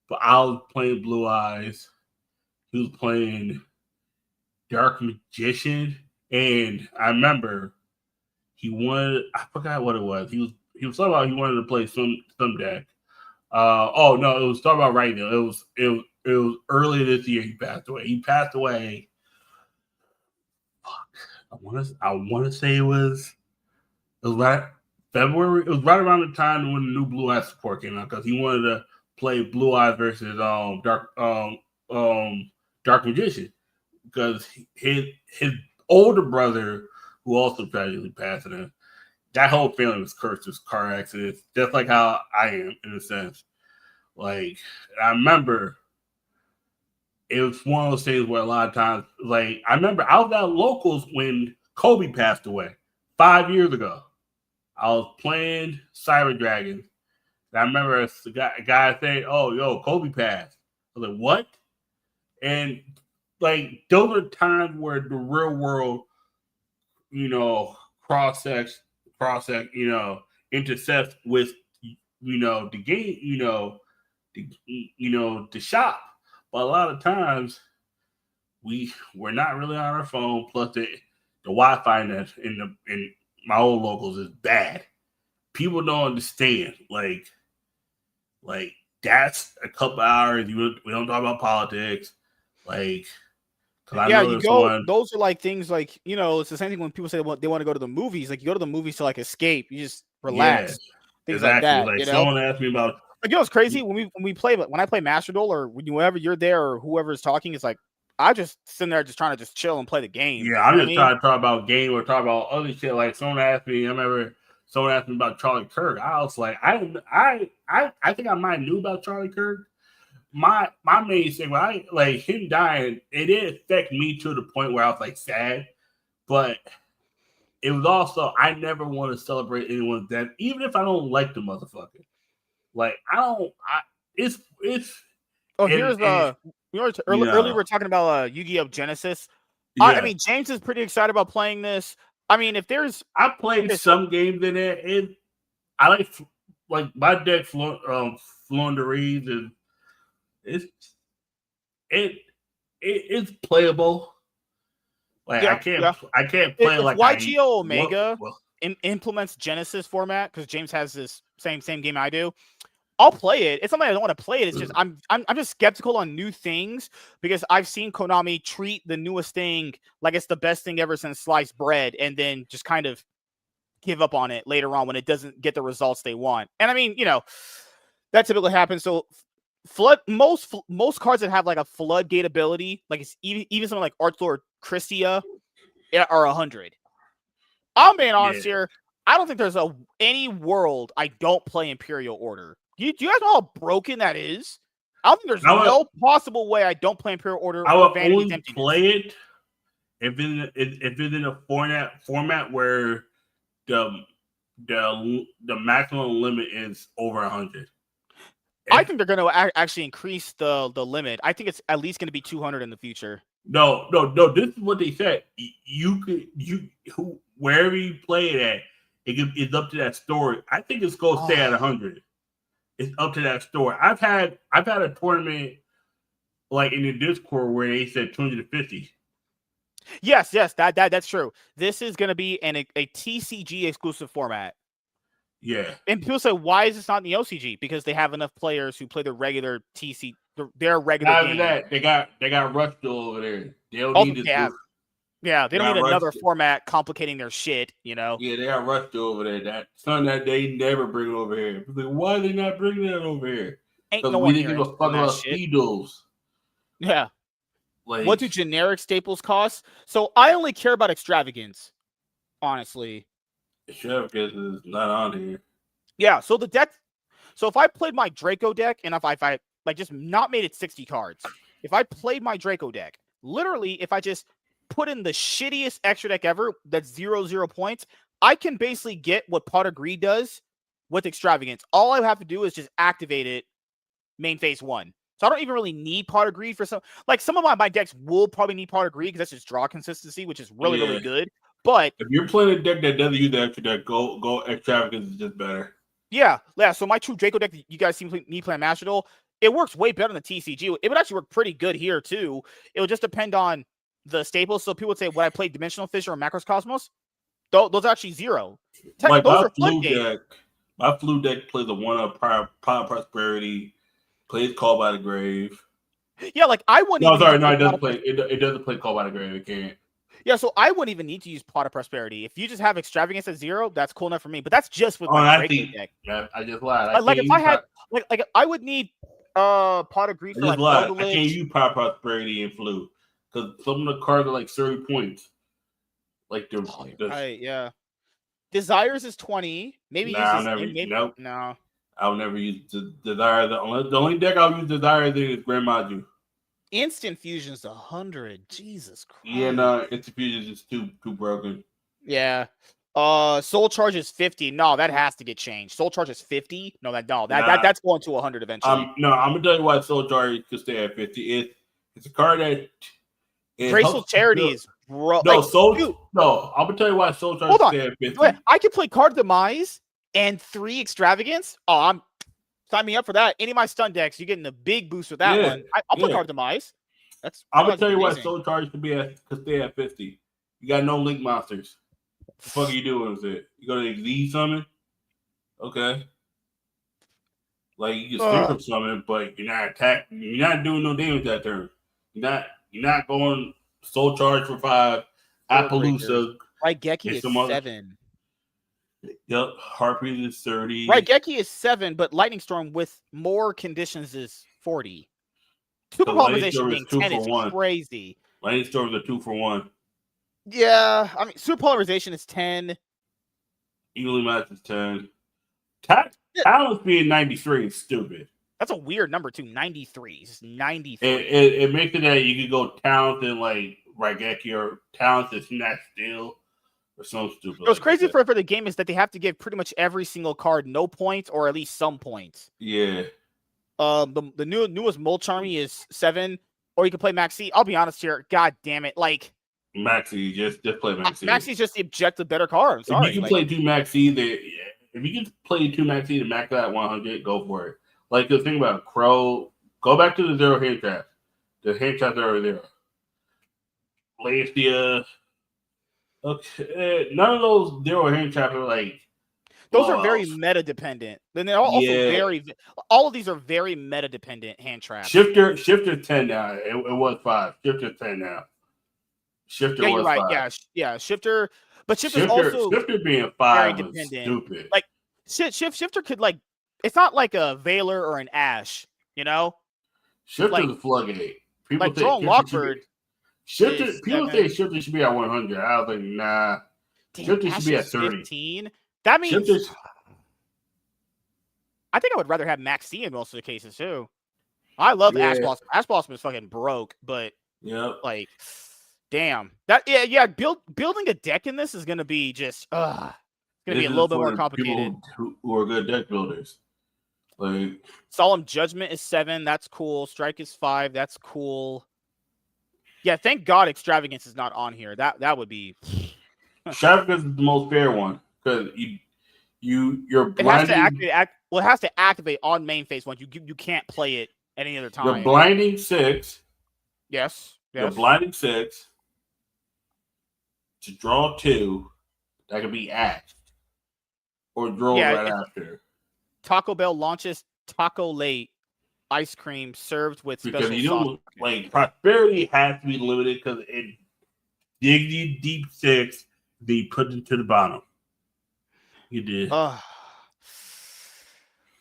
But I was playing Blue Eyes. He was playing Dark Magician, and I remember he wanted. I forgot what it was. He was talking about he wanted to play some deck. Oh no, it was talking about right now. It was earlier this year. He passed away. He passed away. Fuck. I want to say it was right February. It was right around the time when the new Blue Eyes support came out because he wanted to play Blue Eyes versus Dark Magician because his older brother, who also tragically passed in that whole family was cursed with car accidents, just like how I am in a sense. Like I remember, it was one of those things where a lot of times, like I remember I was at locals when Kobe passed away 5 years ago. I was playing Cyber Dragons. I remember a guy saying, "Oh, yo, Kobe passed." I was like, "What?" And like those are times where the real world, cross-sex, intersects with, the game, the shop. But a lot of times we're not really on our phone. Plus the Wi-Fi in my old locals is bad. People don't understand. Like that's a couple hours. We don't talk about politics. Like, yeah, you go. Those are like things like it's the same thing when people say they want to go to the movies. Like you go to the movies to like escape. You just relax. Yeah, things like that. Like someone asked me about. Like, it's crazy when I play Master Duel or whenever you're there or whoever's talking, it's like I just sitting there just trying to just chill and play the game. Yeah, I'm just trying to talk about game or talk about other shit. Like someone asked me, I remember someone asked me about Charlie Kirk. I was like, I think I might have knew about Charlie Kirk. My main thing, like him dying, it didn't affect me to the point where I was like sad, but it was also I never want to celebrate anyone's death, even if I don't like the motherfucker. Like it's. Oh, earlier we were talking about Yu-Gi-Oh! Genesis. Yeah. I mean, James is pretty excited about playing this. I mean, I played some games in it, and I like my deck Flonderies and it's playable. Like I can't play if like YGO Omega implements Genesis format because James has this same game I do. I'll play it. It's something I don't want to play it. It's just I'm just skeptical on new things because I've seen Konami treat the newest thing like it's the best thing ever since sliced bread, and then just kind of give up on it later on when it doesn't get the results they want. And I mean, that typically happens. So most cards that have like a floodgate ability, like it's even something like Artlord Christia, are 100. I'm being honest here. I don't think there's any world I don't play Imperial Order. Do you guys know how broken that is? I don't think there's no possible way I don't play Imperial Order. I would only play it if it's in a format where the maximum limit is over 100. I think they're going to actually increase the limit. I think it's at least going to be 200 in the future. No. This is what they said. Wherever you play it at, it's up to that story. I think it's going to stay at 100. It's up to that story. I've had a tournament like in the Discord where they said 250. Yes, that's true. This is going to be a TCG exclusive format. Yeah. And people say, why is this not in the OCG? Because they have enough players who play the regular their regular game. That, they got Rush Duel over there. They don't need this. Yeah, they don't need another format complicating their shit, Yeah, they got Rush Duel over there. That's something that they never bring over here. Like, why are they not bringing that over here? Ain't no one we didn't give a fuck about speed duels. Yeah. Like, what do generic staples cost? So I only care about extravagance, honestly. Extravagance is not on here. Yeah, so the deck. So if I played my Draco deck and if I like just not made it 60 cards, if I played my Draco deck, literally, if I just put in the shittiest extra deck ever that's 0 points, I can basically get what Pot of Greed does with extravagance. All I have to do is just activate it main phase 1. So I don't even really need Pot of Greed for some. Like some of my decks will probably need Pot of Greed because that's just draw consistency, which is really good. But if you're playing a deck that doesn't use the extra deck, go Extravagance is just better. Yeah. So my true Draco deck that you guys see me playing Master Duel, it works way better than the TCG. It would actually work pretty good here too. It would just depend on the staples. So people would say, would I play Dimensional Fissure or Macros Cosmos? Those are actually 0. Like those my are Flu deck. My Flu deck plays a 1-up Pot of Prosperity, plays Call by the Grave. Yeah, like I wouldn't. No, sorry, no, it doesn't play. It doesn't play Call by the Grave. It can't. Yeah, so I wouldn't even need to use Pot of Prosperity. If you just have Extravagance at 0, that's cool enough for me. But that's just with my Draco deck. Yeah, I just lied. Like if I had like I would need Pot of Greed for like I can't use Pot of Prosperity and Flu because some of the cards are like 30 points. Like right, yeah. Desires is 20. Maybe nope. No. I'll never use Desire. The only deck I'll use Desire is Grand Maju. Instant Fusion's 100. Jesus Christ. Yeah, no, Instant Fusion is just too broken. Yeah. Soul Charge is 50. No, that has to get changed. Soul Charge is 50. That's going to 100 eventually. No, I'm gonna tell you why Soul Charge could stay at 50. It's a card that Graceful Charity is I'm gonna tell you why Soul Charge could stay at 50. I could play Card Demise and 3 Extravagance. Oh, sign me up for that. Any of my stun decks, you're getting a big boost with that one. I'll play Card Demise. I'm gonna tell you why Soul Charge could stay at 50. You got no Link monsters. What the fuck are you doing with it? You go to Exceed Summon? Okay. Like you can Synchro Summon, but you're not attacking. You're not doing no damage that turn. You're not going Soul Charge for 5. Appaloosa. Raigeki is 7. Yep. Harpy is 30. Raigeki is 7, but Lightning Storm with more conditions is 40. Super Polarization being 10 is crazy. Lightning Storm is a 2-for-1. Yeah, I mean, Super Polarization is 10. Evenly Match is 10. Talents being 93 is stupid. That's a weird number, too. 93. It's just 93. It makes it that you could go Talent and like Raigeki or Talent and Snatch Steel or some stupid. What's crazy for the game is that they have to give pretty much every single card no points or at least some points. Yeah. The newest Molcharmy is 7, or you can play Maxi. I'll be honest here. God damn it. Like, Maxi, just play Maxi. Maxi's just the objective better card. I'm sorry. If you can play 2 Maxi, if you can play 2 Maxi to max out 100, go for it. Like the thing about Crow, go back to the 0 hand trap. The hand traps are there. Lacia. Okay, none of those 0 hand traps are like. Those are very meta dependent. Then they're also all of these are very meta dependent hand traps. Shifter 10 now. It was 5. Shifter 10 now. Shifter was 5. Right. Yeah, Shifter. But Shifter being 5 was stupid. Like Shifter could like. It's not like a Valor or an Ash, you know. Shifter's a floodgate. People like Throwing Lockford. People say Shifter should be at 100. I was like, nah. Damn, Shifter should be at 30. 15? That means I think I would rather have Maxi in most of the cases too. I love Ash Blossom. Ash Blossom is fucking broke, but like, damn that building a deck in this is gonna be just gonna be a little bit more complicated. Who are good deck builders. Like Solemn Judgment is 7. That's cool. Strike is 5. That's cool. Yeah, thank God Extravagance is not on here. That would be. Extravagance is the most fair one because you're blinding. It has to activate on main phase 1. You can't play it at any other time. You're blinding 6. Yes. You're blinding 6 to draw 2. That could be axed or draw right after. Taco Bell launches taco late ice cream served with special sauce. Like prosperity has to be limited because it digs you deep 6, they put it to the bottom. You did.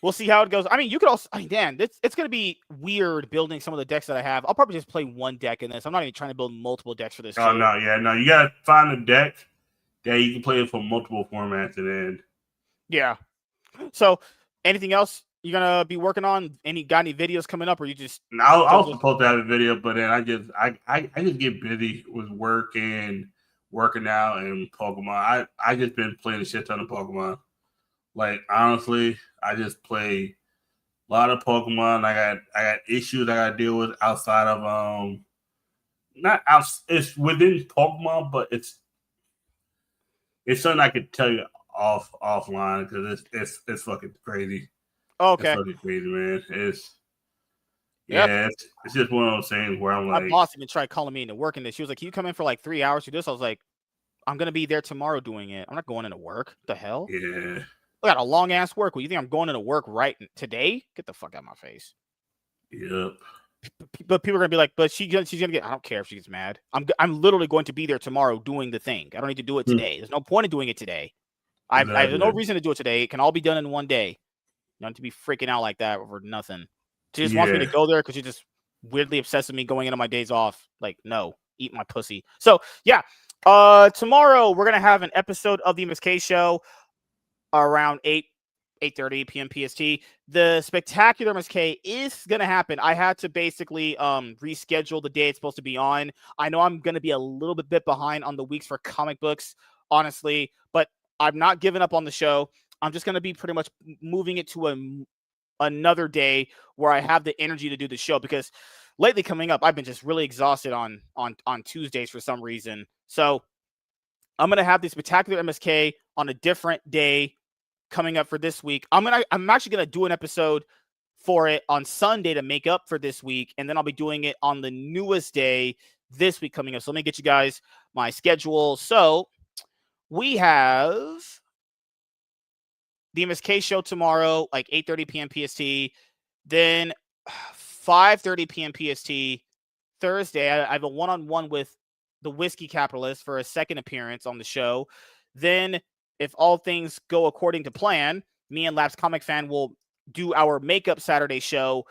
We'll see how it goes. I mean, you could also. I mean, Dan, it's going to be weird building some of the decks that I have. I'll probably just play one deck in this. I'm not even trying to build multiple decks for this. Oh no, you gotta find a deck that you can play it for multiple formats and then. Yeah. So, anything else you're gonna be working on? Got any videos coming up, or you just? I'll supposed to have a video, but then I just get busy with work and working out and Pokemon. I just been playing a shit ton of Pokemon. Like honestly, I just play A lot of Pokemon. I got issues I got to deal with outside of not out. It's within Pokemon, but it's something I could tell you offline because it's fucking crazy. Okay. It's fucking crazy, man. Yep. Yeah, it's just one of those things where I'm My like, boss even tried calling me into work, and she was like, "Can you come in for like 3 hours to do this?" I was like, "I'm gonna be there tomorrow doing it. I'm not going into work. What the hell? yeah, I got a long ass work. Well, you think I'm going into work right today? Get the fuck out of my face." yep. But people are gonna be like, "But she's gonna get." I don't care if she gets mad. I'm literally going to be there tomorrow doing the thing. I don't need to do it today. There's no point in doing it today. I have no reason to do it today. It can all be done in one day. You don't have to be freaking out like that over nothing. She just wants me to go there because she's just weirdly obsessed with me going into my days off. Like, no, eat my pussy. So yeah, tomorrow we're gonna have an episode of the MSK show around 8:30 p.m. PST. The spectacular MSK is gonna happen. I had to basically reschedule the day it's supposed to be on. I know I'm gonna be a little bit behind on the weeks for comic books, honestly, but I'm not giving up on the show. I'm just gonna be pretty much moving it to another day where I have the energy to do the show, because lately coming up, I've been just really exhausted on Tuesdays for some reason. So I'm gonna have the spectacular MSK on a different day coming up for this week. I'm actually gonna do an episode for it on Sunday to make up for this week, and then I'll be doing it on the newest day this week coming up. So let me get you guys my schedule. So we have the MSK show tomorrow, like 8:30 p.m. PST. Then 5:30 p.m. PST. Thursday, I have a one-on-one with the Whiskey Capitalist for a second appearance on the show. Then, if all things go according to plan, me and Labs Comic Fan will do our Makeup Saturday show,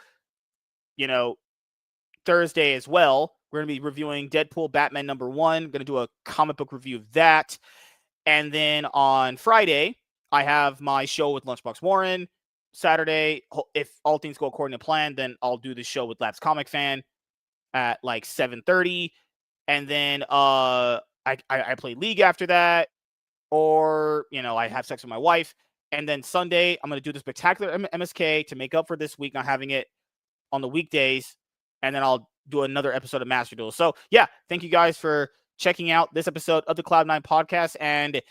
Thursday as well. We're going to be reviewing Deadpool Batman #1. Going to do a comic book review of that. And then on Friday, I have my show with Lunchbox Warren. Saturday, if all things go according to plan, then I'll do the show with Labs Comic Fan at like 7:30. And then I play League after that, or I have sex with my wife. And then Sunday, I'm going to do the spectacular MSK to make up for this week not having it on the weekdays. And then I'll do another episode of Master Duel. So yeah, thank you guys for checking out this episode of the Cloud9 podcast. And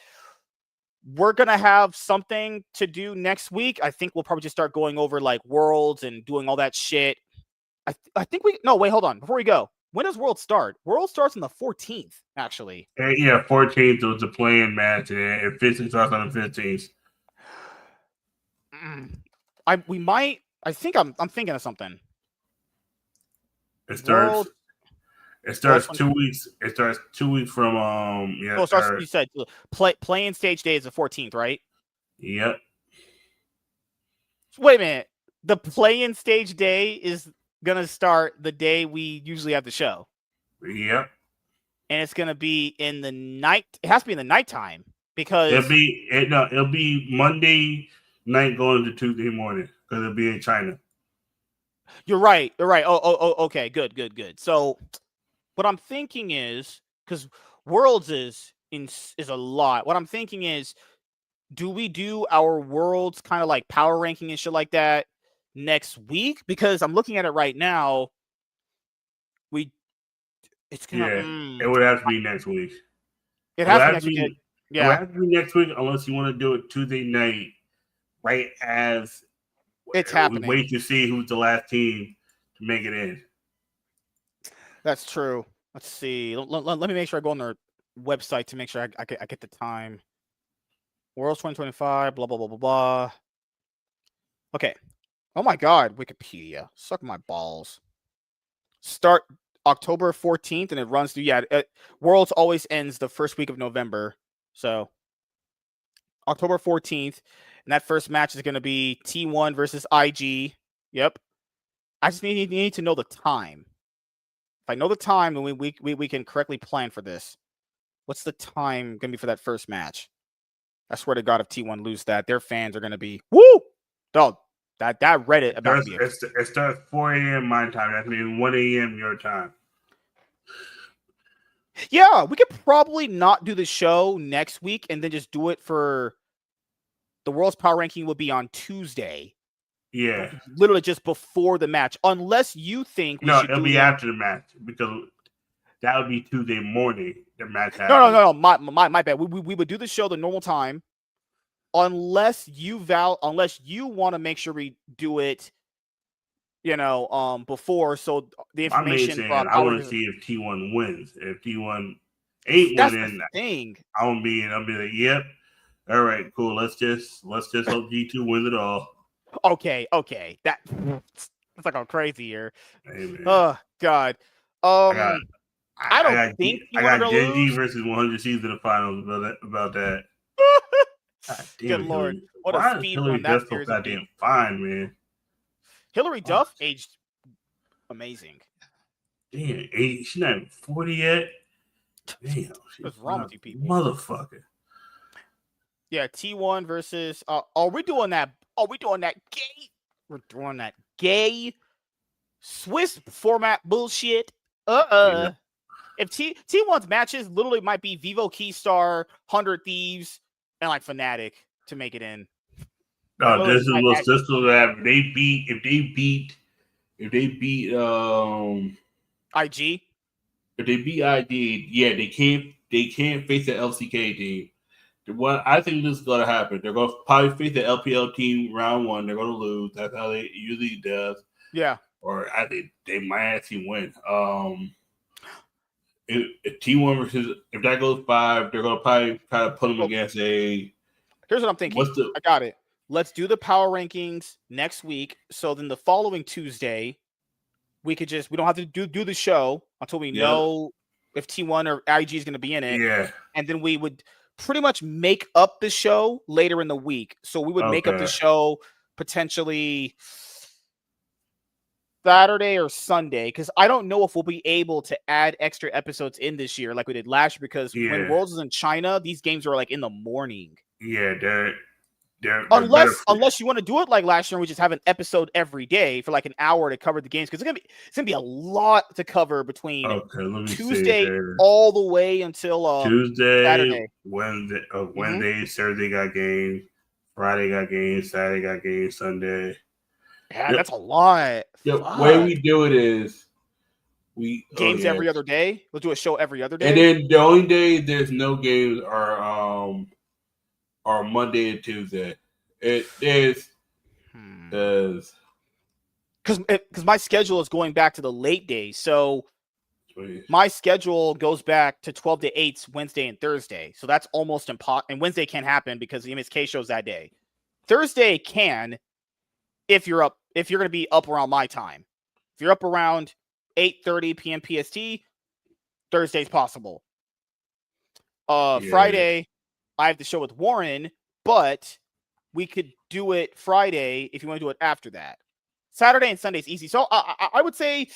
we're going to have something to do next week. I think we'll probably just start going over like Worlds and doing all that shit. I think wait, hold on. Before we go, when does World start? World starts on the 14th, actually. Yeah, 14th was the playing match, and it officially starts on the 15th. I think I'm thinking of something. It starts. It starts 2 weeks. It starts 2 weeks from yeah. it starts, you said playing stage day is the 14th, right? Yep. Wait a minute. The play-in stage day is gonna start the day we usually have the show. Yep. And it's gonna be in the night. It has to be in the nighttime because it'll be Monday night going to Tuesday morning because it'll be in China. You're right. Oh, okay. Good. So what I'm thinking is, because Worlds is a lot. What I'm thinking is, do we do our Worlds kind of like power ranking and shit like that next week? Because I'm looking at it right now. It would have to be next week. It has to be next week. Yeah. It would have to be next week unless you want to do it Tuesday night, right as it's happening. We wait to see who's the last team to make it in. That's true. Let's see. Let me make sure I go on their website to make sure I get the time. Worlds 2025, blah, blah, blah, blah, blah. Okay. Oh my God, Wikipedia. Suck my balls. Start October 14th and it runs through. Yeah, Worlds always ends the first week of November. So October 14th. And that first match is going to be T1 versus IG. Yep. I just need to know the time. If I know the time, then we can correctly plan for this. What's the time going to be for that first match? I swear to God, if T1 lose that, their fans are going to be, woo! Dog, that Reddit about to be. It starts 4 a.m. my time. That means 1 a.m. your time. Yeah, we could probably not do the show next week and then just do it for the World's Power Ranking will be on Tuesday. Yeah. Literally just before the match, unless you think we should it'll do be them. after the match because that would be Tuesday morning. The match happens. No. My bad. We would do the show the normal time, unless you want to make sure we do it. Before, so the information. I want to see if T1 wins. If T1 ain't winning, I'll be like, yep. All right, cool. Let's just hope G2 wins it all. Okay. That's like going crazy here. Hey, oh God. I don't think I got Genji versus 100 Seeds in the finals about that. God damn, good Lord. Hillary. What Why a is speed Hillary run that Duff so series. goddamn fine, man? Hillary Duff aged amazing. Damn, she's not even 40 yet. Damn, what's wrong with you people? Motherfucker. Yeah, T1 versus. Are we doing that? Are we doing that gay? We're doing that gay Swiss format bullshit. Yeah. If T1's matches literally might be Vivo Keystar, 100 Thieves, and like Fnatic to make it in. No, this is what that if they beat IG. If they beat IG, yeah, they can't face the LCK team. What I think this is gonna happen, they're gonna probably face the LPL team round 1. They're gonna lose. That's how they usually does. Yeah. Or I think they might actually win. If T1 versus if that goes 5, they're gonna probably try to put them against a. Here's what I'm thinking. I got it. Let's do the power rankings next week. So then the following Tuesday, we don't have to do the show until we know if T1 or IG is going to be in it. Yeah. And then we would pretty much make up the show later in the week. So we would make up the show potentially Saturday or Sunday, because I don't know if we'll be able to add extra episodes in this year like we did last year, because when Worlds is in China, these games are like in the morning. Yeah, they're unless you want to do it like last year, we just have an episode every day for like an hour to cover the games, because it's gonna be a lot to cover between Tuesday all the way until Tuesday, Saturday. Wednesday, Thursday got games, Friday got games, Saturday got games, Sunday. Yeah, that's a lot. The way we do it is games every other day. We'll do a show every other day. And then the only day there's no games are Monday and Tuesday. It is because my schedule is going back to the late days. So my schedule goes back to 12 to 8 Wednesday and Thursday. So that's almost impossible. And Wednesday can't happen because the MSK show's that day. Thursday can, if you're going to be up around my time. If you're up around 8:30 p.m. PST, Thursday's possible. Friday, I have the show with Warren, but we could do it Friday if you want to do it after that. Saturday and Sunday is easy. So I would say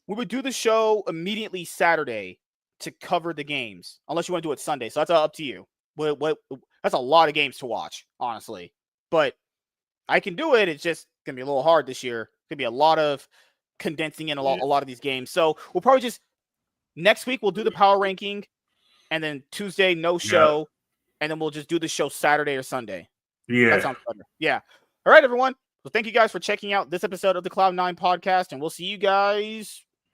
we would do the show immediately Saturday to cover the games, unless you want to do it Sunday. So that's up to you. That's a lot of games to watch, honestly. But I can do it. It's just going to be a little hard this year. It's going to be a lot of condensing in a lot of these games. So we'll probably just next week we'll do the power ranking, and then Tuesday no show, and then we'll just do the show Saturday or Sunday. Yeah, that sounds better. Yeah. All right, everyone. Well, thank you guys for checking out this episode of the Cloud9 podcast, and we'll see you guys